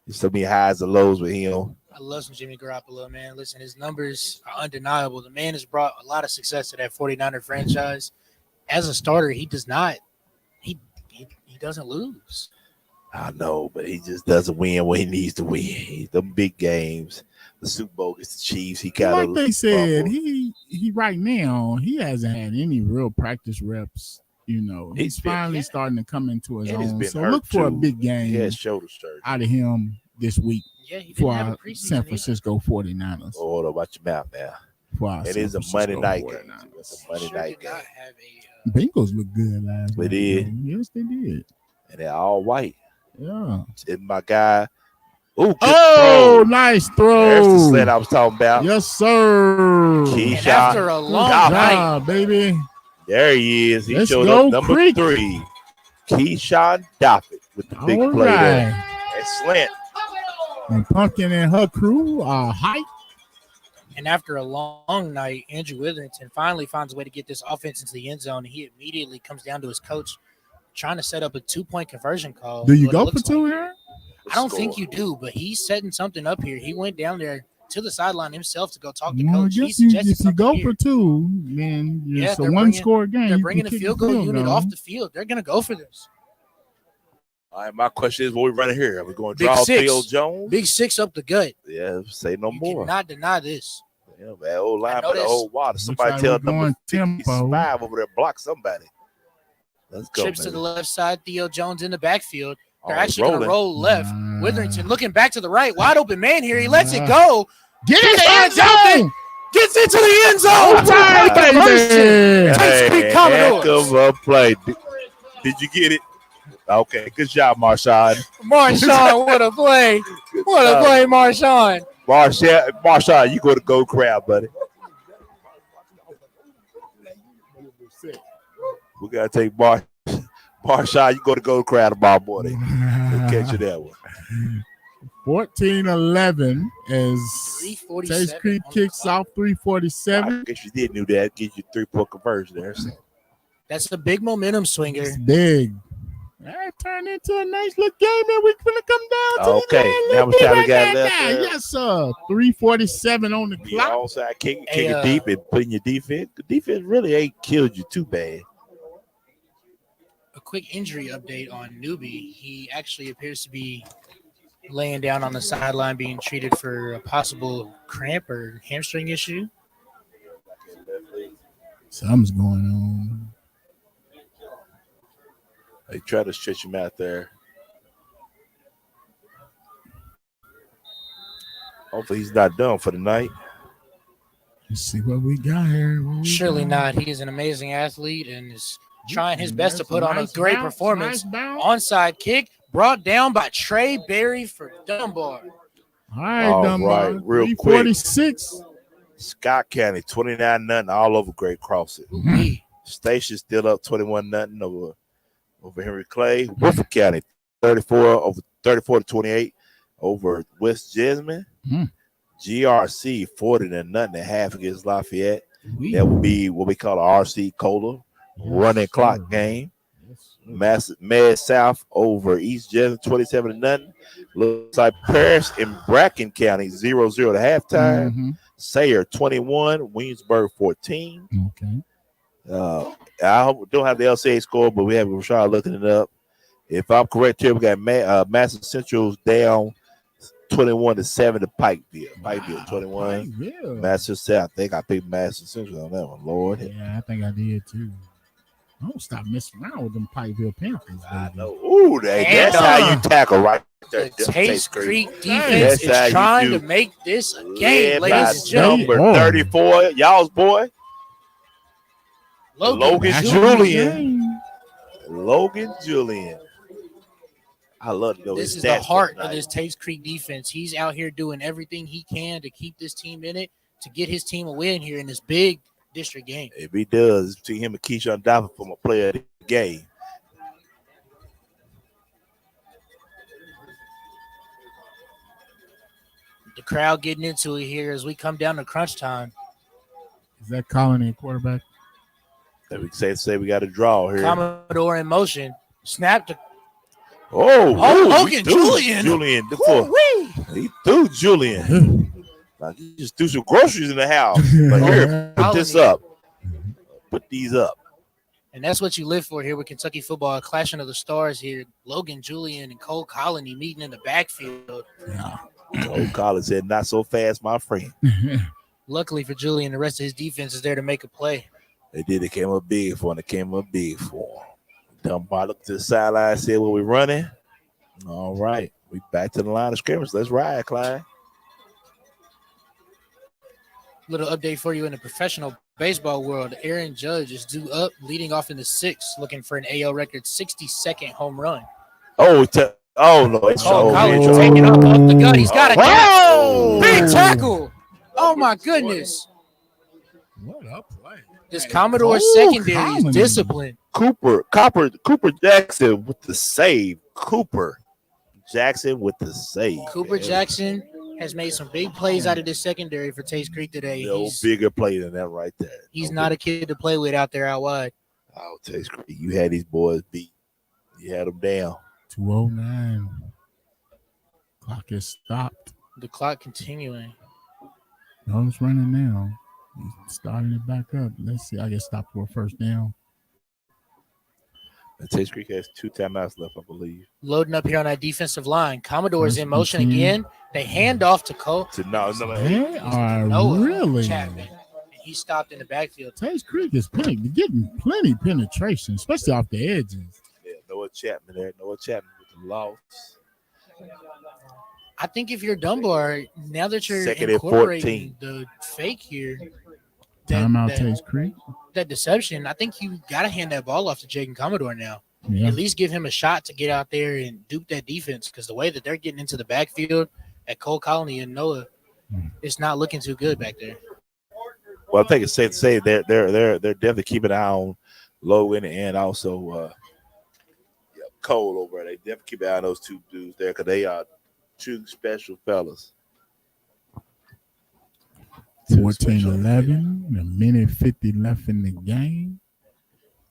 there's so many highs and lows with him. I love some Jimmy Garoppolo, man. Listen, his numbers are undeniable. The man has brought a lot of success to that 49er franchise. As a starter, he does not. He doesn't lose. I know, but he just doesn't win when he needs to win. The big games, the Super Bowl against the Chiefs, he kind of like they said, he right now he hasn't had any real practice reps. You know, he's finally starting to come into his own. So look for a big game. He had shoulder surgery out of him this week. Yeah, he for our San Francisco 49ers. Oh, watch your mouth now. It is a Monday night game. It's a Monday night game. Bengals look good last night. They did. Yes, they did. And they're all white. Yeah. And my guy. Ooh, throw. Nice throw. There's the slant I was talking about. Yes, sir. Keyshawn, after a long night, baby. There he is. He Let's showed go, up number Creek. 3. Keyshawn Doffett with the big play there. And slant. And Pumpkin and her crew are hype. And after a long night, Andrew Witherington finally finds a way to get this offense into the end zone. He immediately comes down to his coach trying to set up a 2-point conversion call. Do you go for 2 here? I don't think you do, but he's setting something up here. He went down there to the sideline himself to go talk to coach. If you go for 2, then it's a one-score game. They're bringing a field goal unit off the field. They're going to go for this. All right, my question is, what we running here? Are we going to draw Theo Jones? Big 6 up the gut. Yeah, say no more. You cannot deny this. Yeah, man, old line for the whole water. Somebody tell number 55 over there, block somebody. Let's go, Trips baby. to the left side. Theo Jones in the backfield. They're Oh, actually going to rolling. roll left. Witherington looking back to the right. Wide open man here. He lets it go. Get He it hands in out zone. there. Gets into the end zone. Right, baby. Tates Creek Heck Commodores. of a play. Did you get it? Okay, good job, Marshawn. Marshawn, what a play. What a play, Marshawn. Marshawn, you go to Gold Crab, buddy. We got to take Marshawn, you go to Gold Crab tomorrow morning. We'll catch you that one. 14-11 as Tates Creek kicks off 3:47. I guess you did knew that. Gives you 3-point conversion there. So. That's the big momentum swinger. It's big. That turned into a nice little game, and we're going to come down to Okay, the how much time we got left? Yes, sir. 3:47 on the clock. Onside kicking deep and putting your defense. The defense really ain't killed you too bad. A quick injury update on Newbie. He actually appears to be laying down on the sideline being treated for a possible cramp or hamstring issue. Something's going on. They try to stretch him out there. Hopefully he's not done for the night. Let's see what we got here. Surely not. He is an amazing athlete and is trying his best to put on a great performance. Onside kick brought down by Trey Berry for Dunbar. All right, Dunbar. Real quick. 346. Scott County, 29-0 all over Great Crossing. Station still up 21-0 over Henry Clay. Woodford County, 34-28 over West Jessamine. GRC 40-0.5 against Lafayette. That would be what we call a RC Cola running clock game. Mad South over East Jessamine 27-0. Looks like Paris and Bracken County 0-0 at halftime. Sayre 21, Williamsburg 14. Okay. I don't have the LCA score, but we have Rashad looking it up. If I'm correct here, we got Madison Central's down 21-7 to Pikeville. Pikeville 21. Madison South. I think I picked Madison Central on that one. Lord. Yeah, I think I did too. I don't stop messing around with them Pikeville Panthers. I know. Ooh, that's how you tackle right there. The Tates Creek defense is trying to make this a game, ladies and gentlemen. Number 34, y'all's boy. Logan Julian. Logan Julian. I love to know this is the heart of this Tates Creek defense. He's out here doing everything he can to keep this team in it, to get his team a win here in this big district game. If he does, it's between him and Keyshawn Doffett from a player of the game. the crowd getting into it here as we come down to crunch time. Is that Colony a quarterback? That we say we got a draw here. Commodore in motion. Snap to Logan Julian. Julian. He threw Julian. Like he just threw some groceries in the house. But here, put this up. Put these up. And that's what you live for here with Kentucky football. Clashing of the stars here. Logan Julian and Cole Colony meeting in the backfield. Yeah. Cole Collins said, "Not so fast, my friend." Luckily for Julian, the rest of his defense is there to make a play. They did. It came up big for him. Dunbar looked to the sideline, said, "Well, we're running." All right. We back to the line of scrimmage. Let's ride, Clyde. Little update for you in the professional baseball world. Aaron Judge is due up, leading off in the sixth, looking for an AL record 62nd home run. No. It's Collins taking up the gut. He's got a gap. Big tackle. Oh, my goodness. What a play. This Commodore secondary is disciplined. Cooper Jackson with the save. Cooper Jackson Jackson has made some big plays out of this secondary for Tates Creek today. No bigger play than that right there. He's not a kid to play with out there out wide. Oh, Tates Creek, you had these boys beat. You had them down. 2:09. Clock is stopped. The clock continuing. No, it's running now. He's starting it back up. Let's see. I get stopped for a first down. And Tates Creek has 2 timeouts left, I believe. Loading up here on that defensive line. Commodore's in motion again. They hand off to Cole. They are Noah really. Chapman. And he stopped in the backfield. Tates Creek is getting plenty penetration, especially off the edges. Yeah, Noah Chapman there. Noah Chapman with the loss. I think if you're Dunbar, now that you're Second incorporating the fake here, Timeout Tates Creek. That deception, I think you got to hand that ball off to Jaden Commodore now. Yeah. At least give him a shot to get out there and dupe that defense, because the way that they're getting into the backfield at Cole Colony and Noah, it's not looking too good back there. Well, I think it's safe to say they're definitely keeping an eye on Logan and also Cole over there. They definitely keep an eye on those two dudes there because they are two special fellas. 14-11, a minute 50 left in the game.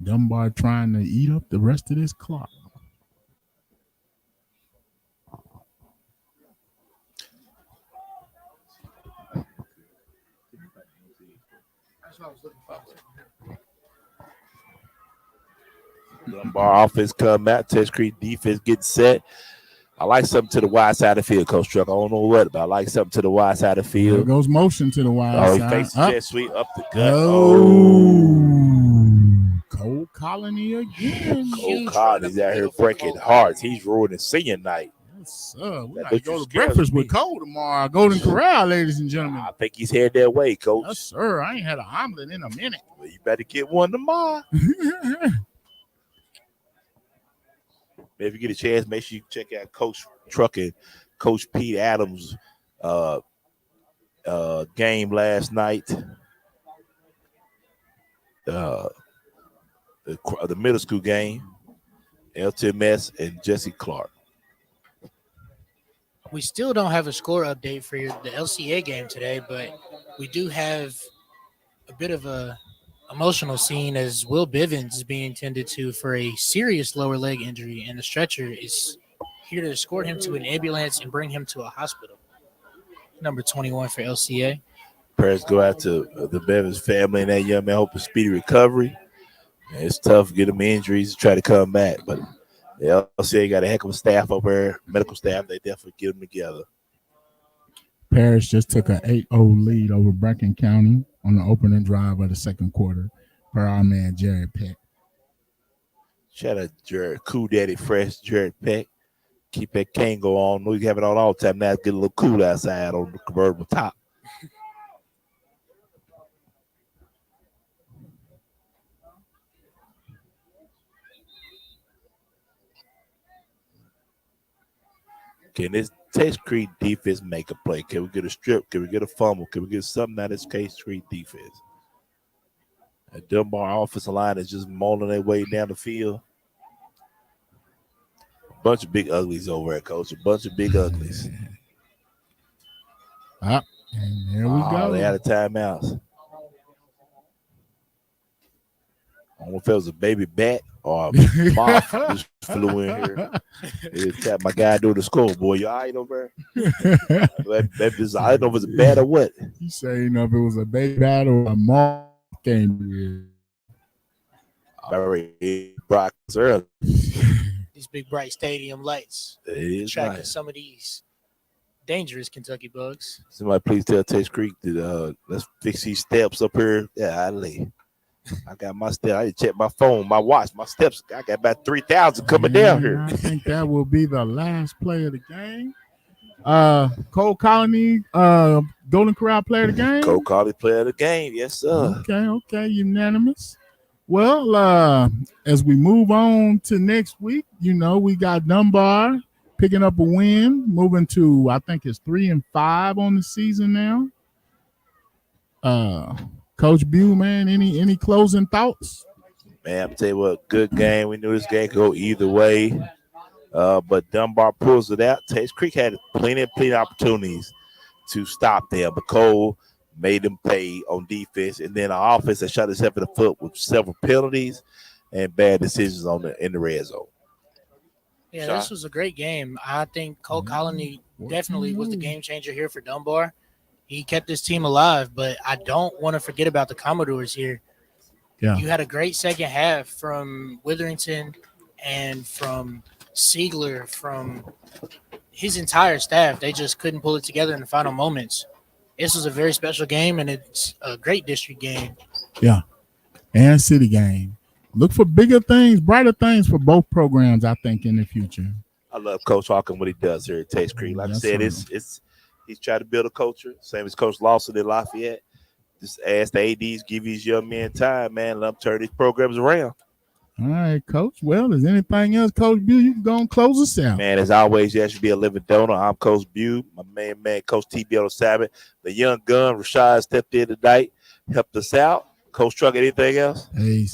Dunbar trying to eat up the rest of this clock. Dunbar offense come out. Tates Creek defense getting set. I like something to the wide side of the field, Coach Truck. I don't know what, but I like something to the wide side of the field. There goes motion to the wide side. He fakes the jet sweep up the gut. Cole Colony again. Cole Colony's out here breaking hearts. He's ruining senior night. Yes, sir. We got to go to breakfast with Cole tomorrow. Golden Corral, ladies and gentlemen. I think he's headed that way, Coach. Yes, sir. I ain't had an omelet in a minute. Well, you better get one tomorrow. If you get a chance, make sure you check out Coach Truck and Coach Pete Adams' game last night. The middle school game, LTMS and Jesse Clark. We still don't have a score update for the LCA game today, but we do have a bit of a emotional scene as Will Bivens is being tended to for a serious lower leg injury, and the stretcher is here to escort him to an ambulance and bring him to a hospital. Number 21 for LCA. Prayers go out to the Bivens family and that young man. Hope a speedy recovery. It's tough to get them injuries to try to come back, but the LCA got a heck of a staff over there, medical staff. They definitely get them together. Parrish just took an 8-0 lead over Bracken County on the opening drive of the second quarter for our man Jared Peck. Shout out Jared, Cool Daddy Fresh, Jared Peck. Keep that cane go on. Know you have it on all the time now. Get a little cool outside on the convertible top. Can this Tates Creek defense make a play? Can we get a strip? Can we get a fumble? Can we get something out of this Tates Creek defense? The Dunbar offensive line is just mauling their way down the field. A bunch of big uglies over there, Coach. A bunch of big uglies. And there we go. They had a timeout. I don't know if it was a baby bat or a moth just flew in here. It tapped my guy doing the score. Boy, you all right over there? I don't know if it's a bat or what. You say, if it was a baby bat or a moth came here. I already brought early. These big bright stadium lights attracting nice. some of these dangerous Kentucky bugs. Somebody please tell Tates Creek that let's fix these steps up here. Yeah, I got my steps. I check my phone, my watch, my steps. I got about 3,000 coming down here. I think that will be the last play of the game. Cole Colony, Golden Corral player of the game. Cole Colony player of the game, yes sir. Okay, unanimous. Well, as we move on to next week, we got Dunbar picking up a win, moving to I think it's 3-5 on the season now. Coach Bew, man, any closing thoughts? Man, I'm tell you what, good game. We knew this game could go either way. But Dunbar pulls it out. Tates Creek had plenty of opportunities to stop them, but Cole made them pay on defense, and then our offense that shot itself in the foot with several penalties and bad decisions in the red zone. Yeah, this was a great game. I think Cole Colony definitely was the game changer here for Dunbar. He kept his team alive, but I don't want to forget about the Commodores here. Yeah. You had a great second half from Witherington and from Siegler, from his entire staff. They just couldn't pull it together in the final moments. This was a very special game, and it's a great district game. Yeah, and city game. Look for bigger things, brighter things for both programs, I think, in the future. I love Coach Hawkins, what he does here at Tates Creek. Like I said, it's he's trying to build a culture, same as Coach Lawson in Lafayette. Just ask the ADs, give these young men time, man. Let them turn these programs around. All right, Coach. Well, is anything else, Coach Bew? You can go and close us out. Man, as always, you should be a living donor. I'm Coach Bew, my man, Coach TB on the Sabbath. The young gun, Rashad, stepped in tonight, helped us out. Coach Truck, anything else? Hey,